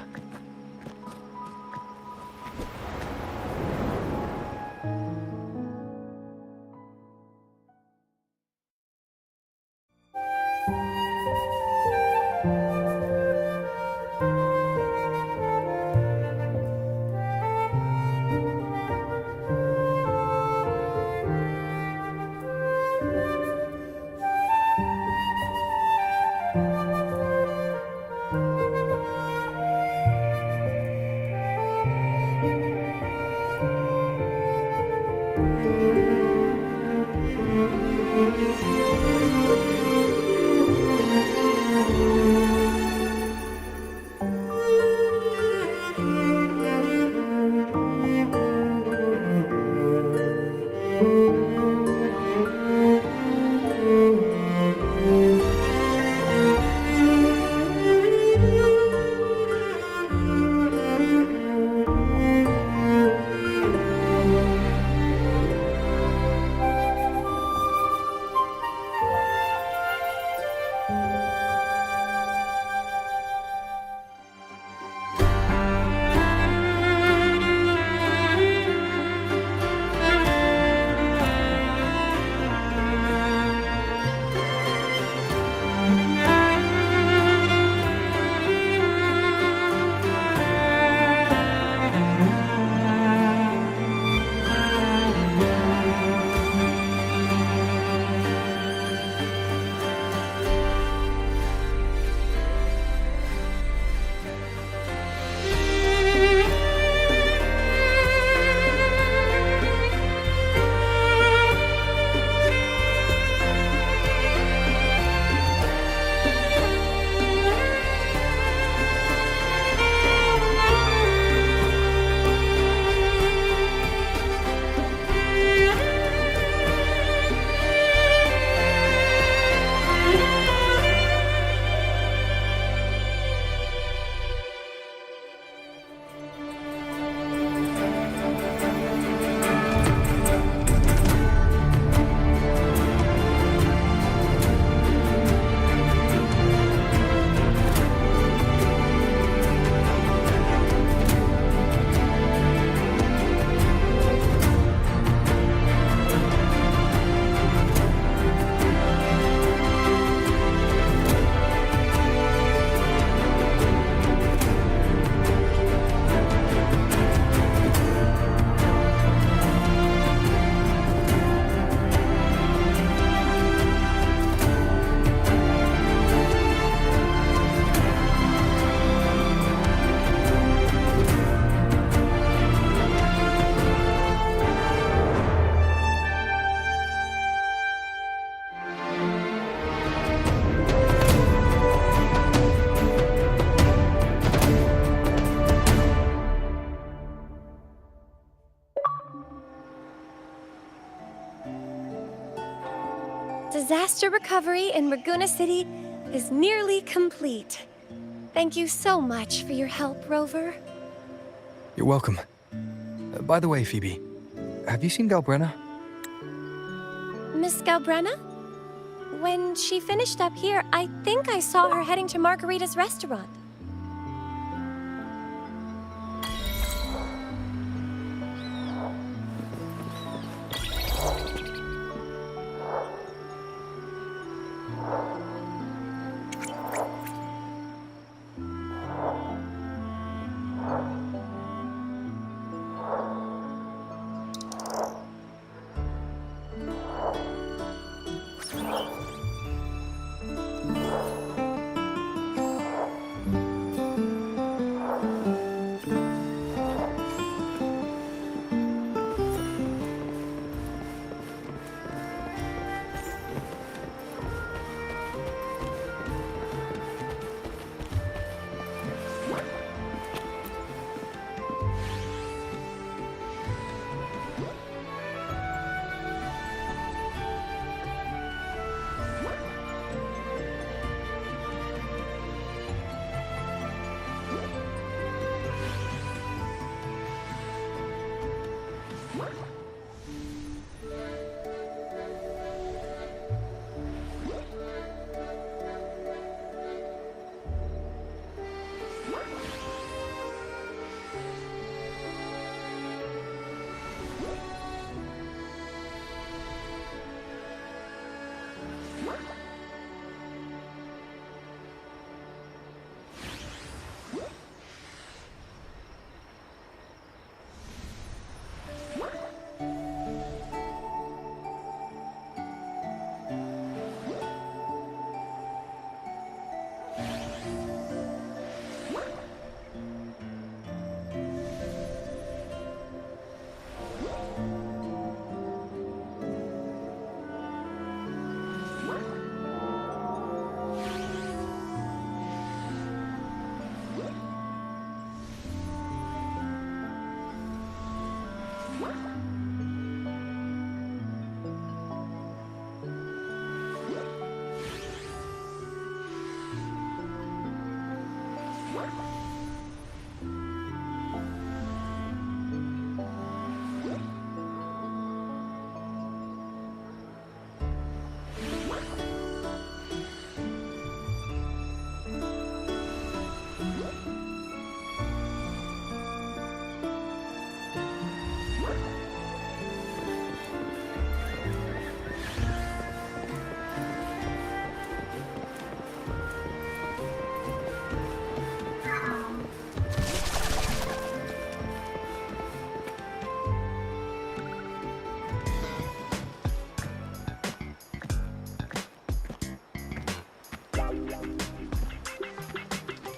Disaster recovery in Raguna City is nearly complete. Thank you so much for your help, Rover. You're welcome. By the way, Phoebe, have you seen Galbrenna? Miss Galbrenna? when she finished up here, I think I saw her heading to Margarita's restaurant.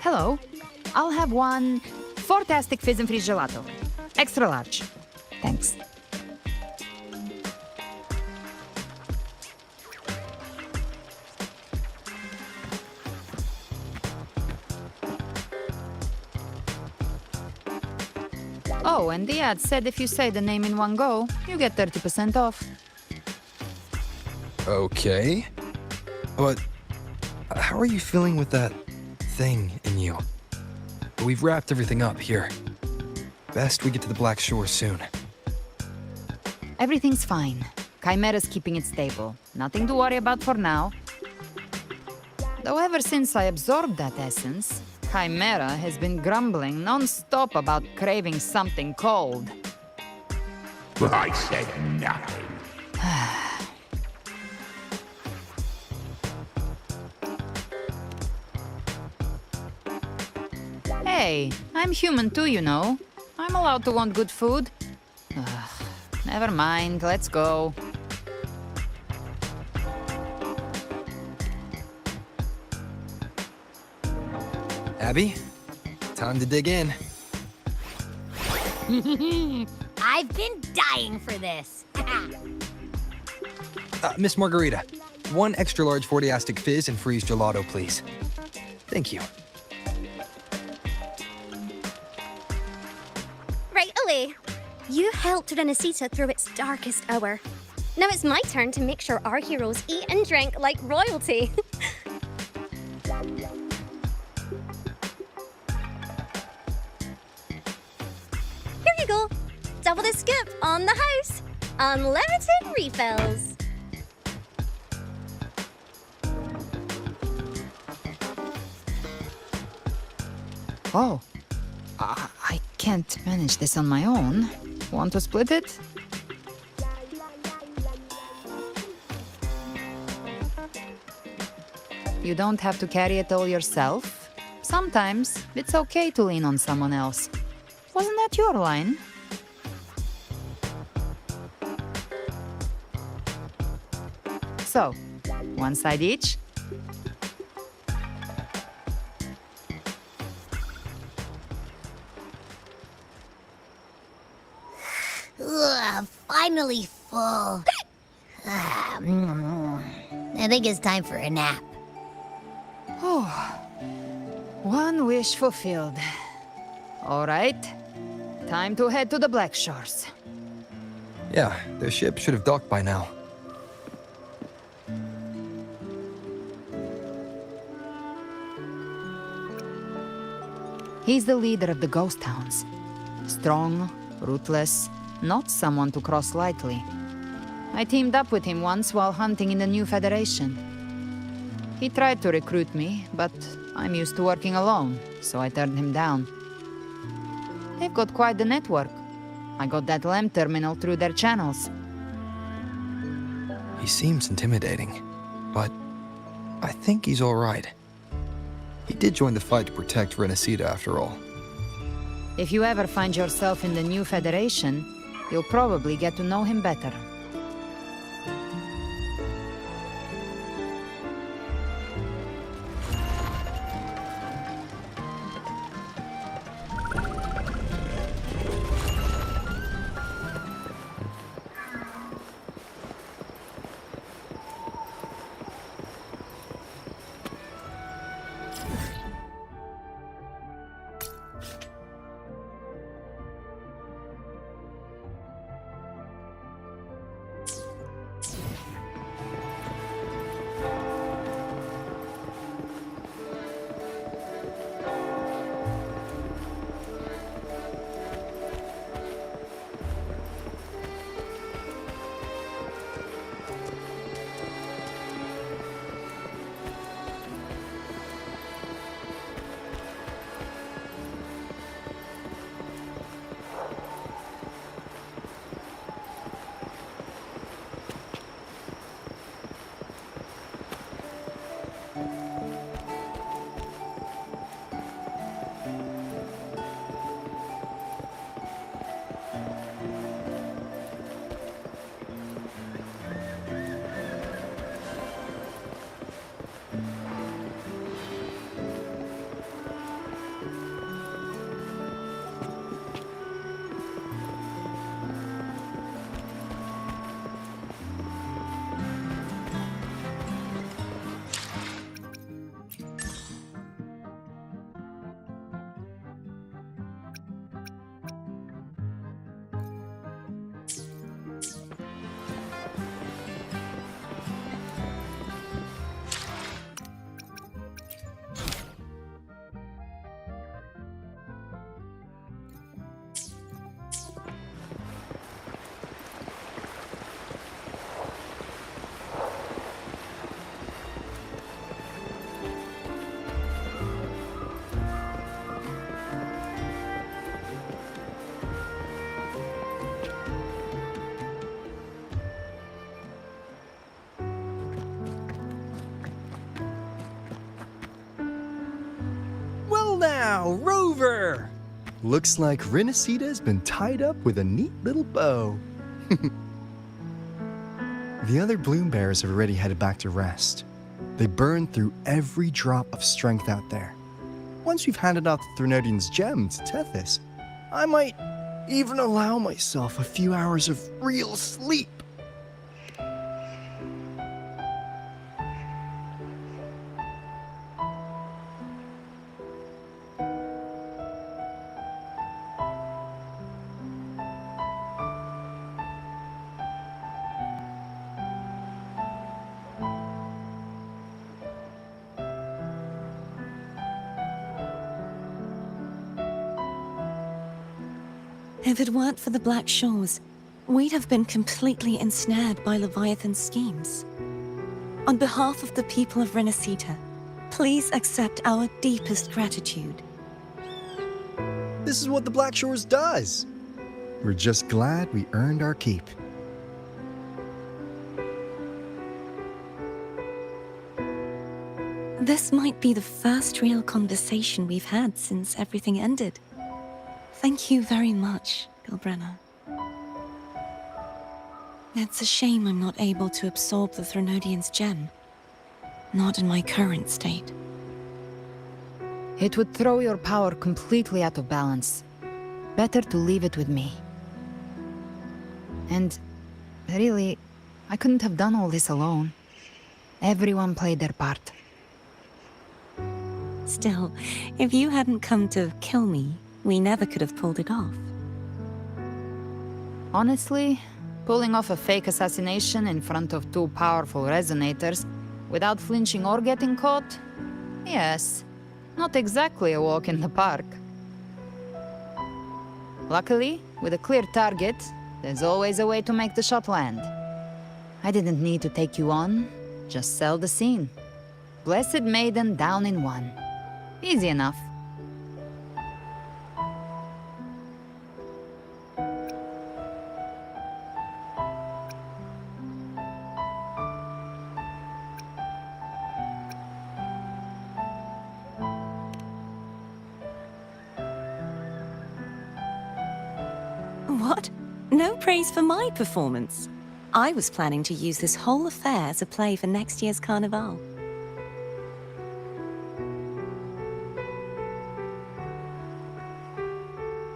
Hello. I'll have one fantastic fizz and freeze gelato. Extra large. Thanks. Oh, and the ad said if you say the name in one go, you get 30% off. Okay. But how are you feeling with that thing in you? We've wrapped everything up here. Best we get to the Black Shore soon. Everything's fine. Chimera's keeping it stable. Nothing to worry about for now. Though ever since I absorbed that essence, Chimera has been grumbling non-stop about craving something cold. I said nothing. Hey, I'm human too, you know. I'm allowed to want good food. Ugh, never mind, let's go. Abby, time to dig in. I've been dying for this. Miss Margarita, one extra large 40-astic fizz and freeze gelato, please. Thank you. Right away. You helped Renesita through its darkest hour. Now it's my turn to make sure our heroes eat and drink like royalty. Here you go. Double the scoop on the house. Unlimited refills. Oh, I can't manage this on my own. Want to split it? You don't have to carry it all yourself. Sometimes it's okay to lean on someone else. Wasn't that your line? So, one side each? Ugh, finally full. I think it's time for a nap. Oh, one wish fulfilled. All right, time to head to the Black Shores. Yeah, their ship should have docked by now. He's the leader of the ghost towns. Strong, ruthless, not someone to cross lightly. I teamed up with him once while hunting in the new Federation. He tried to recruit me, but I'm used to working alone, so I turned him down. They've got quite the network. I got that LEM terminal through their channels. He seems intimidating, but I think he's all right. He did join the fight to protect Renacita after all. If you ever find yourself in the new Federation, you'll probably get to know him better. Now, Rover! Looks like Renacita's been tied up with a neat little bow. The other bloom bearers have already headed back to rest. They burned through every drop of strength out there. Once we've handed out the Threnodian's gem to Tethys, I might even allow myself a few hours of real sleep. If it weren't for the Black Shores, we'd have been completely ensnared by Leviathan's schemes. On behalf of the people of Renacita, please accept our deepest gratitude. This is what the Black Shores does. We're just glad we earned our keep. This might be the first real conversation we've had since everything ended. Thank you very much, Gilbrenna. It's a shame I'm not able to absorb the Threnodian's gem. Not in my current state. It would throw your power completely out of balance. Better to leave it with me. And really, I couldn't have done all this alone. Everyone played their part. Still, if you hadn't come to kill me, we never could have pulled it off. Honestly, pulling off a fake assassination in front of two powerful resonators without flinching or getting caught? Yes, not exactly a walk in the park. Luckily, with a clear target, there's always a way to make the shot land. I didn't need to take you on, just sell the scene. Blessed Maiden down in one. Easy enough. What? No praise for my performance. I was planning to use this whole affair as a play for next year's Carnival.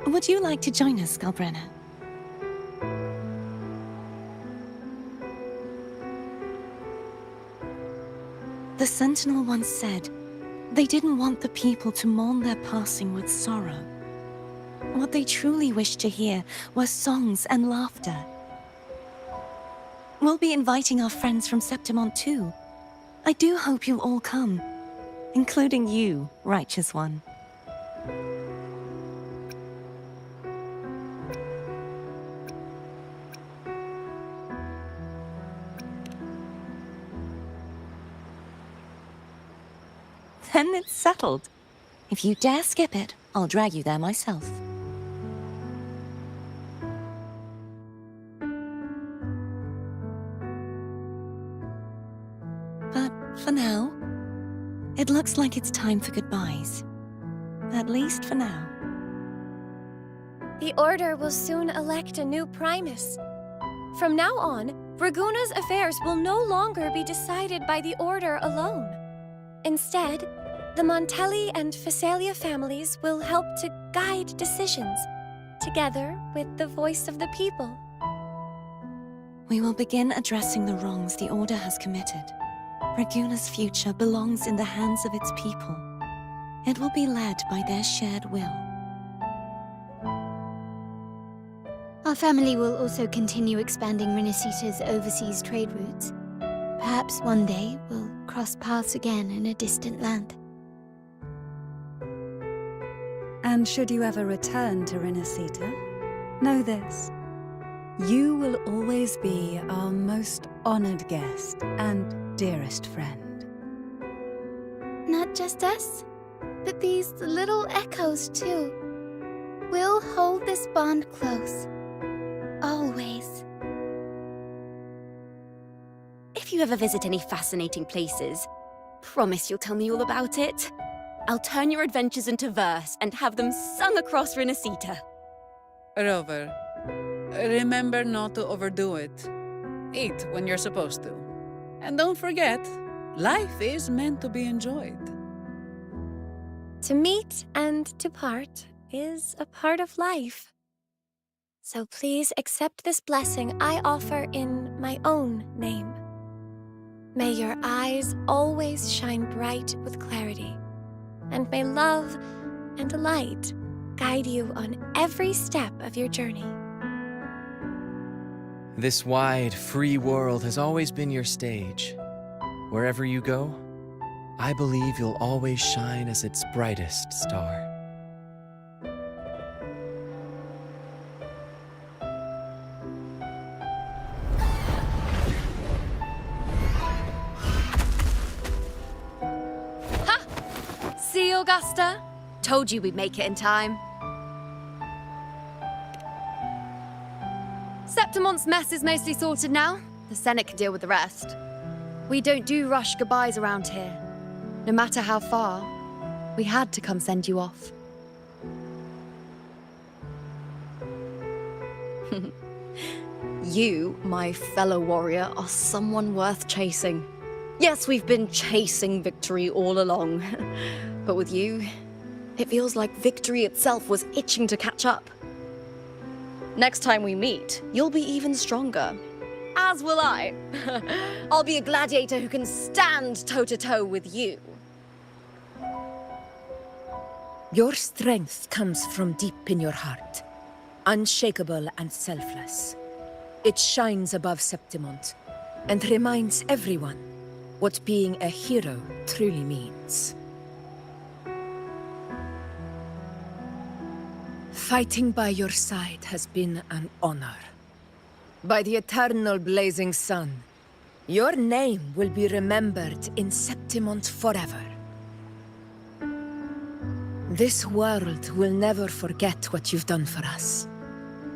Would you like to join us, Gilbrenna? The Sentinel once said, they didn't want the people to mourn their passing with sorrow. What they truly wished to hear were songs and laughter. We'll be inviting our friends from Septimont too. I do hope you'll all come, including you, Righteous One. Then it's settled. If you dare skip it, I'll drag you there myself. But for now, it looks like it's time for goodbyes. At least for now. The Order will soon elect a new Primus. From now on, Raguna's affairs will no longer be decided by the Order alone. Instead, the Montelli and Phasalia families will help to guide decisions, together with the voice of the people. We will begin addressing the wrongs the Order has committed. Raguna's future belongs in the hands of its people. It will be led by their shared will. Our family will also continue expanding Renacita's overseas trade routes. Perhaps one day we'll cross paths again in a distant land. And should you ever return to Renacita, know this. You will always be our most honored guest and dearest friend. Not just us, but these little echoes too. We'll hold this bond close. Always. If you ever visit any fascinating places, promise you'll tell me all about it. I'll turn your adventures into verse and have them sung across Renacita. Rover, remember not to overdo it. Eat when you're supposed to. And don't forget, life is meant to be enjoyed. To meet and to part is a part of life. So please accept this blessing I offer in my own name. May your eyes always shine bright with clarity, and may love and light guide you on every step of your journey. This wide, free world has always been your stage. Wherever you go, I believe you'll always shine as its brightest star. See, Augusta? Told you we'd make it in time. Septimont's mess is mostly sorted now. The Senate can deal with the rest. We don't do rush goodbyes around here. No matter how far, we had to come send you off. You, my fellow warrior, are someone worth chasing. Yes, we've been chasing victory all along. But with you, it feels like victory itself was itching to catch up. Next time we meet, you'll be even stronger. As will I. I'll be a gladiator who can stand toe-to-toe with you. Your strength comes from deep in your heart, unshakable and selfless. It shines above Septimont and reminds everyone what being a hero truly means. Fighting by your side has been an honor. By the eternal blazing sun, your name will be remembered in Septimont forever. This world will never forget what you've done for us,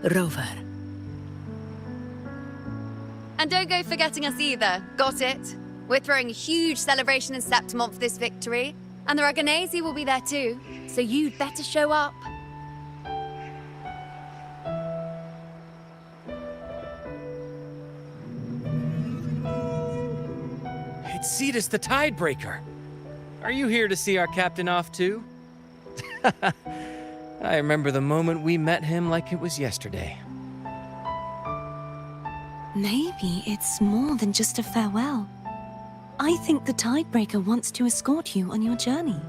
Rover. And don't go forgetting us either, got it? We're throwing a huge celebration in Septimont for this victory, and the Raganesi will be there too, so you'd better show up. It's Cetus the Tidebreaker. Are you here to see our captain off too? I remember the moment we met him like it was yesterday. Maybe it's more than just a farewell. I think the Tidebreaker wants to escort you on your journey.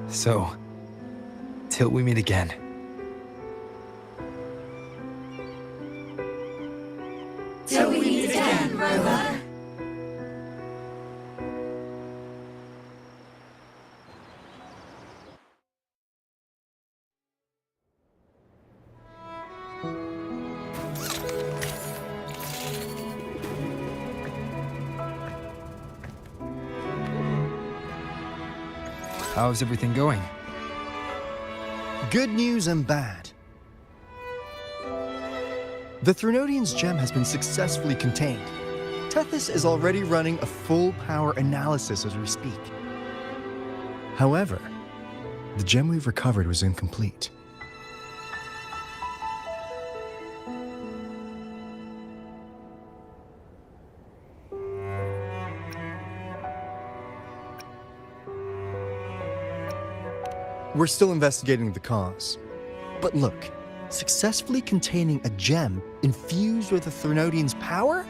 So, till we meet again. Till we meet again, Rover. How's everything going? Good news and bad. The Threnodian's gem has been successfully contained. Tethys is already running a full power analysis as we speak. However, the gem we've recovered was incomplete. We're still investigating the cause. But look, successfully containing a gem infused with the Threnodian's power?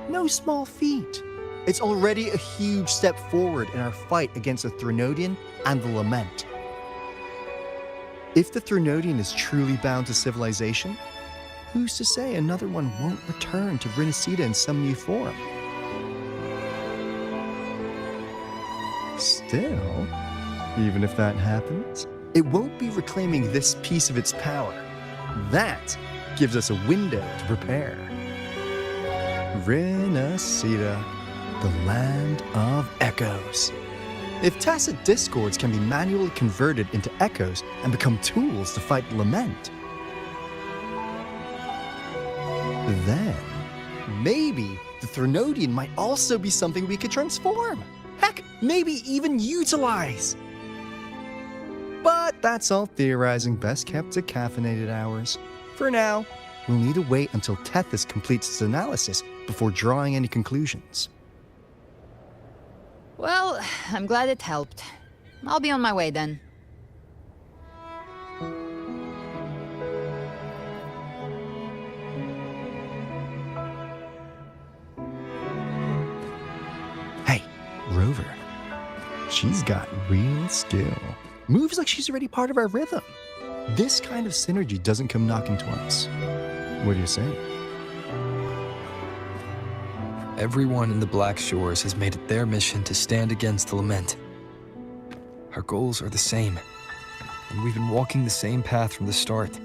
No small feat. It's already a huge step forward in our fight against the Threnodian and the Lament. If the Threnodian is truly bound to civilization, who's to say another one won't return to Rinasida in some new form? Still, even if that happens, it won't be reclaiming this piece of its power. That gives us a window to prepare. Rinasida, the land of echoes. If tacit discords can be manually converted into echoes and become tools to fight the Lament, then maybe the Threnodian might also be something we could transform. Heck, maybe even utilize. But that's all theorizing best kept to caffeinated hours. For now, we'll need to wait until Tethys completes its analysis before drawing any conclusions. Well, I'm glad it helped. I'll be on my way then. Hey, Rover. She's got real skill. Moves like she's already part of our rhythm. This kind of synergy doesn't come knocking twice. What do you say? Everyone in the Black Shores has made it their mission to stand against the Lament. Our goals are the same. and we've been walking the same path from the start.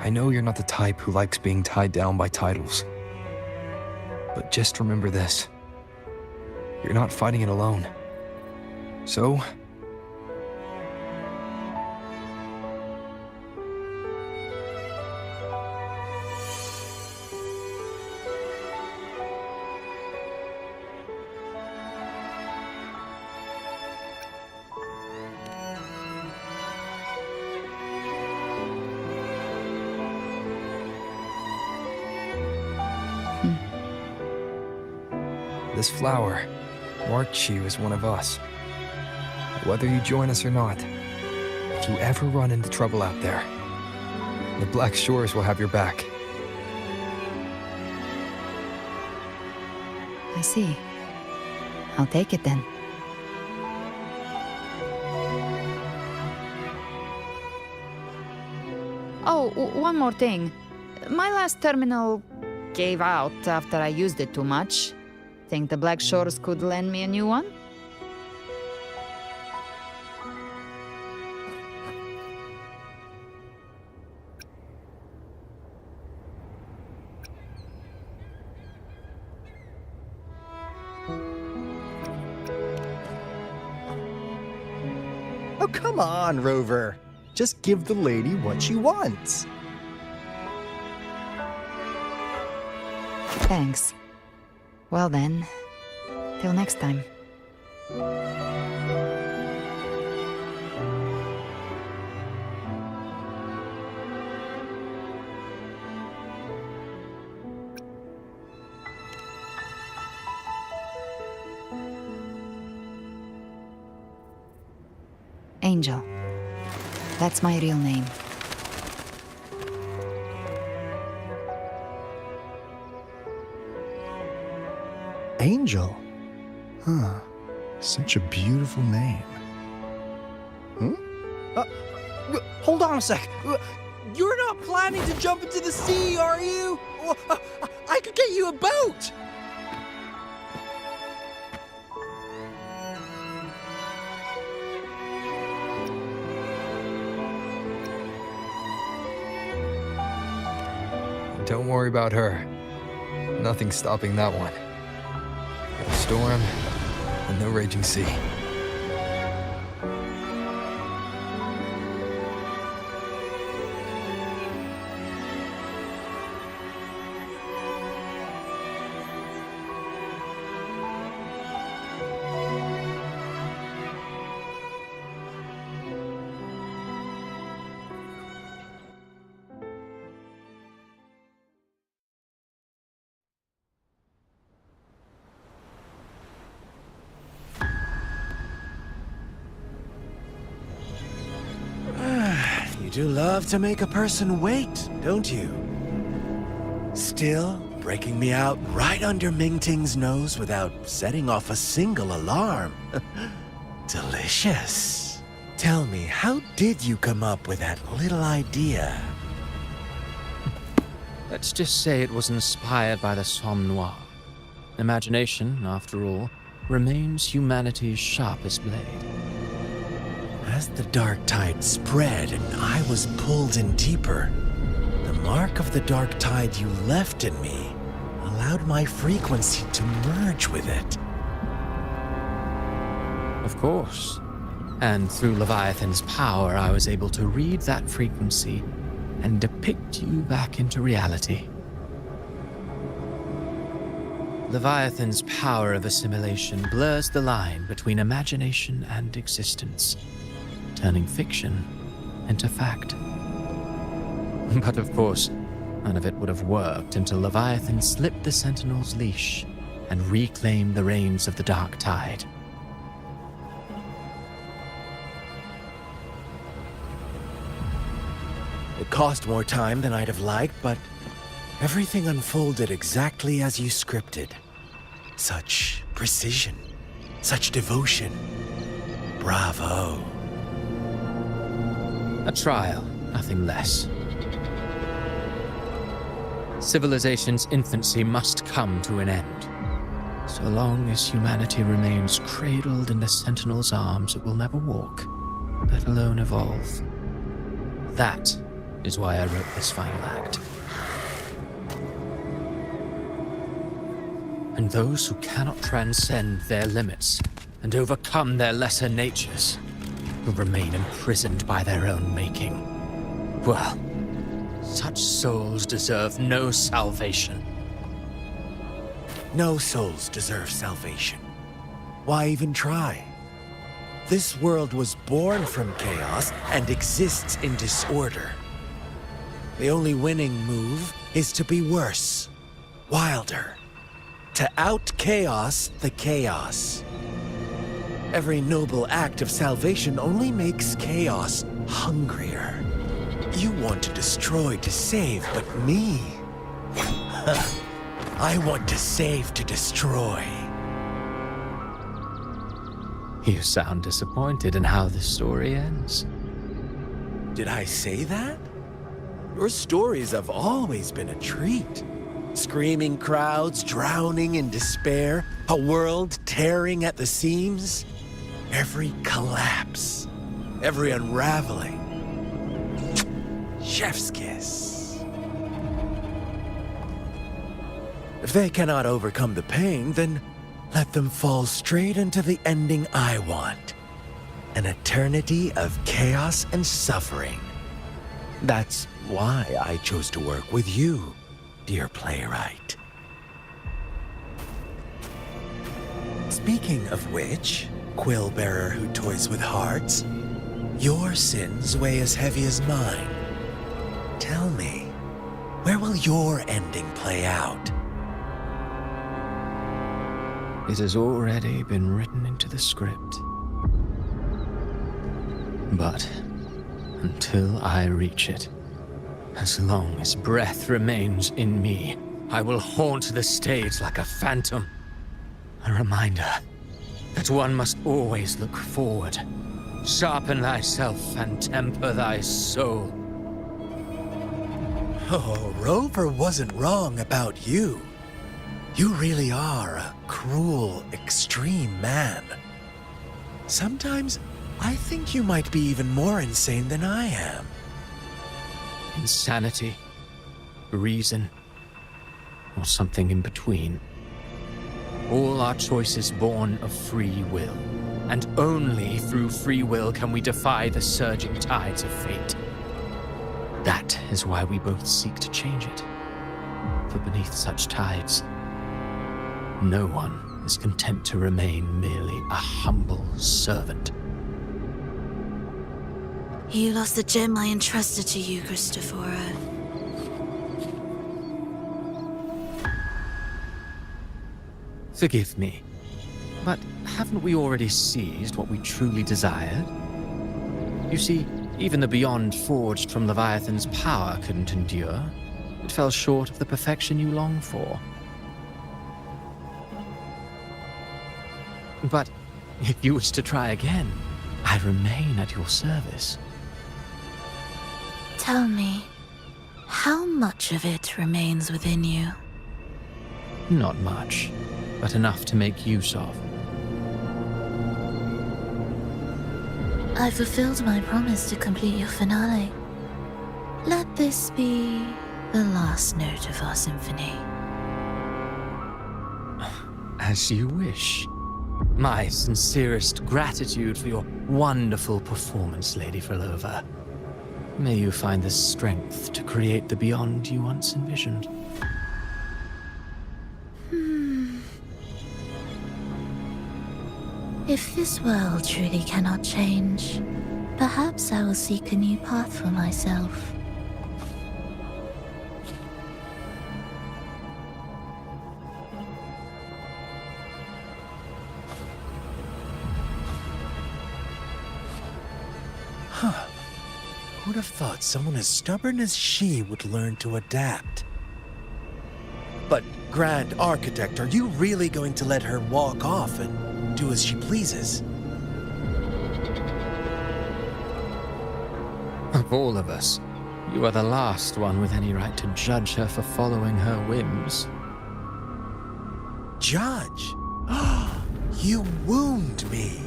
I know you're not the type who likes being tied down by titles. But just remember this. You're not fighting it alone. So, this flower marks you as one of us. Whether you join us or not, if you ever run into trouble out there, the Black Shores will have your back. I see. I'll take it then. Oh, one more thing. My last terminal gave out after I used it too much. Think the Black Shores could lend me a new one? Oh, come on, Rover. Just give the lady what she wants. Thanks. Well then, till next time. Angel. That's my real name. Angel? Huh. Such a beautiful name. Hold on a sec. You're not planning to jump into the sea, are you? I could get you a boat! Don't worry about her. Nothing's stopping that one. No storm and no raging sea. You do love to make a person wait, don't you? Still breaking me out right under Mingting's nose without setting off a single alarm. Delicious. Tell me, how did you come up with that little idea? Let's just say it was inspired by the Somme Noire. Imagination, after all, remains humanity's sharpest blade. As the dark tide spread and I was pulled in deeper, the mark of the dark tide you left in me allowed my frequency to merge with it. Of course. And through Leviathan's power, I was able to read that frequency and depict you back into reality. Leviathan's power of assimilation blurs the line between imagination and existence, turning fiction into fact. But of course, none of it would have worked until Leviathan slipped the Sentinel's leash and reclaimed the reins of the Dark Tide. It cost more time than I'd have liked, but everything unfolded exactly as you scripted. Such precision, such devotion. Bravo. A trial, nothing less. Civilization's infancy must come to an end. So long as humanity remains cradled in the Sentinel's arms, it will never walk, let alone evolve. That is why I wrote this final act. And those who cannot transcend their limits and overcome their lesser natures will remain imprisoned by their own making. Well, such souls deserve no salvation. No souls deserve salvation. Why even try? This world was born from chaos and exists in disorder. The only winning move is to be worse, wilder, to out-chaos the chaos. Every noble act of salvation only makes chaos hungrier. You want to destroy to save, but me? I want to save to destroy. You sound disappointed in how this story ends. Did I say that? Your stories have always been a treat. Screaming crowds drowning in despair, a world tearing at the seams. Every collapse, every unraveling. Chef's kiss. If they cannot overcome the pain, then let them fall straight into the ending I want. An eternity of chaos and suffering. That's why I chose to work with you, dear playwright. Speaking of which, quill bearer who toys with hearts, your sins weigh as heavy as mine. Tell me, where will your ending play out? It has already been written into the script. But until I reach it, as long as breath remains in me, I will haunt the stage like a phantom. A reminder that one must always look forward. Sharpen thyself and temper thy soul. Oh, Rover wasn't wrong about you. You really are a cruel, extreme man. Sometimes I think you might be even more insane than I am. Insanity, reason, or something in between. All our choices born of free will, and only through free will can we defy the surging tides of fate. That is why we both seek to change it. For beneath such tides, no one is content to remain merely a humble servant. You lost the gem I entrusted to you, Cristoforo. Forgive me, but haven't we already seized what we truly desired? You see, even the beyond forged from Leviathan's power couldn't endure. It fell short of the perfection you long for. But if you wish to try again, I remain at your service. Tell me, how much of it remains within you? Not much, but enough to make use of. I fulfilled my promise to complete your finale. Let this be the last note of our symphony. As you wish. My sincerest gratitude for your wonderful performance, Lady Frolova. May you find the strength to create the beyond you once envisioned. If this world truly cannot change, perhaps I will seek a new path for myself. Huh. Who'd have thought someone as stubborn as she would learn to adapt? But, Grand Architect, are you really going to let her walk off and do as she pleases? Of all of us, you are the last one with any right to judge her for following her whims. Judge? You wound me.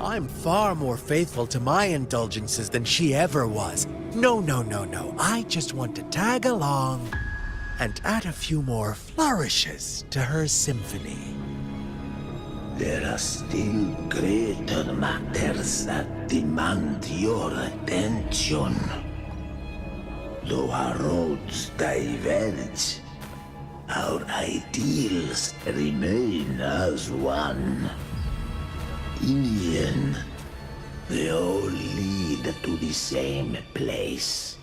I'm far more faithful to my indulgences than she ever was. No, no, no, no. I just want to tag along and add a few more flourishes to her symphony. There are still greater matters that demand your attention. Though our roads diverge, our ideals remain as one. In the end, they all lead to the same place.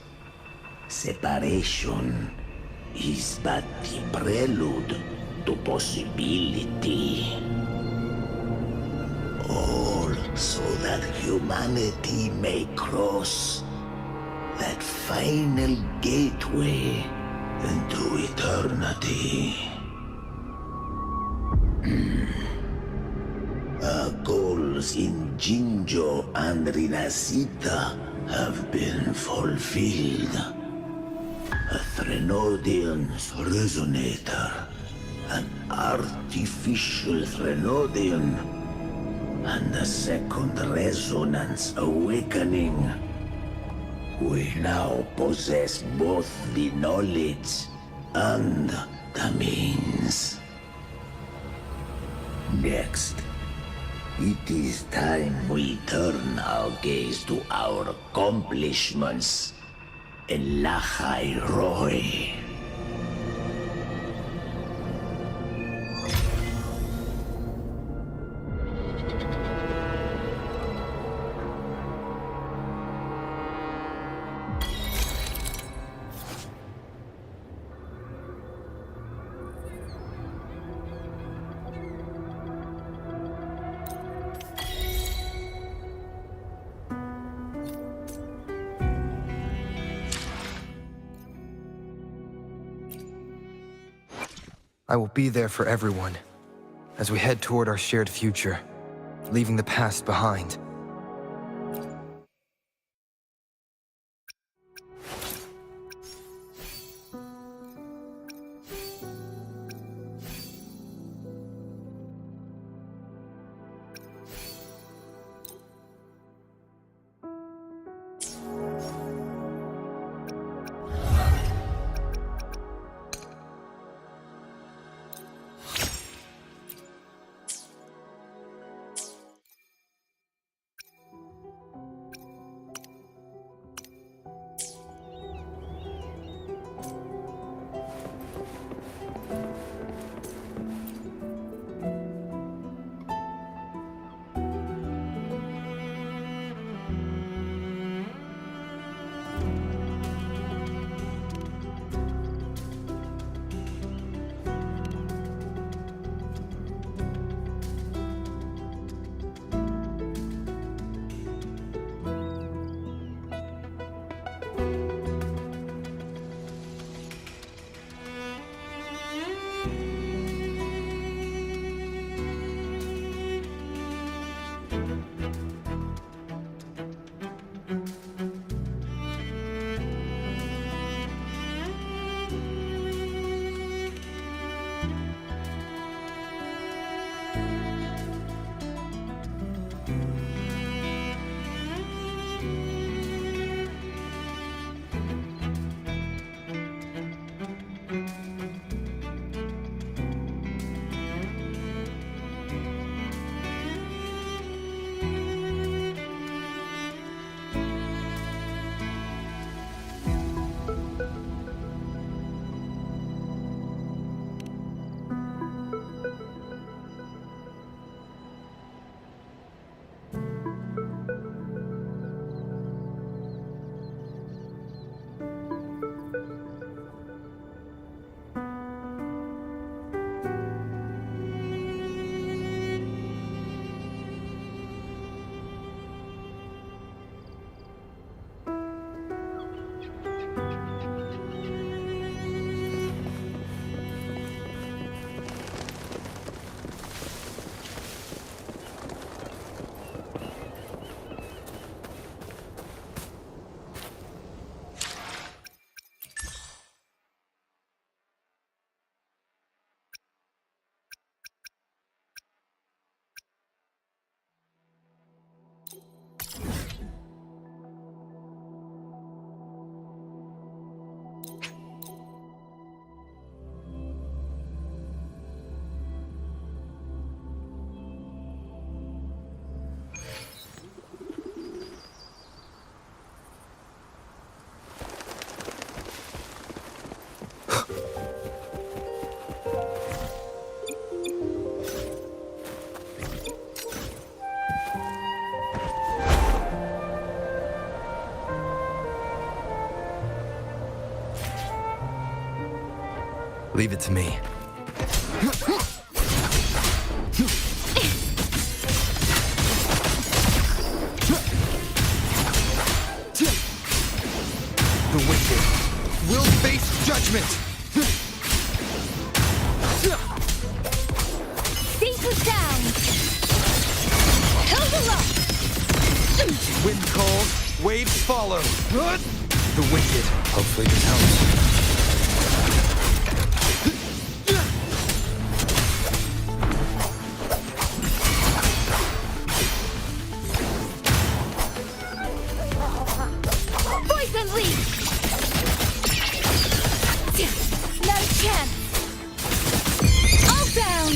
Separation is but the prelude to possibility. All so that humanity may cross that final gateway into eternity. Our goals in Jinjo and Rinasita have been fulfilled. A Threnodian's resonator, an artificial Threnodian, and a second resonance awakening. We now possess both the knowledge and the means. Next, it is time we turn our gaze to our accomplishments in Lahai Roy. I will be there for everyone as we head toward our shared future, leaving the past behind. Leave it to me. The wicked will face judgment! Cease down! Hold aloft! Wind calls, waves follow. The wicked. Hopefully this helps. Poison leaf! No chance! All down!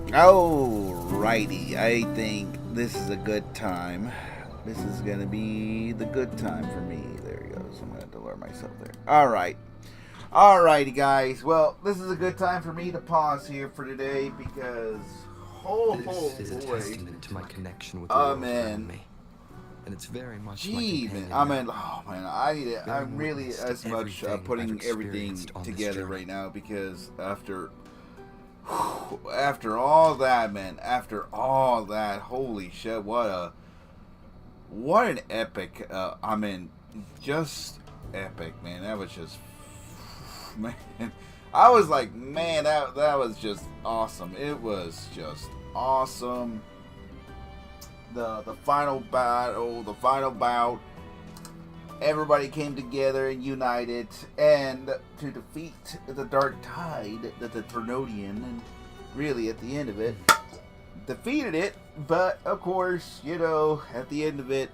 Alrighty, I think this is a good time. This is gonna be the good time for me. There he goes. I'm gonna have to lower myself there. Alrighty, guys. Well, this is a good time for me to pause here for today because This is a testament to my connection with the world around me. And it's very much my companion now. I'm really as much putting everything together right now because after all that, man, holy shit, what an epic, just epic, man. That was just, man, I was like, man, that was just awesome. It was just awesome. The final bout, everybody came together and united, and to defeat the Dark Tide, the Ternodian, and really at the end of it, defeated it. But of course, at the end of it,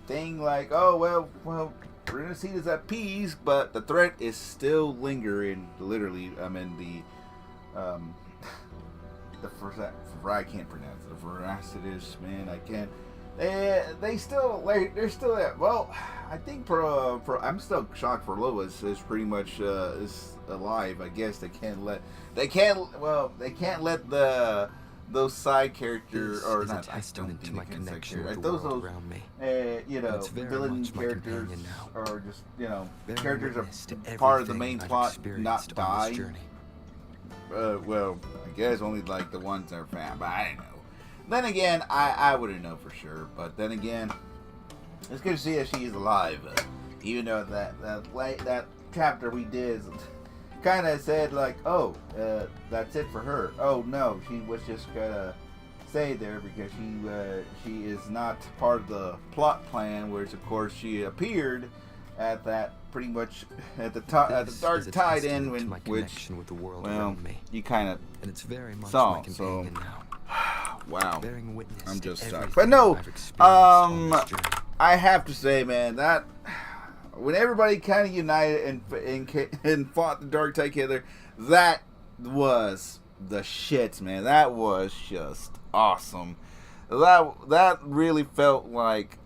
thing like, oh well, Renacita's at peace, but the threat is still lingering. Literally, I can't pronounce it. The Veracitus, man, I can't. They're still at. Well, I think I'm still shocked for Lois is pretty much is alive. I guess they can't let those side characters or not. I don't think my connection with the world around me. Villain characters or just characters are part of the main plot not die. Well, I guess only like the ones that are fan, but I don't know. Then again, I wouldn't know for sure. But then again, it's good to see that she's alive. Even though that chapter we did kind of said like, oh, that's it for her. Oh no, she was just gonna stay there because she is not part of the plot plan. Whereas of course she appeared at that pretty much at the Dark Tide end, which you kind of saw. So. Wow, I'm just shocked. But no, I have to say, man, that when everybody kind of united and fought the Dark Tide together, that was the shits, man. That was just awesome. That really felt like,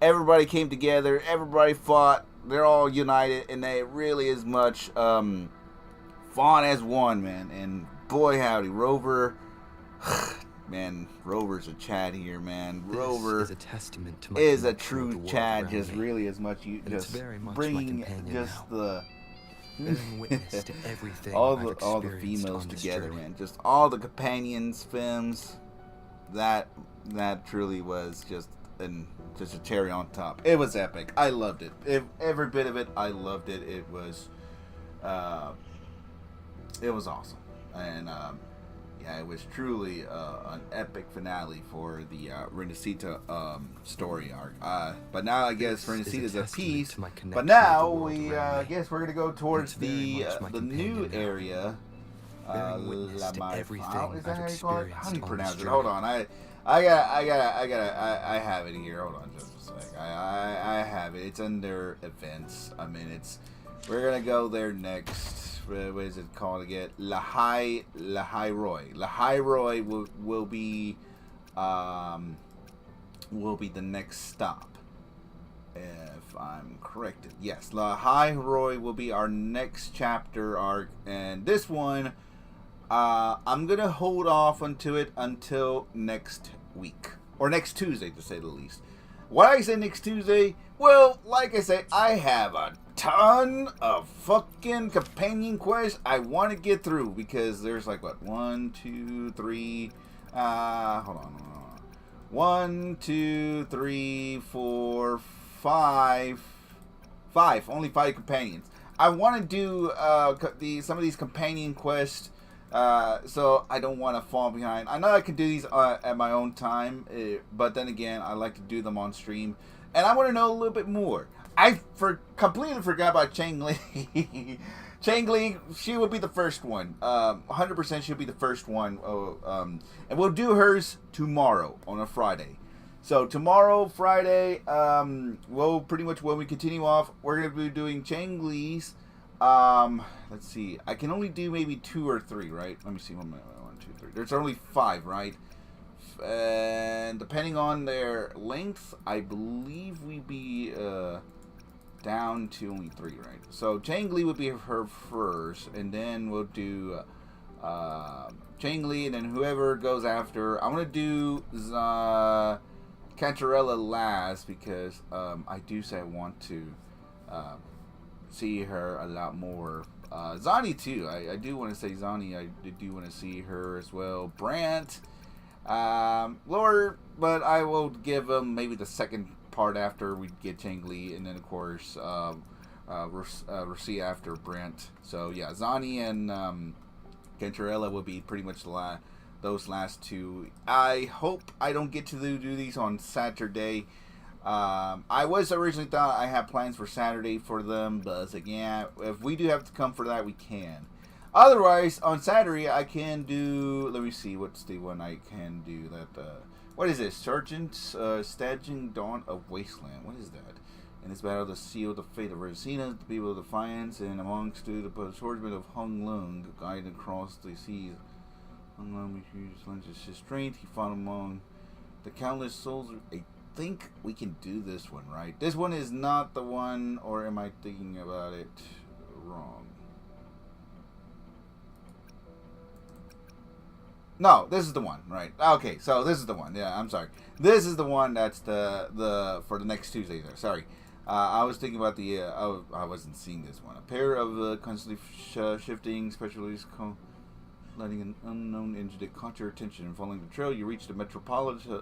everybody came together, everybody fought, they're all united, and they really as much fought as one, man. And boy howdy, Rover. Man, Rover's a Chad here, man. Rover is a testament to my is a true Chad, just really as much you just bring just the witness to everything all the females together, man. Just all the companions, femmes. That truly was just a cherry on top. It was epic. I loved it. Every bit of it, I loved it. It was awesome, and it was truly an epic finale for the Renacita story arc. But now I guess Renacita's at peace. But now I guess we're gonna go towards the new area. La Maifao, is that how you call it? How do you pronounce it? Hold on, I have it here. Hold on just a sec. I have it. It's under events. We're gonna go there next. What is it called again? Lahai Roy. Lahai Roy will be the next stop, if I'm corrected. Yes, Lahai Roy will be our next chapter arc, and this one I'm gonna hold off onto it until next week or next Tuesday, to say the least. Why I say next Tuesday? Well, like I say, I have a ton of fucking companion quests I want to get through, because there's like, what, 1, 2, 3, hold on. 1, 2, 3, 4, 5, only 5 companions. I want to do some of these companion quests, so I don't want to fall behind. I know I can do these at my own time, but then again, I like to do them on stream, and I want to know a little bit more. I completely forgot about Chang Li. Chang Li, she will be the first one. 100% she'll be the first one. And we'll do hers tomorrow on a Friday. So tomorrow, Friday, well, pretty much when we continue off, we're going to be doing Chang Li's. Let's see. I can only do maybe 2 or 3, right? Let me see. 1, 2, 3. There's only 5, right? And depending on their length, I believe we'd be down to only 3, right? So Chang Li would be her first, and then we'll do Chang Li, and then whoever goes after. I'm gonna do Cantarella last, because I do say I want to see her a lot more. Zani too. I do want to say Zani. I do want to see her as well. Brant. Lower, but I will give them maybe the second part after we get Chang Li, and then of course Rosia after Brent. So yeah, Zani and Cantarella will be pretty much those last 2. I hope I don't get to do these on Saturday. I was originally thought I had plans for Saturday for them, but I was like, yeah, if we do have to come for that, we can. Otherwise, on Saturday, I can do... Let me see, what's the one I can do that... what is this? Staging Dawn of Wasteland. What is that? In this battle, to seal the fate of Resina, the people of Defiance, and amongst the swordsmen of Hung Lung, guided across the seas. Hung Lung refused his strength. He fought among the countless souls. I think we can do this one, right? This one is not the one, or am I thinking about it wrong? No, this is the one, right? Okay, so this is the one. Yeah, I'm sorry. This is the one that's the for the next Tuesday there. Sorry. I was thinking about the I wasn't seeing this one. A pair of constantly shifting specialties letting an unknown entity caught your attention. And following the trail, you reach the Metropolis yeah,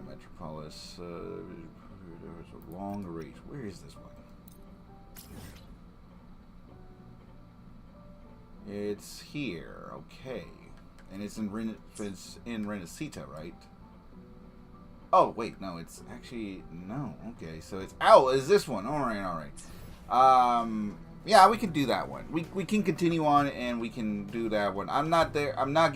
Metropolis there was a long race. Where is this one? It's here, okay, and it's in Renacita, right? Oh wait, no, it's actually no. Okay, so it's is this one? All right. Yeah, we can do that one. We can continue on and we can do that one. I'm not there. I'm not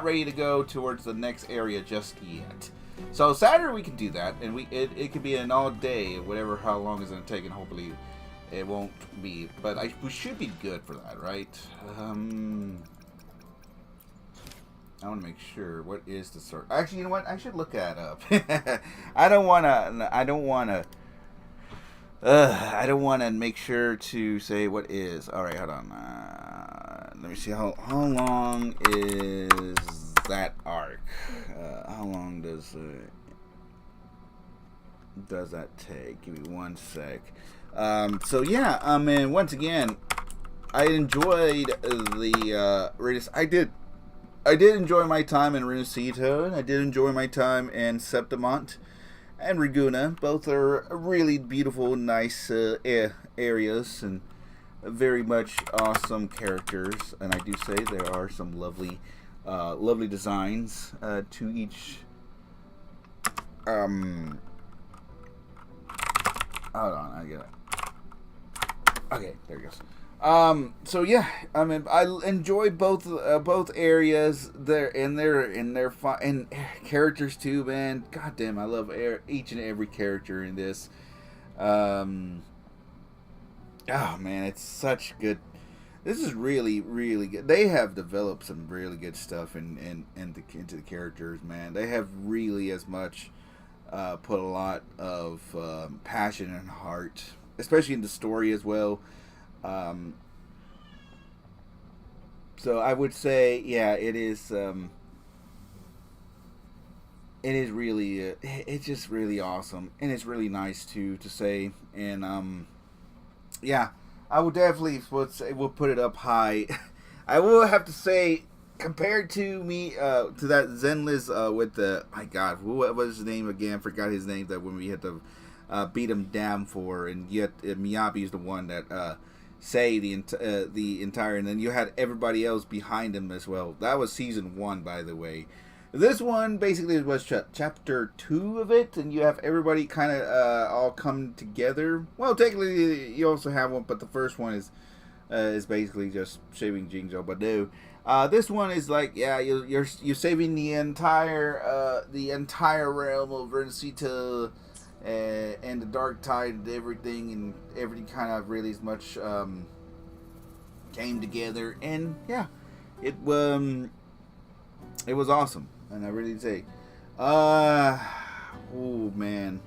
ready to go towards the next area just yet. So Saturday we can do that, and it could be an all day, whatever how long it's gonna take, and hopefully it won't be, but we should be good for that, right? I want to make sure. What is the search? Actually, you know what? I should look that up. I don't want to make sure to say what is. All right, hold on. Let me see how long is that arc? How long does that take? Give me 1 sec. So yeah, I mean, once again, I enjoyed the I did enjoy my time in Renacita, and I did enjoy my time in Septimont and Reguna. Both are really beautiful, nice areas, and very much awesome characters. And I do say there are some lovely designs to each. Hold on, I get it. Okay, there it goes. So yeah, I mean, I enjoy both areas there, and their characters too, man. God damn, I love each and every character in this. Oh man, it's such good. This is really, really good. They have developed some really good stuff into the characters, man. They have really as much put a lot of passion and heart, especially in the story as well. So I would say, yeah, it is. it is really, it's just really awesome, and it's really nice to say, and yeah, I would definitely will put it up high. I will have to say, compared to me, to that Zenless with the, my God, what was his name again? Forgot his name. That when we had to beat him down for, and yet Miyabi is the one that say the entire, and then you had everybody else behind him as well. That was season 1, by the way. This one basically was chapter 2 of it, and you have everybody kind of all come together. Well, technically you also have one, but the first one is basically just saving Jinzo. But no, this one is like, yeah, you're saving the entire realm of Renesita and the Dark Tide and everything kind of really as much came together, and yeah, it was awesome. And I really say, oh man,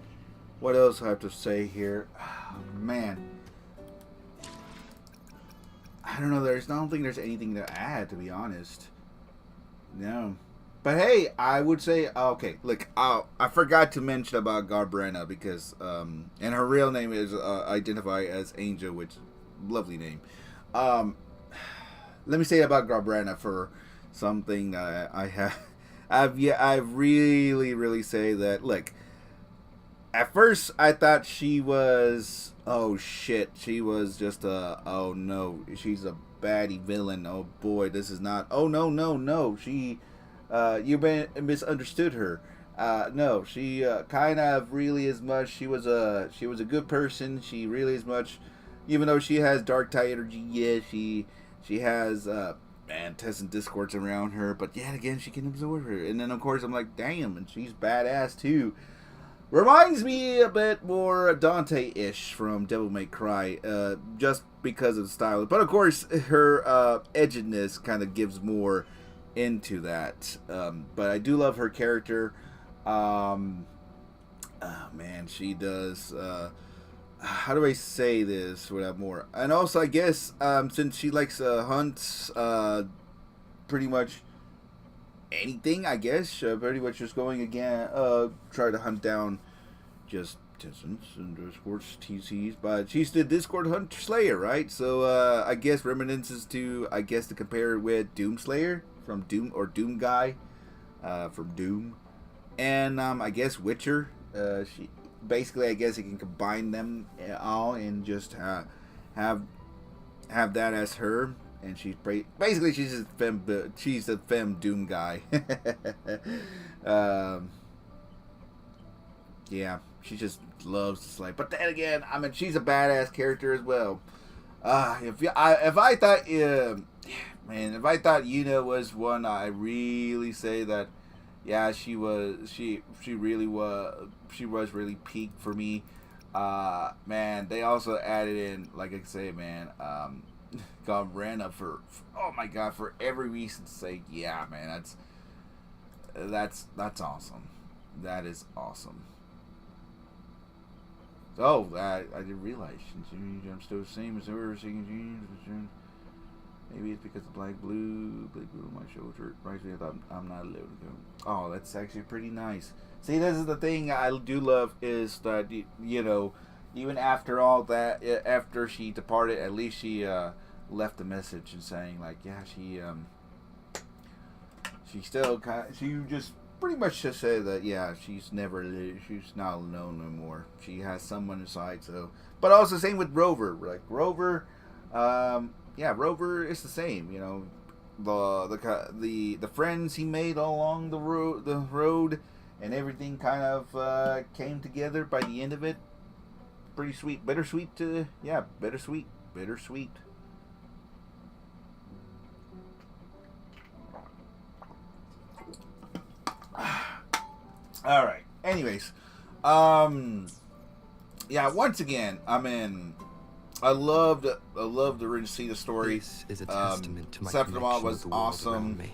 what else I have to say here? Man, I don't know. I don't think there's anything to add, to be honest. No, but hey, I would say, okay. Look, I forgot to mention about Garbrena because, and her real name is identified as Angel, which lovely name. Let me say about Garbrena for something that I have. I really say that. Look, at first I thought she was, oh shit, she was just oh no, she's a baddie villain. Oh boy, this is not. Oh no, she, you misunderstood her. No, she kind of really as much. She was a good person. She really as much, even though she has dark tide energy. Yeah, she has and tests and discords around her, but yet again she can absorb her. And then of course I'm like, damn, and she's badass too. Reminds me a bit more Dante-ish from Devil May Cry, just because of the style. But of course her edginess kind of gives more into that. But I do love her character. Oh man, she does. How do I say this without more? And also, I guess, since she likes hunts, pretty much anything, I guess, pretty much just going again, try to hunt down just Tessence and Discord's TCs, but she's the Discord Hunt Slayer, right? So, I guess reminiscences to, to compare it with Doom Slayer from Doom, or Doom Guy, from Doom, and, I guess Witcher, she... Basically, I guess you can combine them all and just have that as her, and she's basically she's a femme Doom guy. Yeah, she just loves to slay. But then again, I mean, she's a badass character as well. If I thought Yuna was one, I really say that. Yeah, she was really peaked for me. Man, they also added in, like I say, man, Garbrena for oh my god, for every reason's sake. Yeah, man, that's awesome. That is awesome. So I didn't realize I'm still the same as ever. Maybe it's because of black blue on my shoulder. Right, I thought I'm not allowed to go. Oh, that's actually pretty nice. See, this is the thing I do love is that, you know, even after all that, after she departed, at least she left a message and saying like, yeah, she still she just pretty much just said that, yeah, she's not alone no more. She has someone inside. So, but also same with Rover. Like Rover, yeah, Rover is the same. You know, the friends he made along the road, and everything kind of came together by the end of it. Pretty sweet, bittersweet. Yeah, bittersweet. All right. Anyways, yeah. Once again, I love the Renesita story. This is a testament to my Septima connection was with the world awesome. around me.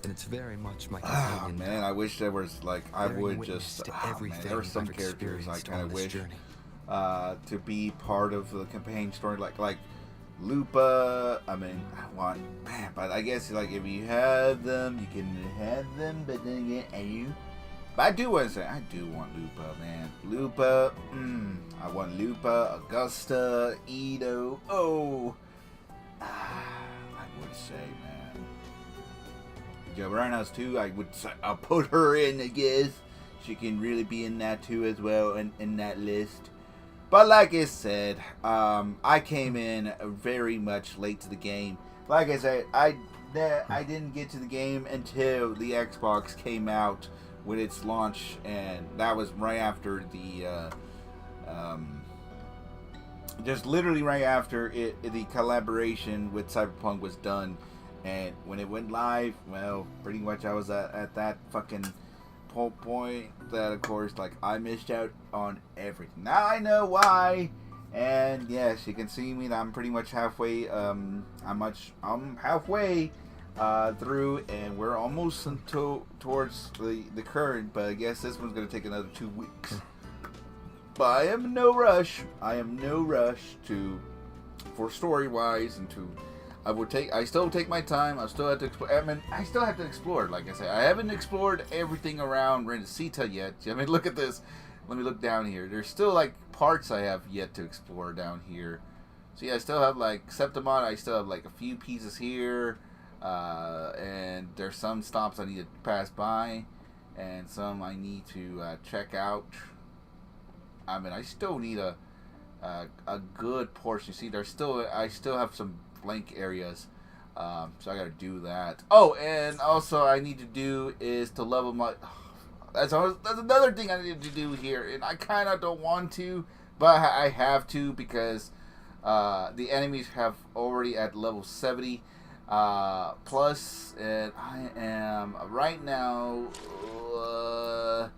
And it's very much my Ah, companion. man, I wish there was like I bearing would witness just. to Man, everything there were some I've characters I experienced kind on of this wish journey. to be part of the campaign story, like Lupa. I mean, but I guess like if you have them, you can have them. But then again, But I do want to say, I do want Lupa, man. Lupa, I want Lupa, Augusta, Edo. Oh, I would say, man. Joverna's too. I would say, I'll put her in, I guess. She can really be in that too as well, in that list. But like I said, I came in very much late to the game. Like I said, I didn't get to the game until the Xbox came out with its launch, and that was right after the just literally right after the collaboration with Cyberpunk was done. And when it went live, well, pretty much I was at that fucking point that, of course, like, I missed out on everything. Now I know why, and yes, you can see me. I'm pretty much halfway. I'm halfway through, and we're almost towards the current. But I guess this one's gonna take another 2 weeks. But I am in no rush. I am no rush for story wise and to. I still take my time. I still have to explore. I mean, I still have to explore. Like I say, I haven't explored everything around Renacita yet. I mean, look at this. Let me look down here. There's still like parts I have yet to explore down here. See, I still have like Septimont. I still have like a few pieces here, and there's some stops I need to pass by, and some I need to check out. I mean, I still need a good portion. See, I still have some blank areas, so I gotta do that. Oh, and also I need to do is to level my. That's another thing I need to do here, and I kind of don't want to, but I have to because the enemies have already at level 70 plus, and I am right now. I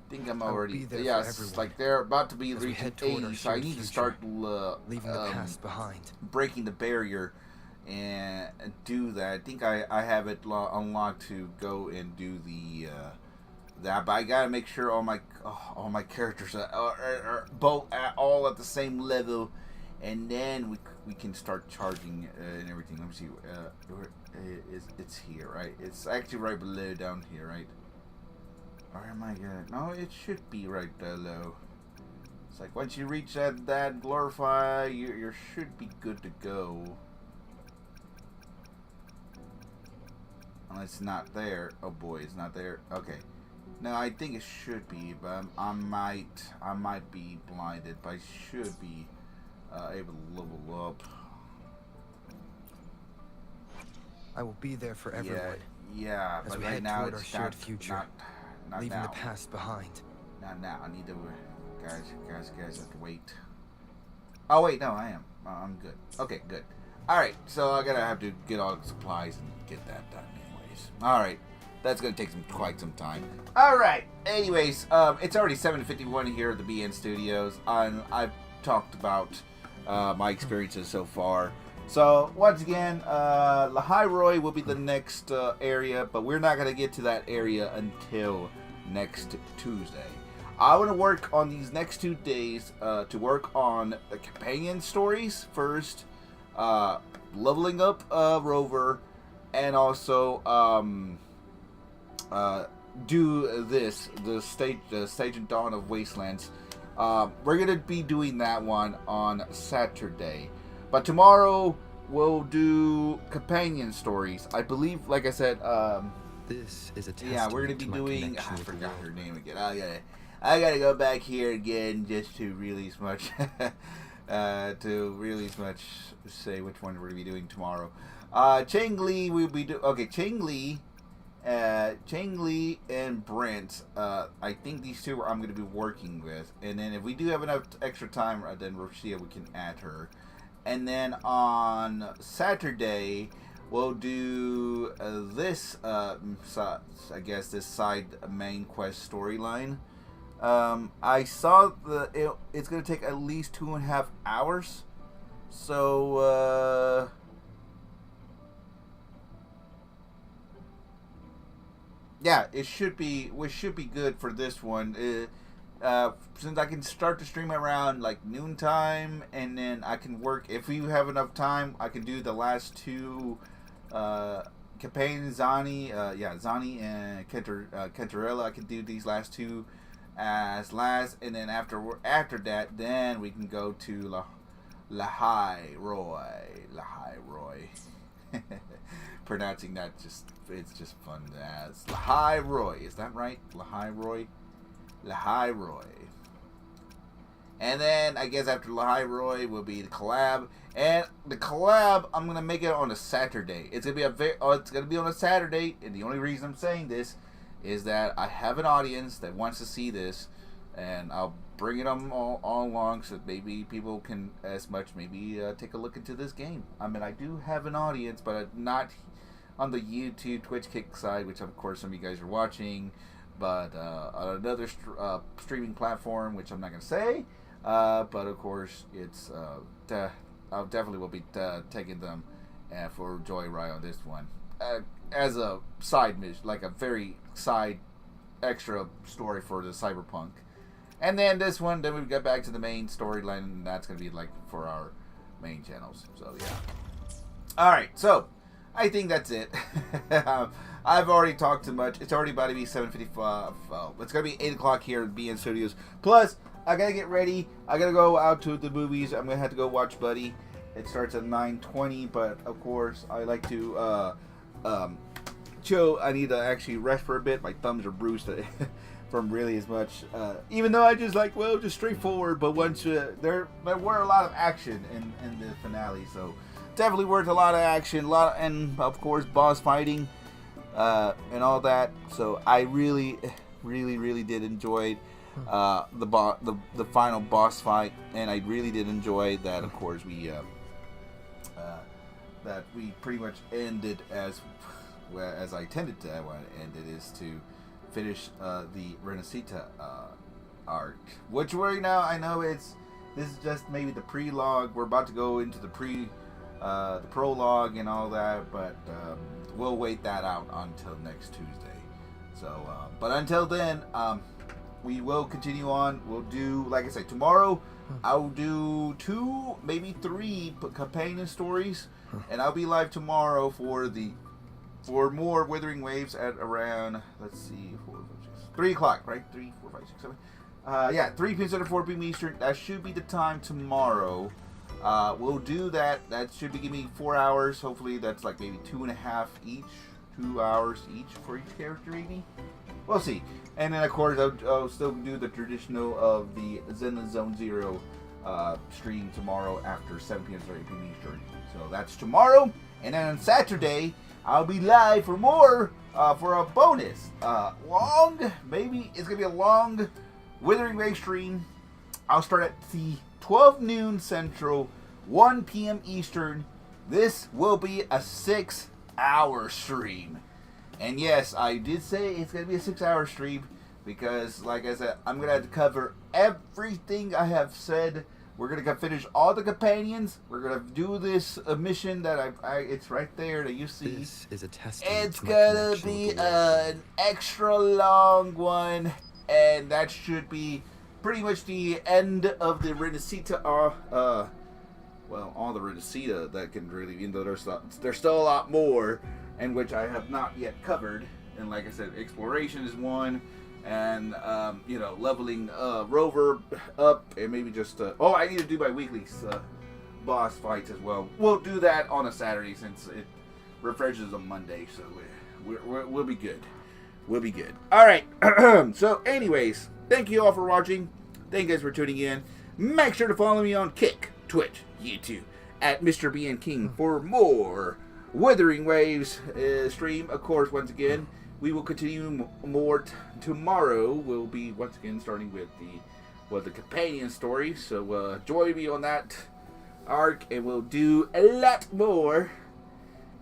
think I'm already. Yes, like they're about to be reaching 80, so I need to start leaving the past behind, breaking the barrier, and do that. I think I have it unlocked to go and do the that, but I gotta make sure all my characters are both all at the same level, and then we can start charging and everything. Let me see. It's here, right? It's actually right below down here, right? Or am I gonna? No, it should be right below. It's like once you reach that glorify, you should be good to go. Unless it's not there. Oh boy, it's not there. Okay. No, I think it should be, but I might be blinded, but I should be able to level up. I will be there for everyone. Yeah, as but we right head now toward it's our shared future, not leaving now. the past behind. Not now. I need to, guys have to wait. Oh wait, no, I am. I'm good. Okay, good. All right, so I have to get all the supplies and get that done, anyways. All right, that's gonna take quite some time. All right. Anyways, it's already 7:51 here at the BN Studios. I've talked about my experiences so far. So once again, Lahairoi will be the next area, but we're not gonna get to that area until next Tuesday. I want to work on these next 2 days to work on the companion stories first, leveling up Rover, and also do the stage and Dawn of Wastelands. We're gonna be doing that one on Saturday, but tomorrow we'll do companion stories. I believe, like I said, this is a yeah, we're gonna be doing. I forgot her name again. I gotta go back here again just to really as much say which one we're gonna be doing tomorrow. Chang Li will be Chang Li and Brent. I think these two I'm gonna be working with, and then if we do have enough extra time, then we'll see if we can add her. And then on Saturday we'll do this. I guess this side main quest storyline. I saw it's gonna take at least 2.5 hours. So yeah, we should be good for this one. Since I can start to stream around like noontime, and then I can work if we have enough time. I can do the last two Campaign Zani, Zani and Cantarella. I can do these last two as last, and then after that, then we can go to Lahai Roy. Pronouncing that it's just fun as Lahai Roy. Is that right? Lahai Roy. And then I guess after Lahai Roy will be the collab. And the collab, I'm gonna make it on a Saturday. It's gonna be on a Saturday, and the only reason I'm saying this is that I have an audience that wants to see this, and I'll bring them all along so maybe people can take a look into this game. I mean, I do have an audience, but not on the YouTube, Twitch, Kick side, which of course some of you guys are watching, but on another streaming platform, which I'm not gonna say. But of course, it's I definitely will be taking them for Joyride on this one as a side mission, like a very side extra story for the Cyberpunk. And then this one, then we get back to the main storyline, and that's gonna be like for our main channels. So yeah. All right, so I think that's it. I've already talked too much. It's already about to be 7:55. It's gonna be 8 o'clock here at BN Studios. Plus, I gotta get ready. I gotta go out to the movies. I'm gonna have to go watch Buddy. It starts at 9:20, but of course, I like to chill. I need to actually rest for a bit. My thumbs are bruised from really as much. Even though I just just straightforward. But once there were a lot of action in the finale, so definitely worth a lot of action, and of course boss fighting and all that. So I really did enjoy the final boss fight, and I really did enjoy that. Of course, we pretty much ended as I intended to end it, is to finish the Renacita arc, which right now I know this is just maybe the prologue. We're about to go into the prologue and all that, but we'll wait that out until next Tuesday. So, but until then, we will continue on. We'll do, like I said, tomorrow I'll do 2, maybe 3 companion stories, and I'll be live tomorrow for more Wuthering Waves at around, let's see, 4, 5, 6, 3 o'clock, right? 3, 4, 5, 6, 7. 3 p.m. Central, 4 p.m. Eastern. That should be the time tomorrow. We'll do that. That should be giving me 4 hours. Hopefully that's like maybe 2.5 each. 2 hours each for each character, maybe. We'll see. And then of course I'll still do the traditional of the Zenless Zone Zero stream tomorrow after 7 p.m. 8 p.m. Eastern. So that's tomorrow. And then on Saturday I'll be live for more for a bonus maybe it's gonna be a long Wuthering Wave stream. I'll start at the 12 noon Central, 1 p.m. Eastern. This will be a 6-hour stream. And yes, I did say it's going to be a 6-hour stream because, like I said, I'm going to have to cover everything I have said. We're going to finish all the companions. We're going to do this mission that it's right there that you see. This is a testament. It's going to be an extra long one, and that should be pretty much the end of the Renacita. All the Renacita that can really, even though there's still a lot more, and which I have not yet covered. And like I said, exploration is one, and leveling Rover up, and maybe just I need to do my weekly boss fights as well. We'll do that on a Saturday since it refreshes on Monday, so we'll be good. We'll be good. All right. So, anyways, thank you all for watching. Thank you guys for tuning in. Make sure to follow me on Kick, Twitch, YouTube at Mr. BN King for more Wuthering Waves stream. Of course, once again, we will continue more tomorrow. We'll be once again starting with the companion story. So join me on that arc, and we'll do a lot more.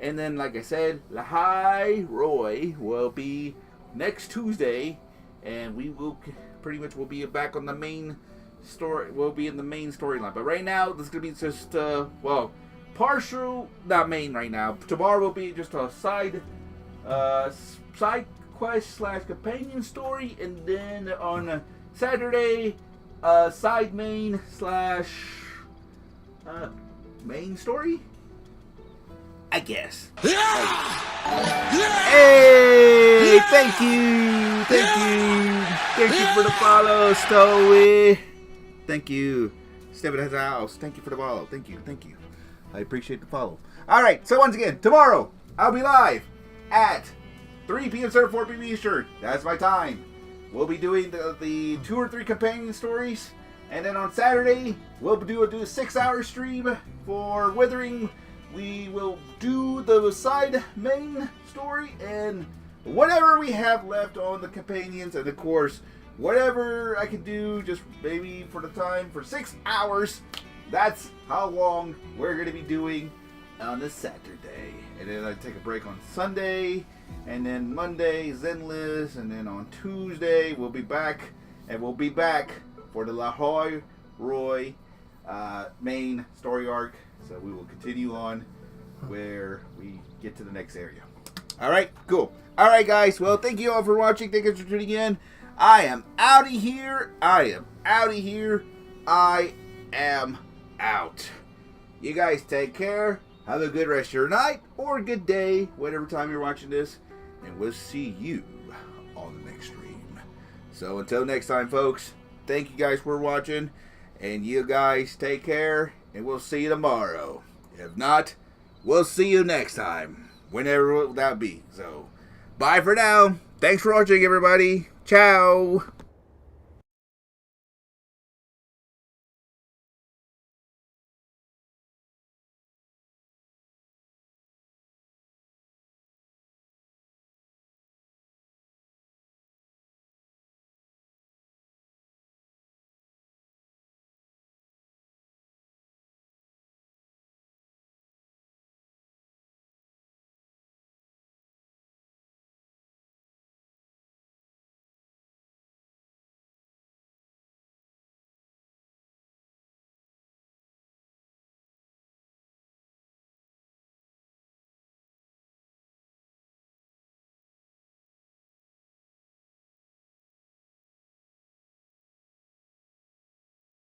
And then, like I said, Lahai Roy will be next Tuesday, and we will pretty much will be back on the main story. We'll be in the main storyline. But right now, this is gonna be just partial, not main right now. Tomorrow will be just a side quest / companion story, and then on Saturday, side main / main story, I guess. Hey, thank you for the follow, Stowy. Thank you, Step It House. Thank you for the follow. Thank you. I appreciate the follow. All right, so once again, tomorrow I'll be live at 3 p.m. Central, 4 p.m. Eastern. That's my time. We'll be doing the 2 or 3 companion stories, and then on Saturday we'll do a 6-hour stream for Wuthering. We will do the side main story and whatever we have left on the companions, and of course, whatever I can do, just maybe for the time, for 6 hours. That's how long we're going to be doing on this Saturday. And then I take a break on Sunday, and then Monday, Zenless, and then on Tuesday, we'll be back, and we'll be back for the La Hoi Roy main story arc. So we will continue on where we get to the next area. Alright, cool. Alright, guys. Well, thank you all for watching. Thank you for tuning in. I am out of here. I am out. You guys take care. Have a good rest of your night or a good day, whatever time you're watching this. And we'll see you on the next stream. So until next time, folks, thank you guys for watching. And you guys take care. And we'll see you tomorrow. If not, we'll see you next time. Whenever that be. So, bye for now. Thanks for watching, everybody. Ciao.